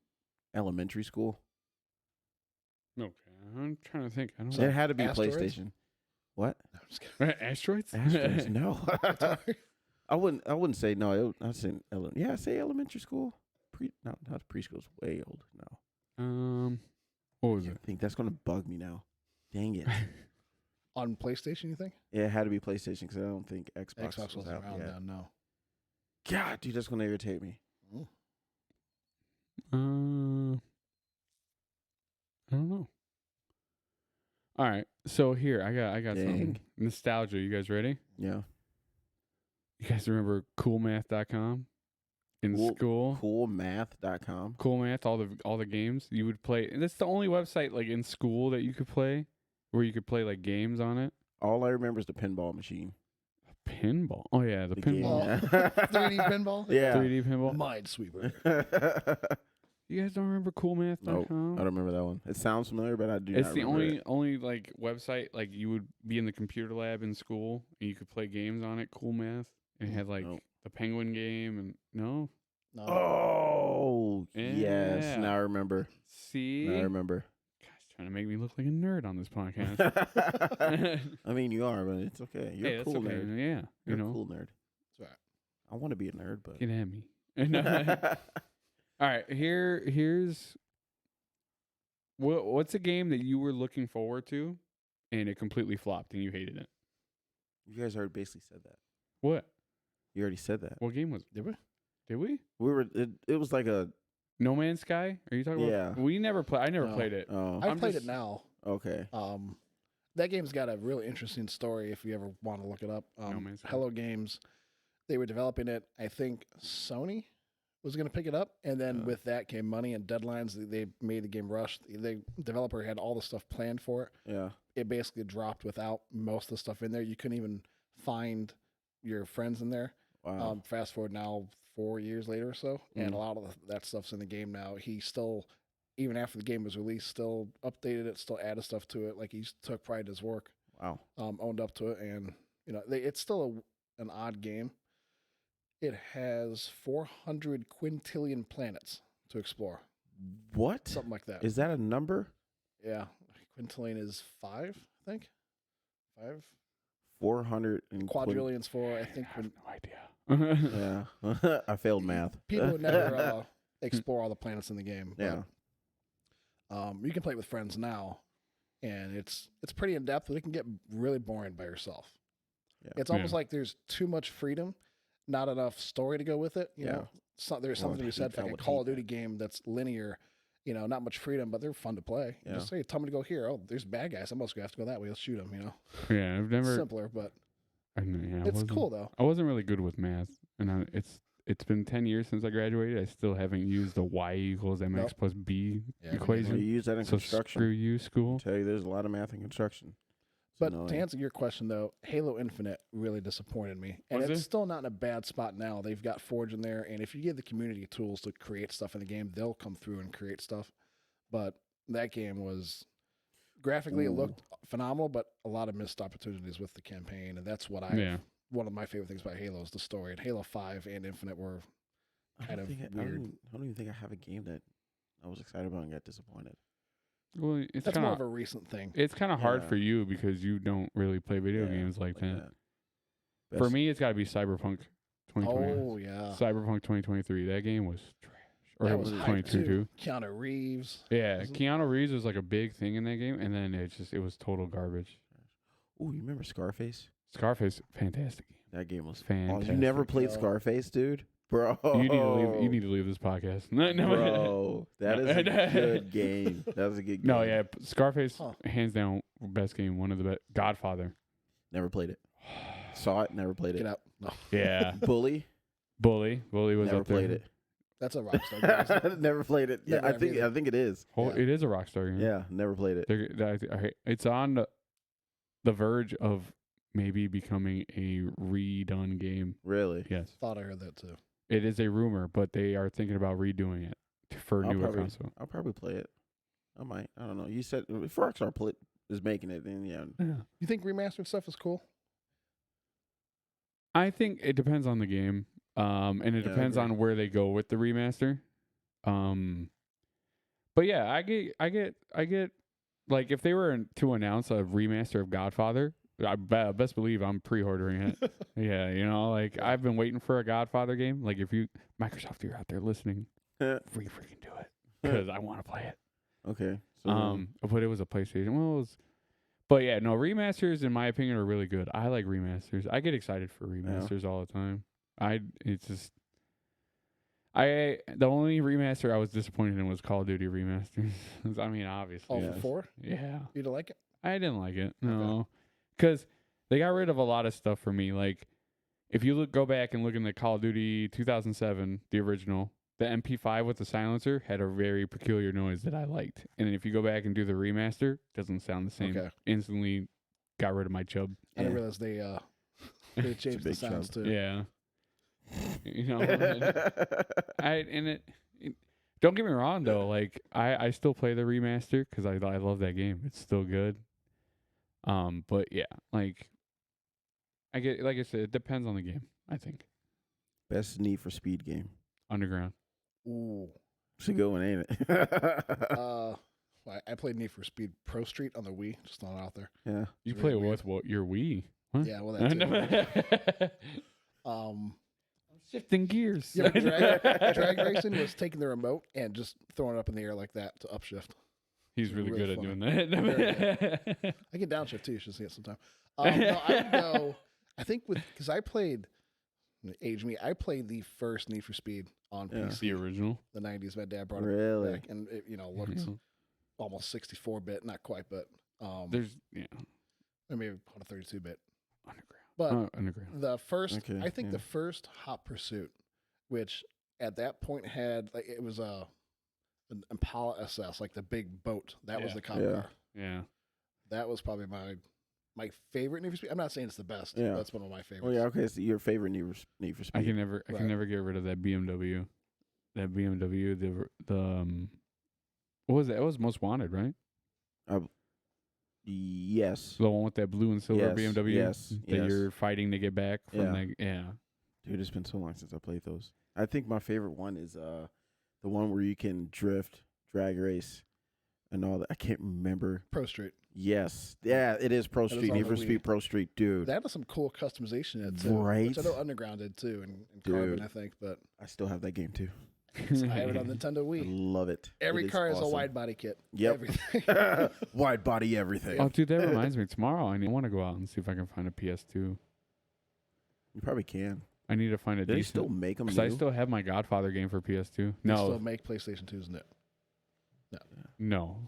elementary school. Okay, I'm trying to think. I don't So- know. It had to be Asteroids? PlayStation. What? No, I'm just kidding. Asteroids? Asteroids? No. Sorry. I wouldn't say no. I'd say I say elementary school. Not preschool's way old. No, What was I it? think that's gonna bug me now. Dang it! On PlayStation, you think? Yeah, it had to be PlayStation because I don't think Xbox, Xbox was wasn't out around yet. then, no. God, dude, that's gonna irritate me. I don't know. All right. So here, I got some Dang. nostalgia. You guys ready? Yeah. You guys remember coolmath.com in school? Coolmath.com. Cool Math, all the games you would play. And that's the only website like in school that you could play where you could play like games on it. All I remember is the pinball machine. Pinball. Oh yeah, the pinball. Game. 3D pinball? Yeah. 3D pinball. Minesweeper. You guys don't remember coolmath.com? I don't remember that one. It sounds familiar, but I do It's not the remember only like website like you would be in the computer lab in school and you could play games on it. Cool Math. And it had like Nope. the Penguin game and no. No. Oh, yes. Yeah. Now I remember. See, Now I remember. Guys, trying to make me look like a nerd on this podcast. I mean, you are, but it's okay. You're Hey, a that's cool okay. nerd. Yeah, You're you a know, cool nerd. That's right. I want to be a nerd, but. get at me. All right, here's what's a game that you were looking forward to, and it completely flopped and you hated it. You guys already basically said that. What? You already said that. What game was it? Did we? Did we? We were. It was like a. No Man's Sky? Are you talking Yeah. about? We never play. I never No. played it. Oh. I've I'm played just- it now. Okay. That game's got a really interesting story if you ever want to look it up. Man's Sky. Hello Games, they were developing it. I think Sony was going to pick it up, and then with that came money and deadlines. They made the game rush. The developer had all the stuff planned for it. Yeah. It basically dropped without most of the stuff in there. You couldn't even find your friends in there. Wow. Fast forward now 4 years later or so, and a lot of that stuff's in the game now. He still, even after the game was released, still updated it, still added stuff to it. Like he took pride in his work, Wow. owned up to it, and it's still an odd game. It has 400 quintillion planets to explore, What? something like that. Is that a number? Yeah, quintillion is 5, I think. 5 400 and quadrillion's 4. I think I have when no idea. Yeah. I failed math. people would never explore all the planets in the game. Yeah. But, you can play it with friends now, and it's pretty in depth, but it can get really boring by yourself. Yeah. It's almost like there's too much freedom, not enough story to go with it. You Yeah. know, there's I something to be would said hate- for I like a would Call hate of Duty game that's linear. Not much freedom, but they're fun to play. You Yeah. just say, tell me to go here. Oh, there's bad guys. I'm also gonna have to go that way. Let's shoot them. Yeah, I've never. Simpler, but I it's wasn't- cool though. I wasn't really good with math, and it's been 10 years since I graduated. I still haven't used the y equals mx Nope. plus b Yeah, me equation. Well, you use that in So construction. screw you, school. I tell you, there's a lot of math in construction. It's But annoying. to answer your question, though, Halo Infinite really disappointed me. And Was it's it? still not in a bad spot now. They've got Forge in there. And if you give the community tools to create stuff in the game, they'll come through and create stuff. But that game was graphically, it looked phenomenal, but a lot of missed opportunities with the campaign. And that's what one of my favorite things about Halo is the story. And Halo 5 and Infinite were I kind don't, of think I, weird. I don't even think I have a game that I was excited about and got disappointed. Well, it's That's kind more of of a recent thing. it's kind of hard Yeah. for you because you don't really play video Yeah, games like that. Best- For me, it's got to be Cyberpunk 2020. Oh, yeah. Cyberpunk 2023. That game was trash. Or That it was was hype, 22 too. Keanu Reeves. Yeah, Wasn't- Keanu Reeves was like a big thing in that game, and then it was total garbage. Oh, you remember Scarface? Scarface, fantastic game. That game was Fantastic. Oh, you never played Yo. Scarface, dude? Bro. You need to leave. You need to leave this podcast. No, Bro, that is a good game. That was a good game. No, yeah, Scarface, Huh. hands down, best game. One of the best. Godfather. Never played it. Saw it, never played it. Get out. No, Yeah, Bully, Bully was never up there. played it. that's a Rockstar game. isn't it? Never played it. Yeah, Never I have think either. I think it is. Oh, Yeah. it is a Rockstar game. Yeah, never played it. It's on the verge of maybe becoming a redone game. Really? Yes, Thought I heard that too. it is a rumor, but they are thinking about redoing it for I'll newer probably- console. I'll probably play it. I might. I don't know. You said if Rockstar is making it, then yeah. You think remastered stuff is cool? I think it depends on the game, and it Yeah, I depends agree. on where they go with the remaster. But yeah, I get like if they were to announce a remaster of Godfather, best believe I'm pre-ordering it. Yeah, like I've been waiting for a Godfather game. Like if you Microsoft, you're out there listening, freaking do it because I want to play it. Okay. So But it was a PlayStation. Well, but yeah, no, remasters in my opinion are really good. I like remasters. I get excited for remasters all the time. The only remaster I was disappointed in was Call of Duty remasters. I mean, obviously. Oh, Yeah. for 4? Yeah. You don't like it? I didn't like it. No, because they got rid of a lot of stuff for me. Like, if you go back and look in the Call of Duty 2007, the original, the MP5 with the silencer had a very peculiar noise that I liked. And if you go back and do the remaster, it doesn't sound the same. Okay. Instantly got rid of my chub. I didn't realize they changed the sounds too. Yeah. You know, don't get me wrong though. Like I still play the remaster because I love that game. It's still good. But yeah, like I said, it depends on the game. I think Best Need for Speed game. Underground. Ooh. It's a good one, ain't it? I played Need for Speed Pro Street on the Wii. Just throwing it out there. Yeah. You It's play really it with what your Wii? Huh? Yeah, well that too. I'm shifting gears. Yeah, drag racing was taking the remote and just throwing it up in the air like that to upshift. He's really Really good at fun. doing that. I can downshift too. You should see it sometime. No, I would go. I think because I played, age me. I played the first Need for Speed on Yeah. PC, The original. the '90s. My dad brought it Really? back, and it looked Yeah. almost 64-bit, not quite, but There's maybe on a 32-bit. Underground. But Underground. the first, Okay, I think yeah. the first Hot Pursuit, which at that point had like it was an Impala SS, like the big boat. That was Yeah. the cop Yeah. car. Yeah. That was probably my favorite Need for Speed. I'm not saying it's the best. Yeah. But that's one of my favorites. Oh yeah. Okay. So your favorite Need for Speed? I can never Right. get rid of that BMW. That BMW, the what was that? It was Most Wanted, right? Yes. The one with that blue and silver Yes, BMW yes, that yes. you're fighting to get back from Yeah. that. Yeah. Dude, it's been so long since I played those. I think my favorite one is the one where you can drift, drag race, and all that. I can't remember. Pro Street. Yes. Yeah, it is Pro That is Street. on Need the for Wii. Speed Pro Street, dude. That has some cool customization in it too. Right. Which I know Underground did too, and Carbon, Dude. I think. But I still have that game too. I have it on Nintendo I Wii. love it. Every It is car is a awesome. wide body kit. Yep. Everything. Wide body everything. Oh, dude, that reminds me. Tomorrow, I want to go out and see if I can find a PS2. You probably can. I need to find a Do they decent. still make them? Because I still have my Godfather game for PS2. They No, still make PlayStation 2s now. no.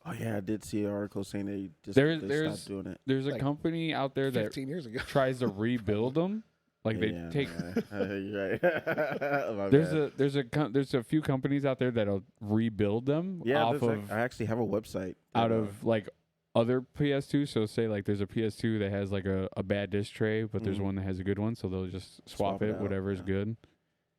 Oh yeah, I did see an article saying they just There's- they stopped doing it. There's a Like, company out there that 15 years ago. tries to rebuild them. Like Yeah, they take. you're right. My bad. There's a few companies out there that'll rebuild them Yeah, off there's of I actually have a website out that, of like other PS2. So say like there's a PS2 that has like a bad disc tray, but there's Mhm. one that has a good one. So they'll just swap Swap it it, out, whatever is yeah. good.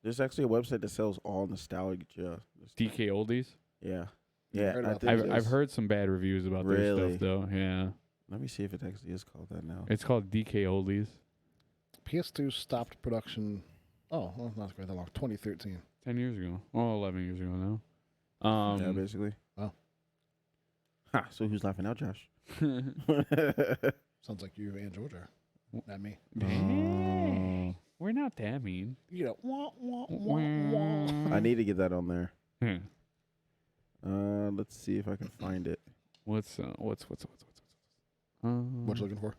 there's actually a website that sells all nostalgia. DK Oldies. Yeah, Yeah, yeah. heard I about think that. it I've is. heard some bad reviews about their Really? stuff though. Yeah, Let me see if it actually is called that now. it's called DK Oldies. PS2 stopped production. Oh, well, not quite that long. 2013. 10 years ago. Oh, 11 years ago now. Yeah, basically. Wow. Ha! So who's laughing now, Josh? Sounds like you and George are. Not me. Hey, we're not that mean. You know, wah, wah, wah, wah. I need to get that on there. Hmm. Let's see if I can find it. What's What you looking for?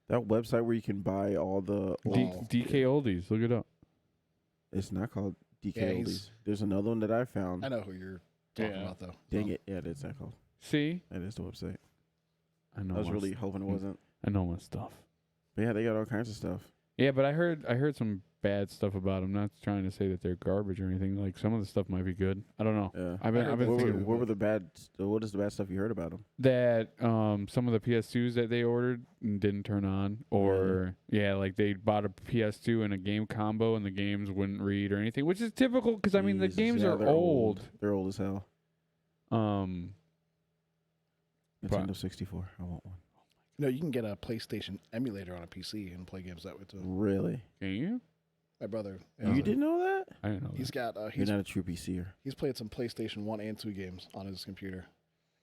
That website where you can buy all the old, DK Oldies? Look it up. it's not called DK Yeah, Oldies. There's another one that I found. I know who you're talking Yeah. about, though. Dang it! Yeah, that's that called. See, That is the website. I know. I was my really st- hoping it wasn't. I know my stuff. But yeah, they got all kinds of stuff. Yeah, but I heard some bad stuff about them. Not trying to say that they're garbage or anything. Like some of the stuff might be good. I don't know. Yeah. I've been heard thinking What were the bad? What is the bad stuff you heard about them? that some of the PS2s that they ordered didn't turn on, or yeah, like they bought a PS2 and a game combo and the games wouldn't read or anything, which is typical because I mean the Jesus, games yeah, are they're old. They're old as hell. But- Nintendo 64. I want one. No, you can get a PlayStation emulator on a PC and play games that way, too. Really? Can you? My brother. You didn't know that? I didn't know. He's got. You're not a true PCer. He's played some PlayStation 1 and 2 games on his computer.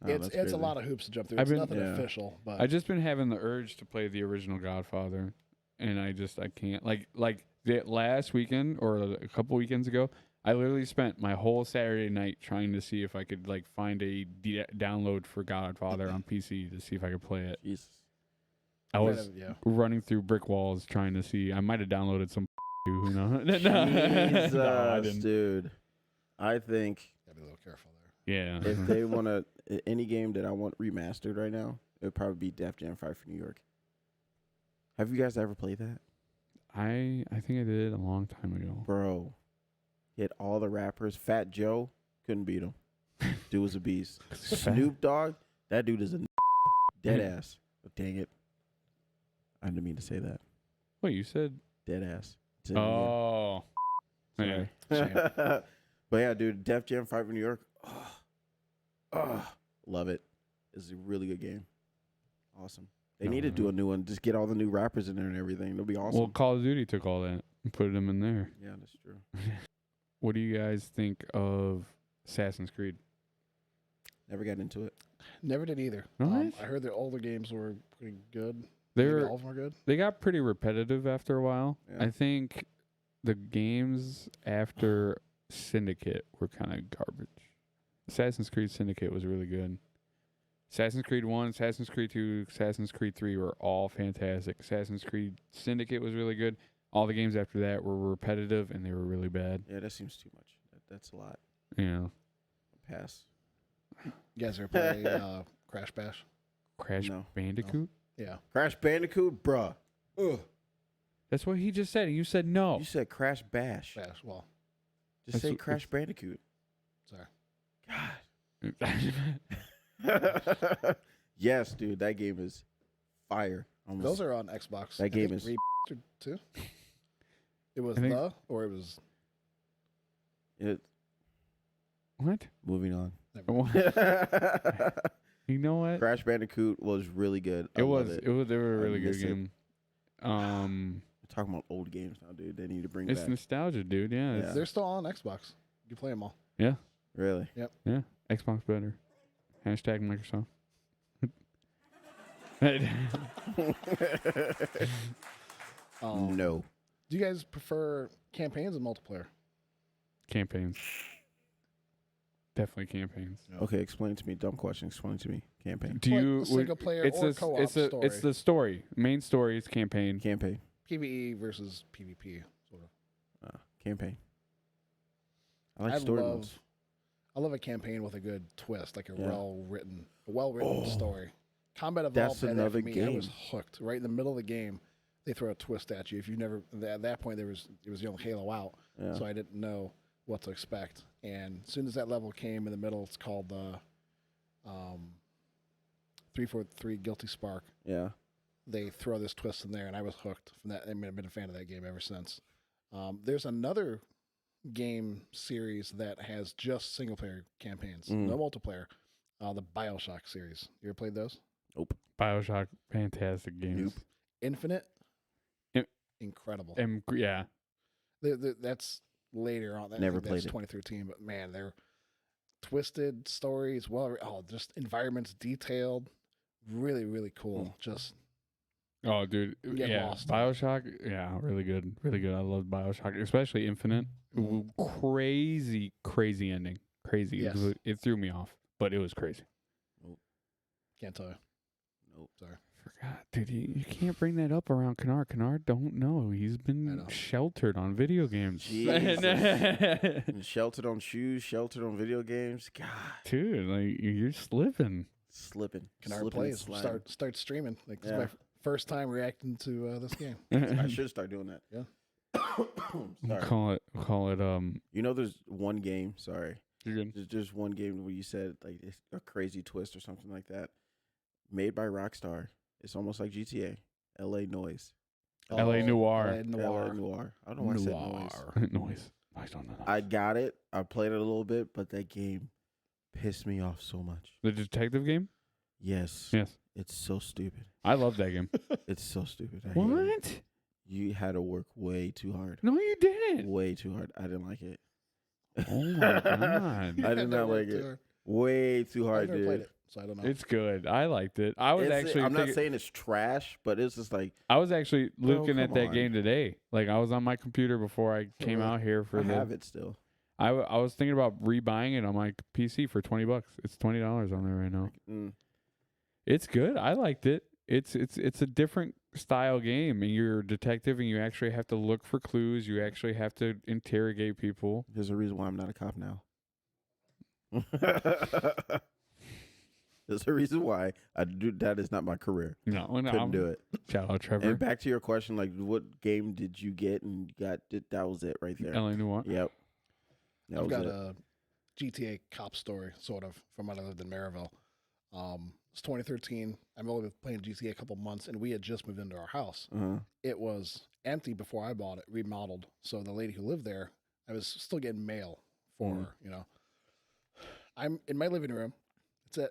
Oh, it's that's a crazy. lot of hoops to jump through. I've It's been- nothing Yeah. official, but I just been having the urge to play the original Godfather, and I can't. Like the last weekend or a couple weekends ago, I literally spent my whole Saturday night trying to see if I could like find a download for Godfather on PC to see if I could play it. Jesus. I was yeah. running through brick walls trying to see. I might have downloaded some. Who knows? Jesus, No, I didn't. dude. I think Gotta be a little careful there. Yeah. if they want to, any game that I want remastered right now, it would probably be Def Jam Fight for New York. Have you guys ever played that? I think I did a long time ago. Bro, hit all the rappers. Fat Joe, couldn't beat him. Dude was a beast. Snoop Dogg, that dude is a dead ass. But dang it. I didn't mean to say that. Wait, you said? Dead ass. Oh. Yeah. Sorry. But yeah, dude, Def Jam Fight for New York. Love it. It's a really good game. Awesome. They need to do a new one. Just get all the new rappers in there and everything. It'll be awesome. Well, Call of Duty took all that and put them in there. Yeah, that's true. What do you guys think of Assassin's Creed? Never got into it. Never did either. What? I heard the older games were pretty good. Maybe Maybe all of them were good. They got pretty repetitive after a while. Yeah. I think the games after Syndicate were kind of garbage. Assassin's Creed Syndicate was really good. Assassin's Creed 1, Assassin's Creed 2, Assassin's Creed 3 were all fantastic. Assassin's Creed Syndicate was really good. All the games after that were repetitive and they were really bad. Yeah, that seems too much. That's a lot. Yeah. Pass. You guys ever play Crash Bash? Crash No. Bandicoot? Yeah. Crash Bandicoot, bruh. Ugh. That's what he just said. And you said no. You said Crash Bash. Bash. Well, Just That's say what- Crash Bandicoot. sorry. God. Yes, dude, that game is fire. Almost. Those are on Xbox. That I game think is- remastered too. It was I think- or it was. It, What? moving on. Never What? Crash You know what? Bandicoot was really good. I It love was. It. It was. They were a I really good miss it. game. We're talking about old games now, dude. They need to bring It's back. nostalgia, dude. Yeah. Yeah. They're still on Xbox. You play them all. Really? Yeah. Xbox better. Hashtag Microsoft. No. Do you guys prefer campaigns or multiplayer? Campaigns. Definitely campaigns. Okay, explain to me. Dumb question. Explain to me. Campaign. Do Like you? single player it's or a, co-op it's a, story? It's the story. Main story is campaign. Campaign. PvE versus PvP, sort of. Campaign. I like I story love- modes. I love a campaign with a good twist, like a Yeah. well-written story. Combat Evolved That's had that another for me. I was game. hooked. Right in the middle of the game, they throw a twist at you. If you never at that point, it was Halo out, Yeah. so I didn't know what to expect. And as soon as that level came in the middle, it's called the 343 Guilty Spark. Yeah. They throw this twist in there, and I was hooked from that. I mean, I've been a fan of that game ever since. There's another game series that has just single player campaigns, no multiplayer. The BioShock series. You ever played those? Nope. BioShock, fantastic games. Nope. Infinite, In- incredible. Yeah. That's later on. Never That's played it. 2013, but man, they're twisted stories. Just environments detailed. Really, really cool. Just Oh, dude. Get Yeah. lost. BioShock. Yeah. Really good. Really good. I love BioShock, especially Infinite. Crazy, crazy ending. Crazy. Yes. It threw me off, but it was crazy. can't tell you. Nope. Sorry. Forgot, dude. You can't bring that up around Kennard. Kennard don't know. He's I been know. sheltered on video games. Jesus. Sheltered on shoes, sheltered on video games. God. Dude, like you're slipping. Slipping. Kennard Slipping and plays. sliding. Start streaming. Like this Yeah. is my first time reacting to this game. I should start doing that. Yeah. Sorry. Call it. You know, there's one game. Sorry. You're good. There's just one game where you said like it's a crazy twist or something like that, made by Rockstar. It's almost like GTA. L.A. Noise. L.A. Noir. LA Noir. L.A. Noir. I don't know why I said noise. Noise. I don't know. I got it. I played it a little bit, but that game pissed me off so much. The detective game? Yes. Yes. It's so stupid. I love that game. It's so stupid. I hate it. What? You had to work way too hard. No, you didn't. Way too hard. I didn't like it. Oh my god. I did not like it. Way too I've hard, never dude. played it, so I don't know. It's good. I liked it. I was actually I'm not thinking- saying it's trash, but it's just like I was actually Bro, looking at come that on. game today. Like I was on my computer before I came really? out here for I the have it still. I was thinking about rebuying it on my PC for $20. It's $20 on there right now. Mm. It's good. I liked it. It's a different style game, and you're a detective, and you actually have to look for clues. You actually have to interrogate people. There's a reason why I'm not a cop now. There's a reason why I do. That is not my career. No, Couldn't do it. Shout out Trevor. And back to your question, like, what game did you get and you got? That was it right there. LA Noire. Yep. That I've was got it. a GTA cop story, sort of, from when I lived in Maryville. It's 2013. I've only been playing GTA a couple months, and we had just moved into our house. It was empty before I bought it, remodeled. So the lady who lived there, I was still getting mail for her, you know. I'm in my living room.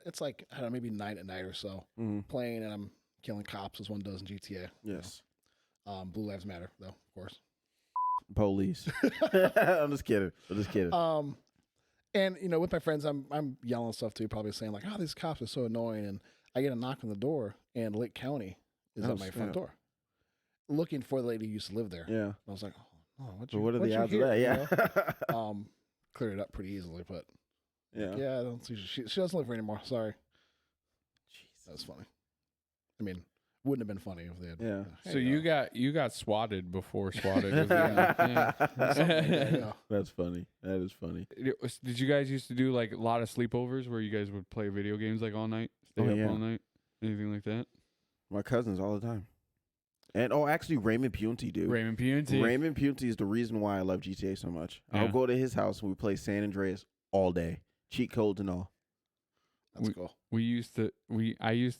It's like, I don't know, maybe 9 at night or so, playing, and I'm killing cops as one does in GTA. Yes. Blue Lives Matter, though, of course. Police. I'm just kidding. And you know, with my friends, I'm yelling stuff too, probably saying like, "Oh, these cops are so annoying." And I get a knock on the door, and Lake County is at my front door, looking for the lady who used to live there. Yeah. I was like, "Oh, what are the odds of that?" Yeah. You know? Cleared it up pretty easily, but yeah. I don't see she doesn't live here anymore. Sorry. Jeez. That's funny. I mean, wouldn't have been funny if they had. Yeah. So you got swatted before swatted. Was Yeah. That's funny. That is funny. Did you guys used to do like a lot of sleepovers where you guys would play video games like all night, stay Oh, up yeah. all night, anything like that? My cousins all the time. And actually Raymond Punty, dude. Raymond Punty. Raymond Punty is the reason why I love GTA so much. Yeah. I'll go to his house and we play San Andreas all day, cheat codes and all. That's cool. I used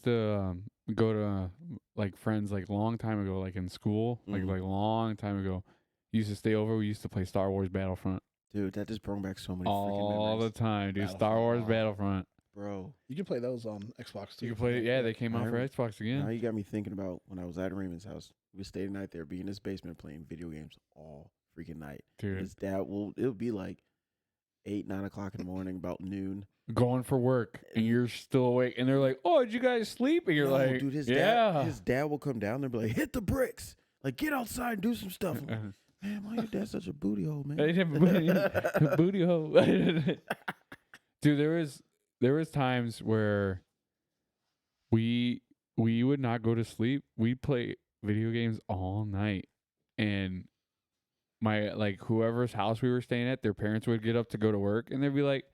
to go to like friends like long time ago, like in school, like long time ago. Used to stay over. We used to play Star Wars Battlefront. Dude, that just brought back so many freaking All memories. the time, dude. Star Wars Battlefront. Bro. You can play those on Xbox too. You can play it. Yeah, they came out for Xbox again. Now you got me thinking about when I was at Raymond's house. We stayed the night there, be in his basement playing video games all freaking night. Dude. His dad it'll be like 8, 9 o'clock in the morning, about noon. Going for work and you're still awake, and they're like, "Oh, did you guys sleep?" And you're No, like, dude, his "Yeah." dad will come down there and be like, "Hit the bricks, like get outside and do some stuff." I'm like, man, why your dad such a booty hole, man? Booty hole. Dude, there was times where we would not go to sleep. We'd play video games all night, and my whoever's house we were staying at, their parents would get up to go to work, and they'd be like,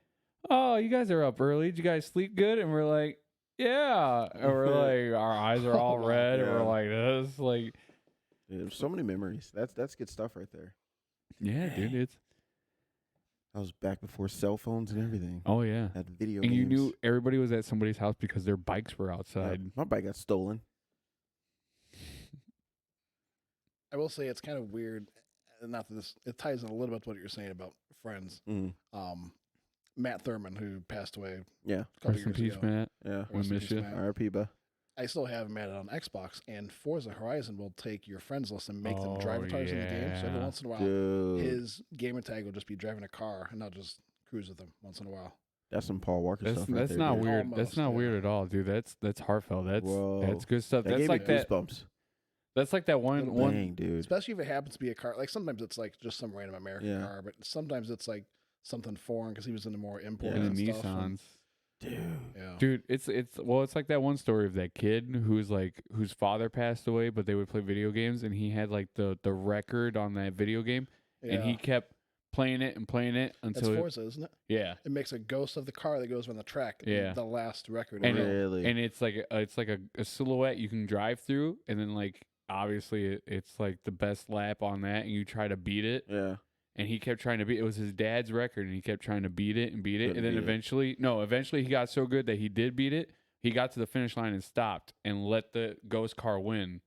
"Oh, you guys are up early. Did you guys sleep good?" And we're like, "Yeah." And we're like, our eyes are all red, and we're like this, like. Yeah, there's so many memories. That's good stuff right there. Yeah, dude, it's. I was back before cell phones and everything. Oh yeah. Had video And games. you knew everybody was at somebody's house because their bikes were Yeah, outside. my bike got stolen. I will say it's kind of weird. Not that this, it ties in a little bit to what you're saying about friends. Matt Thurman, who passed away Yeah. a couple Rest in years peace, ago. Matt. Yeah. We Rest in miss peace, you. Matt. R.I.P. Ba. I still have him at it on Xbox, and Forza Horizon will take your friends list and make them drive cars in the game. So every yeah. once in a while, Dude. his gamer tag will just be driving a car and not just cruise with them once in a while. That's some Paul Walker That's stuff right that's there, not dude. weird. Almost, That's not yeah. weird at all, dude. That's heartfelt. That's Whoa. good stuff. That That's gave like me that. goosebumps. That's like that one. Dang, dude. Especially if it happens to be a car. Like sometimes it's like just some random American car, but sometimes it's like something foreign because he was into more imports And and the stuff. and- Nissans. Dude. yeah. Dude, it's like that one story of that kid whose father passed away, but they would play video games, and he had like the record on that video game, and he kept playing it That's until Forza, isn't it? yeah. It makes a ghost of the car that goes on the track. Yeah. The last record. And Really? and it's like a silhouette you can drive through, and then like obviously it's like the best lap on that, and you try to beat it. Yeah. And he kept trying to beat it. It was his dad's record, and he kept trying to beat it and beat it. Couldn't And then beat it. eventually he got so good that he did beat it. He got to the finish line and stopped and let the ghost car win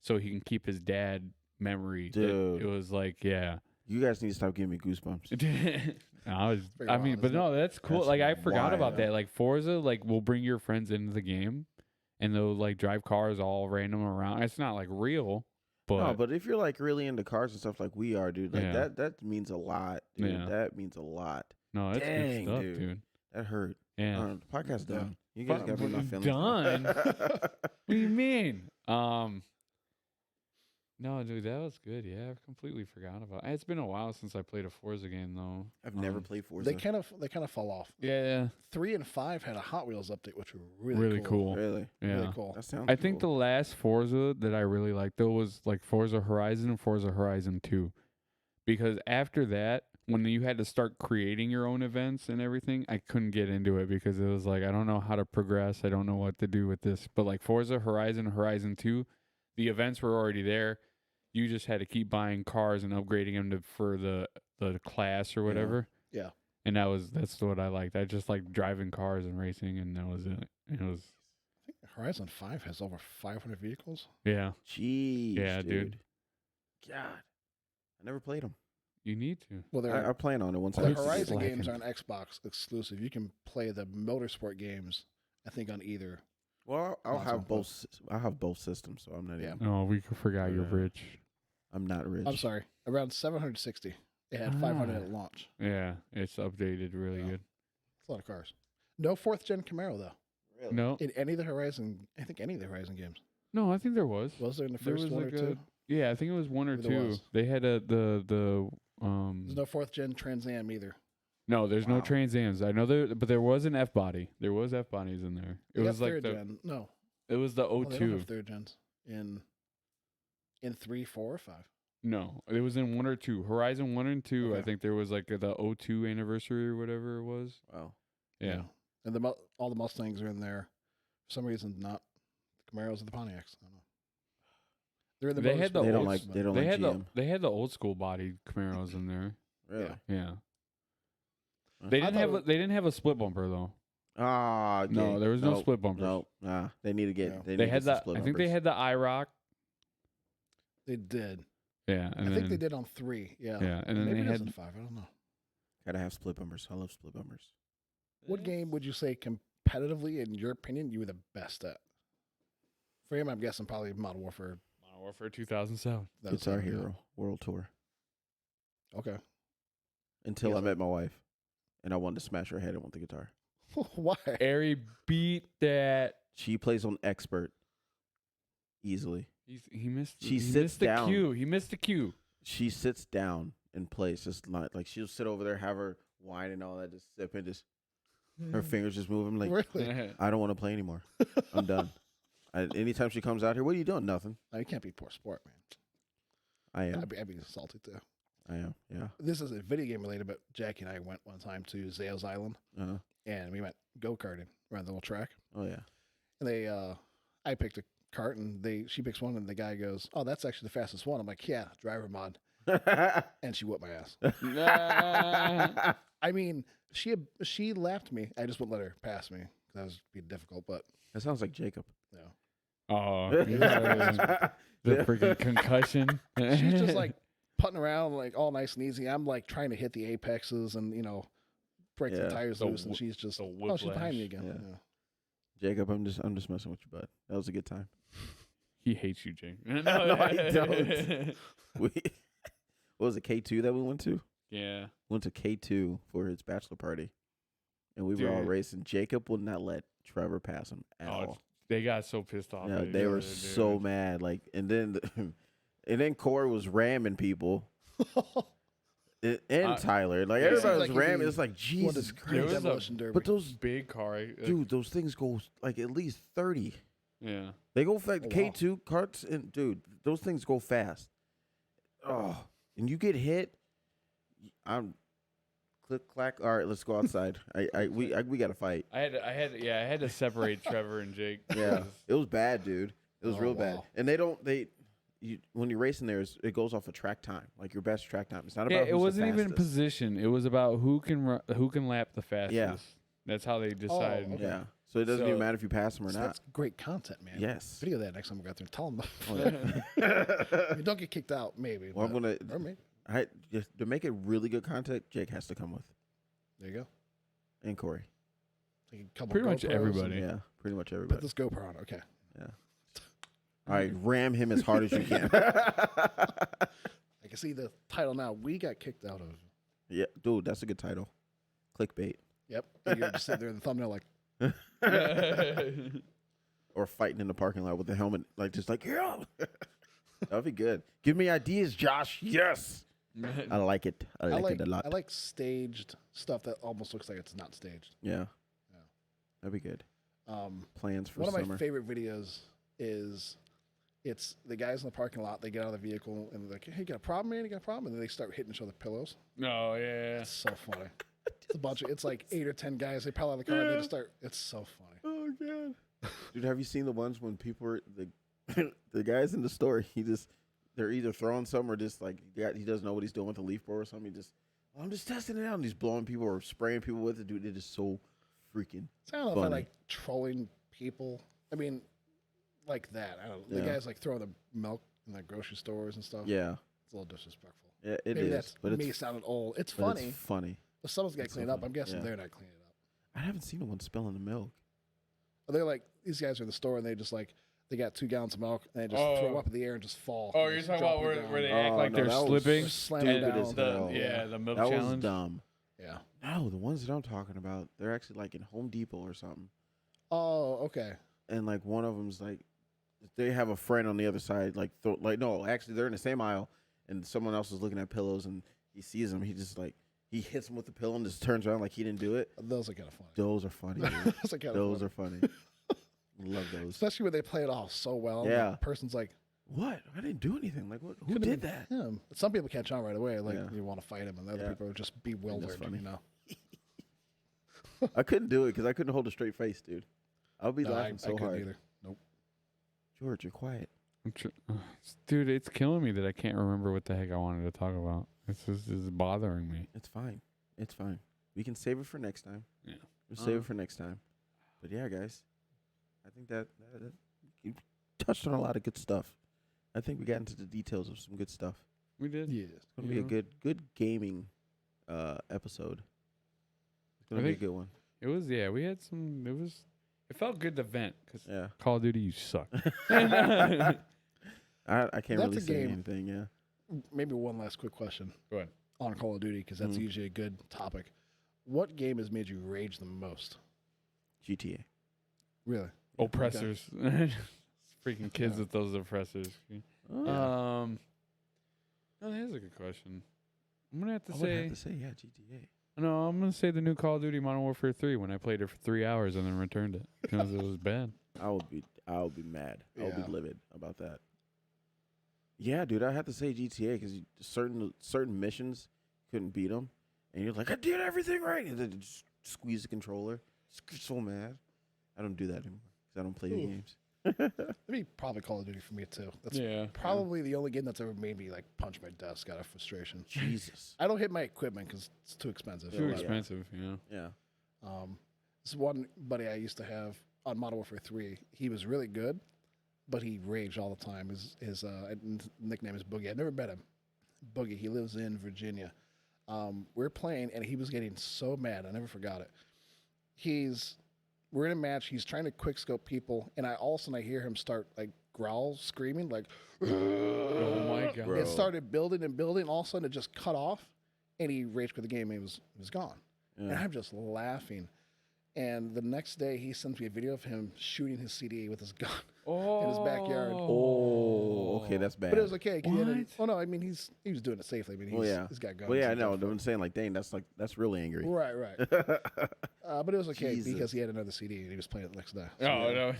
so he can keep his dad memory. Dude. It was like, yeah. You guys need to stop giving me goosebumps. Pretty wild, but isn't no, that's cool. That's Like, I forgot about wild. that. Like, Forza, like, will bring your friends into the game, and they'll, like, drive cars all random around. It's not, like, real, but... No, but if you're like really into cars and stuff like we are, dude, like Yeah. that means a lot, dude. Yeah. That means a lot. no, that's Dang, good stuff, dude. dude. That hurt. Yeah. The podcast Yeah. done. You guys got me in my feelings. Done? What do you mean? No, dude, that was good. Yeah, I completely forgot about it. It's been a while since I played a Forza game, though. I've never played Forza. They kind of fall off. Yeah, 3 and 5 had a Hot Wheels update, which were really really cool. Really? Yeah. Really cool. That sounds I think the cool. last Forza that I really liked though was like Forza Horizon and Forza Horizon 2. Because after that, when you had to start creating your own events and everything, I couldn't get into it because it was like I don't know how to progress. I don't know what to do with this. But like Forza Horizon 2, the events were already there. You just had to keep buying cars and upgrading them for the class or whatever. Yeah. And that's what I liked. I just like driving cars and racing, and that was it. It was I think Horizon 5 has over 500 vehicles. yeah. Jeez, Yeah, dude. God, I never played them. You need to. Well, I plan on it once. the I get Horizon slacking. games are on Xbox exclusive. You can play the motorsport games, I think, on either. Well, I'll Console, have both. I'll have both systems, so I'm not. Yeah. Even, Oh, we forgot you're Yeah. rich. I'm not rich. I'm sorry, around 760. It had 500 at launch. Yeah, it's updated really Yeah. good. It's a lot of cars. No 4th gen Camaro though. Really? No, In any of the Horizon, I think any of the Horizon games. no, I think there was. Was there in the There first was one like or two? Yeah, I think it was one or Maybe there two. was. They had the There's no 4th gen Trans Am either. No, there's no Wow. Trans Ams. I know but there was an F body. There was F bodies in there. It They was got like 3rd the gen. No, it was the oh, they don't 02. have 3rd gens in 3, 4, or 5. No, it was in 1 or 2. Horizon 1 and 2. I Okay. think there was like the 02 anniversary or whatever it was. Wow. Yeah. And all the Mustangs are in there. For some reason, not the Camaros or the Pontiacs. I don't know. They're in the They had the motorsport They don't old- games, like. but- They don't They like had GM. they had the old school body Camaros in there. Really? Yeah. I They I didn't thought have it- they didn't have a split bumper though. Ah, No, there was no Nope. split bumpers. No, nah. They need to get. Yeah. They, They need had to get some the split I think they numbers. had the IROC. They did. Yeah, and I then think they did on 3. Yeah. Yeah, and then Maybe they it is had in 5. I don't know. Gotta have split bumpers. I love split bumpers. What game would you say competitively, in your opinion, you were the best at? For him, I'm guessing probably Modern Warfare. Modern Warfare 2007. Guitar 7, yeah. Hero World Tour. Okay. Until I Because- met my wife, and I wanted to smash her head in with the guitar. Why? Ari beat that. She plays on expert easily. He missed. She he sits missed the down. cue. He missed the cue. She sits down and plays, just like she'll sit over there, have her wine and all that, just sipping, just her fingers just moving. Like Really? I don't want to play anymore. I'm done. Anytime she comes out here, what are you doing? Nothing. No, you can't be poor sport, man. I am. I'd be salty too. I am. Yeah. This is a video game related, but Jackie and I went one time to Zales Island, Uh-huh. and we went go-karting around the little track. Oh yeah. And I picked a cart, and she picks one, and the guy goes, "Oh, that's actually the fastest one." I'm like, "Yeah, driver mod," and she whooped my ass. Nah. I mean, she lapped me. I just wouldn't let her pass me. That was being difficult, but That sounds like Jacob. no. Oh, yeah, the freaking concussion. She's just like putting around like all nice and easy. I'm like trying to hit the apexes and break Yeah. the tires The loose, and wh- she's just the she's behind me whiplash. again. Yeah. Yeah. Jacob, I'm just messing with you, bud. That was a good time. He hates you, Jake. No, I don't. What was it, K2 that we went to? Yeah. Went to K2 for his bachelor party, and we were all Dude. racing. Jacob would not let Trevor pass him at all. They got so pissed off. Yeah, at they each were other, so dude. mad. Like, and then Corey was ramming people, and Tyler. Like Yeah. everybody Seems was like he'd ramming. be It's like What Jesus is There was Christ. a- demolition derby? But those Big car. dude, those things go like at least 30. Yeah. They go fast. Oh, wow. K2 carts and dude, those things go fast. Oh, and you get hit. I'm click clack. All right, let's go outside. We got to fight. I had to separate Trevor and Jake. Yeah, it was bad, dude. It was Oh, real bad. wow. And when you're racing there, it goes off of track time, like your best track time. It's not Yeah, about it who's wasn't the even fastest. position. It was about who can lap the fastest. Yeah. That's how they decide. okay. Yeah, so it doesn't So- even matter if you pass them or So not. that's great content, man. Yes. Video that next time we go out there and tell them. Oh, yeah. I mean, don't get kicked out, maybe. Well, I'm but- gonna. or maybe. I just to make it really good content. Jake has to come with, There you go. and Corey. Take a couple Pretty much GoPros and everybody. Yeah, pretty much Put everybody. this GoPro on. Okay. Yeah. All right, ram him as hard as you can. I can see the title now. We got kicked out of. Yeah, dude, that's a good title. Clickbait. Yep. And you're just sitting there in the thumbnail like, Or fighting in the parking lot with the helmet, like just like, yeah. That'd be good. Give me ideas, Josh. Yes. I like it. I like it a lot. I like staged stuff that almost looks like it's not staged. Yeah. Yeah. That'd be good. Um, Plans for one of summer. my favorite videos is It's the guys in the parking lot. They get out of the vehicle and they're like, "Hey, you got a problem, man? You got a problem?" And then they start hitting each other with pillows. Oh yeah. It's so funny. It's a bunch of. It's like 8 or 10 guys. They pile out of the car and they just start. It's so funny. Oh god, dude, have you seen the ones when people are the guys in the store? They're either throwing something or just like he doesn't know what he's doing with the leaf blower or something. I'm just testing it out, and he's blowing people or spraying people with it. Dude, it is so freaking. So I don't know funny. if I like trolling people. I mean, like that. I don't know. The Yeah. guys like throwing the milk in the grocery stores and stuff. Yeah, It's a little disrespectful. yeah, it Maybe is. that's But me it's sounding old. It's but funny. It's funny. But someone's got to It's clean so it up. funny. I'm guessing Yeah. they're not cleaning it up. I haven't seen one spilling the milk. They're like, these guys are in the store and they just like, they got 2 gallons of milk and they just throw up in the air and just fall. Oh, and you're just talking drop about it down. where they Oh, act like no, they're that was slipping. Or slam stupid it down. as hell. The milk That challenge. was dumb. Yeah. No, the ones that I'm talking about, they're actually like in Home Depot or something. Oh, okay. And like one of them's like, they have a friend on the other side. No, actually they're in the same aisle, and someone else is looking at pillows, and he sees him. He just like he hits him with the pillow and just turns around like he didn't do it. Those are kind of funny. Those are funny. Dude. Those are kind of Those funny. are funny. Love those. Especially when they play it off so well. Yeah. The person's like, What? I didn't do anything. Like what? Who could've did been that? him. Some people catch on right away. Like Yeah. you want to fight him, and the other Yeah. people are just bewildered. funny. You know. I couldn't do it because I couldn't hold a straight face, dude. I'll be No, laughing so couldn't hard. either. Nope. George, you're quiet. Dude, it's killing me that I can't remember what the heck I wanted to talk about. This is bothering me. It's fine. It's fine. We can save it for next time. Yeah. We'll save it for next time. But yeah, guys, I think that you touched on a lot of good stuff. I think we got into the details of some good stuff. We did. Yeah. It's gonna be a good gaming episode. It's gonna I be a think- good one. It was, yeah. We had some. It felt good to vent because Yeah. Call of Duty, you suck. I can't That's really a say game. anything. Yeah. Maybe one last quick question Go ahead. on Call of Duty because that's Mhm. usually a good topic. What game has made you rage the most? GTA. Really? Oppressors. Freaking kids with those oppressors. Oh, No, that is a good question. I'm gonna have to I would say have to say yeah, GTA. no. I'm gonna say the new Call of Duty Modern Warfare 3 when I played it for 3 hours and then returned it because it was bad. I would be mad. I would Yeah. be livid about that. Yeah, dude, I have to say GTA because certain missions couldn't beat them, and you're like, I did everything right, and then you just squeeze the controller. So mad. I don't do that anymore because I don't play the Ooh. games. That'd be probably Call of Duty for me too. That's Yeah. probably the only game that's ever made me like punch my desk out of frustration. Jesus. I don't hit my equipment because it's too expensive. Too Yeah. expensive, yeah. Yeah. This one buddy I used to have on Modern Warfare 3, he was really good, but he raged all the time. His nickname is Boogie. I've never met him. Boogie. He lives in Virginia. We're playing, and he was getting so mad. I never forgot it. We're in a match. He's trying to quick scope people, and all of a sudden I hear him start like growl, screaming, like, Oh my god. Bro. it started building and building. All of a sudden it just cut off, and he rage quit the game. And he was gone. And Yeah. I'm just laughing. And the next day, he sends me a video of him shooting his CD with his gun in his backyard. Oh, okay, that's bad. But it was okay. 'Cause he had What? Oh no, I mean he was doing it safely. I mean Well, yeah. he's got guns. Well, yeah, I and know. stuff. I'm saying like, dang, that's really angry. Right, right. But it was okay Jesus. because he had another CD and he was playing it the next day. Oh So, no.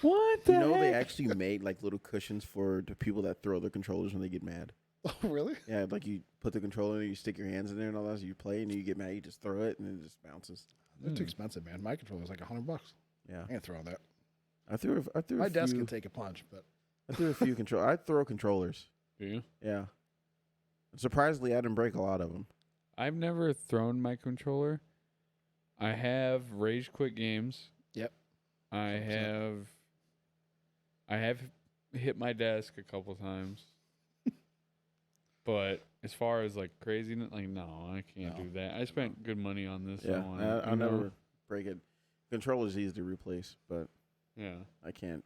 What the You know, they heck? actually made like little cushions for the people that throw their controllers when they get mad. Oh really? Yeah, like you put the controller in, you stick your hands in there and all that. So you play and you get mad, you just throw it and it just bounces. They're too expensive, man. My controller was like $100. Yeah, I ain't throwing that. I threw My a desk few. can take a punch, but I threw a few control. I throw controllers. Do you? Yeah. Surprisingly, I didn't break a lot of them. I've never thrown my controller. I have rage quit games. Yep. I 100%. have hit my desk a couple times. But as far as like crazy, like no, I can't No. do that. I spent good money on this. Yeah, one, I you know? never break it. Controller's easy to replace, but Yeah. I can't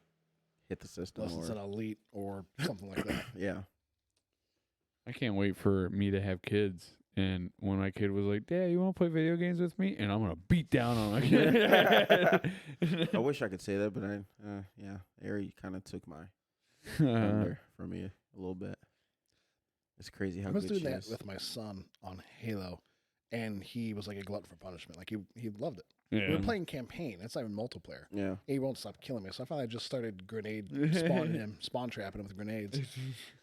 hit the system. unless it's Or, an elite or something like that. yeah. I can't wait for me to have kids. And when my kid was like, "Dad, you want to play video games with me?" and I'm gonna beat down on my kid. I wish I could say that, but yeah, Ari kind of took my thunder from me a little bit. It's crazy how I was good doing she that is. with my son on Halo, and he was like a glutton for punishment. Like he loved it. Yeah. We were playing campaign. That's not even multiplayer. Yeah. And he won't stop killing me. So I finally just started spawn trapping him with grenades.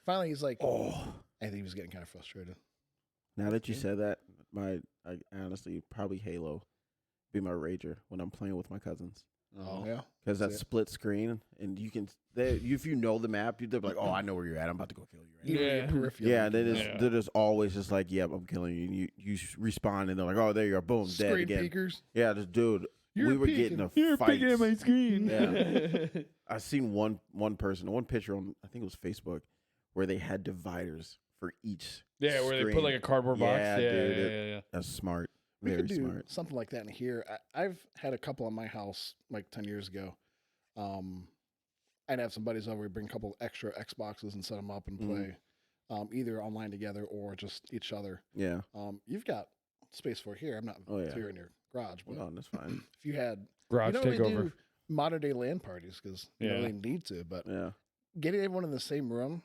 Finally, he's like, Oh. I think he was getting kind of frustrated. Now that you said that, I honestly probably Halo be my rager when I'm playing with my cousins. Oh, yeah. Because that That's it. split screen, and you can, if you know the map, you're like, oh, I know where you're at. I'm about to go kill you. Right Even Yeah. your peripheral. Yeah, you they can- just, they're just always just like, yep, I'm killing you. And you respawn, and they're like, oh, there you are. Boom, dead Screen again. peekers. Yeah, this dude, You're we were peeking. getting a You're fight. picking at my screen. Yeah. I seen one picture on, I think it was Facebook, where they had dividers for each. Yeah, where they put screen. like a cardboard box. Yeah, Yeah, dude, yeah. That's smart. We Very could do smart. something like that in here. I've had a couple in my house like 10 years ago. I'd have some buddies over, we'd bring a couple extra Xboxes and set them up and play either online together or just each other. Yeah. You've got space for it here. I'm not here in your garage, but Well, that's fine. if you had, Garage you don't really takeover. do modern day LAN parties because you don't Yeah. really need to, but Yeah. getting everyone in the same room,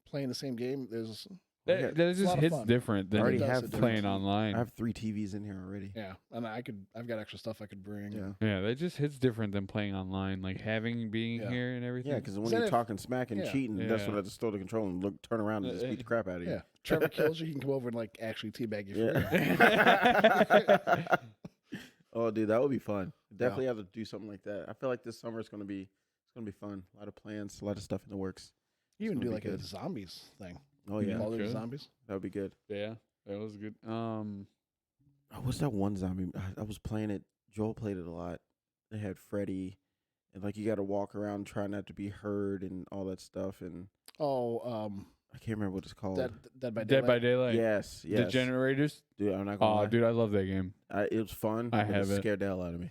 playing the same game, there's That a just lot of hits fun. different than I already does have hit three playing TVs. online. I have 3 TVs in here already. yeah, and I've got extra stuff I could bring. Yeah. Yeah, that just hits different than playing online. Like being Yeah. here and everything. Yeah, because when Then you're if- talking smack and yeah. cheating, that's when Yeah. I just throw the control and turn around and just beat the crap out of you. Yeah, Trevor kills you. He can come over and like actually teabag you. For Yeah. free. Oh, dude, that would be fun. Definitely have to do something like that. I feel like this summer it's gonna be fun. A lot of plans, a lot of stuff in the works. You even gonna do be like good. a zombies thing. Oh yeah, Mhm. Call of Duty Good. zombies. that would be good. Yeah, that was good. Oh, what's that one zombie? I was playing it. Joel played it a lot. They had Freddy, and like you got to walk around, try not to be heard, and all that stuff. And Oh, I can't remember what it's called. Dead by Dead by Daylight. Daylight. yes, The yes, generators. dude. I'm not gonna Oh, lie. dude, I love that game. It was fun. I but have it. Scared the hell out of me.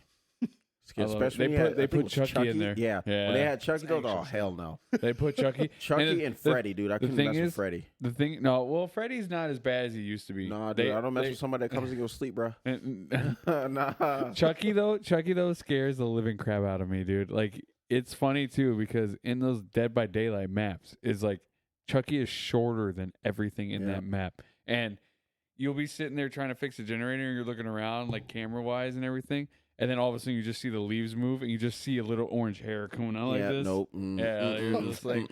I love it. Especially They when you put- had- they I think put it was Chucky in there. Yeah. When they Yeah. had Chucky, though, oh anxious. hell no. They put Chucky. Chucky the- and Freddy, dude. I the couldn't thing mess with is- Freddy. The thing, no, well, Freddy's not as bad as he used to be. Nah, dude, I don't mess with somebody that comes and goes sleep, bro. Nah. Chucky though scares the living crap out of me, dude. Like it's funny too because in those Dead by Daylight maps, is like Chucky is shorter than everything in Yeah. that map, and you'll be sitting there trying to fix the generator, and you're looking around like camera wise and everything, and then all of a sudden you just see the leaves move, and you just see a little orange hair coming out like Yeah, this. nope. Yeah, you're just like,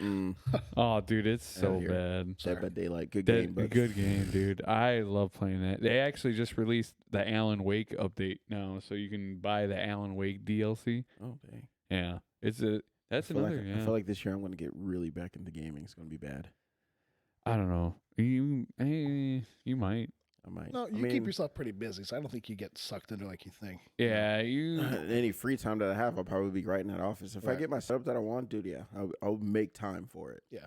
oh, dude, it's so here. bad. Dead by Daylight. Good That- game, but good game, dude. I love playing that. They actually just released the Alan Wake update now, so you can buy the Alan Wake DLC. Oh, dang. Yeah, that's I feel another. like, Yeah, I feel like this year I'm going to get really back into gaming. It's going to be bad. I don't know. You might. I might. No, I you mean, keep yourself pretty busy, so I don't think you get sucked into like you think. Yeah, you. any free time that I have, I'll probably be right in that office. If I Right. get my setup that I want, dude, yeah, I'll make time for it. Yeah.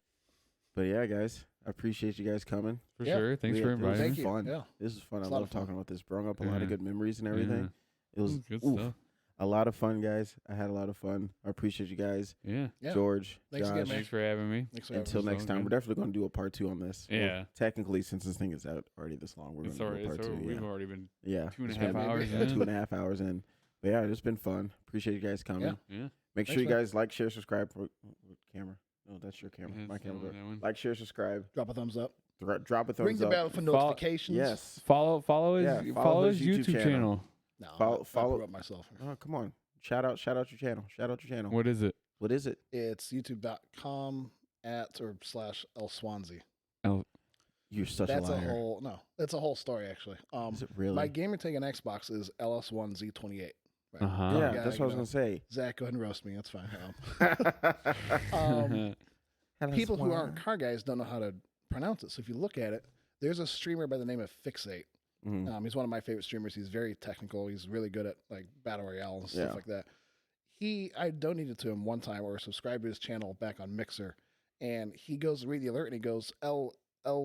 But yeah, guys, I appreciate you guys coming. For Yeah. sure. Thanks for It was inviting Thank me. you. fun. Yeah. This is fun. It's I a lot love of fun. talking about this. Brought up a lot Yeah. of good memories and everything. Yeah. It was Good oof, stuff. a lot of fun, guys. I had a lot of fun. I appreciate you guys. Yeah. Yeah. George, Thanks again, Josh. man. Thanks for having me. Thanks for having Until us. next all time, good. we're definitely going to do a part 2 on this. Well, Yeah. technically, since this thing is out already this long, we're going It's to do already. a part 2. We've Yeah. already been. Yeah. 2.5 It's been hours in. 2.5 hours in. But yeah, it's been fun. Appreciate you guys coming. Yeah. Yeah. Make sure Thanks, you man. guys like, share, subscribe. What camera? No, that's your camera. Yeah, My it's camera. not that one. Like, share, subscribe. Drop a thumbs up. Drop a thumbs Ring the up. bell for Follow- notifications. Yes. Follow his Yeah, follow his YouTube channel. No, Follow- follow follow- up myself. Oh, come on. Shout out your channel. Shout out your channel. What is it? What is it? It's youtube.com/Swansea. You're such That's a a liar. whole that's a whole story actually. Is it really? My gamer tag on Xbox is LS1Z28. Right. Uh-huh. yeah, Yeah, that's what I was going to say. Zach, go ahead and roast me. That's fine. People who aren't car guys don't know how to pronounce it. So if you look at it, there's a streamer by the name of Fixate. Mhm. He's one of my favorite streamers. He's very technical. He's really good at like battle royale and stuff Yeah. like that. I donated to him one time or subscribed to his channel back on Mixer, and he goes to read the alert and he goes L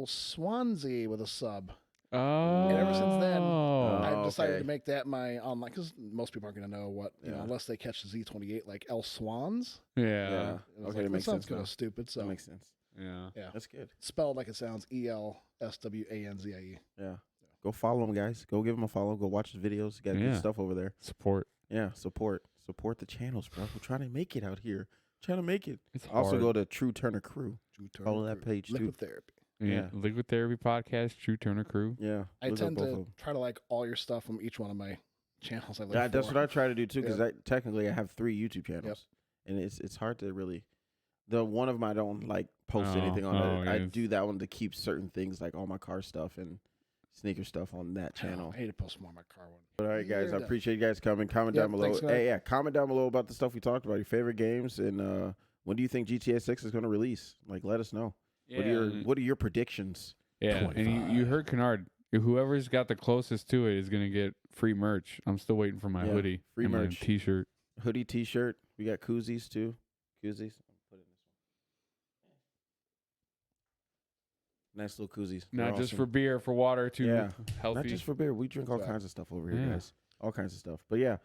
Swansea with a sub. Oh. And ever since then, I Oh, decided okay. to make that my online because most people aren't going to know what you know Yeah. unless they catch the Z28 like L Swans. Yeah. Yeah. And I was Okay, like, that makes sounds sense. kind now. of stupid. So That makes sense. Yeah. yeah, That's good. spelled like it sounds ELSWANZIE. Yeah. Go follow him, guys. Go give him a follow. Go watch his videos. Got Yeah. good stuff over there. Support. Yeah. Support the channels, bro. We're trying to make it out here. Trying to make it. It's Also, hard. go to True Turner Crew. Drew Turner Follow that Crew. page, too. Liquid Therapy. Yeah. Yeah. Liquid Therapy Podcast, True Turner Crew. Yeah. I look up tend both of to 'em. try to like all your stuff from each one of my channels. I have Yeah, like that's 4. what I try to do too, because Yep. technically I have 3 YouTube channels, and it's hard to really. The one of them I don't like post anything on. I yes. do that one to keep certain things like all my car stuff and sneaker stuff on that channel. I hate to post more on my car one. But all right, guys, I You're appreciate you guys coming. Comment Yep, down below. thanks, guys. Hey, yeah, comment down below about the stuff we talked about, your favorite games, and when do you think GTA 6 is going to release? Like, let us know. What are your predictions? Yeah, and you heard Kennard. Whoever's got the closest to it is gonna get free merch. I'm still waiting for my Yeah, hoodie, free and merch. my T-shirt. Hoodie, T-shirt. We got koozies too. Koozies. Put it in this one. Nice little koozies. They're Not just awesome. for beer, for water, too. Yeah. Healthy. Not just for beer. We drink all Exactly. kinds of stuff over here, Yeah. guys. All kinds of stuff. But yeah,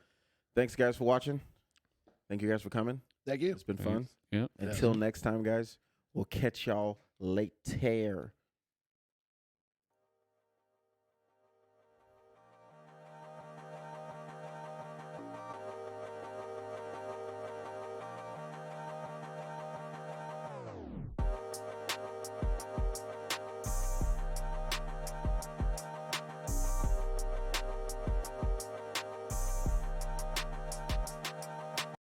thanks guys for watching. Thank you guys for coming. Thank you. It's been fun. Yep. Until next time, guys. We'll catch y'all later.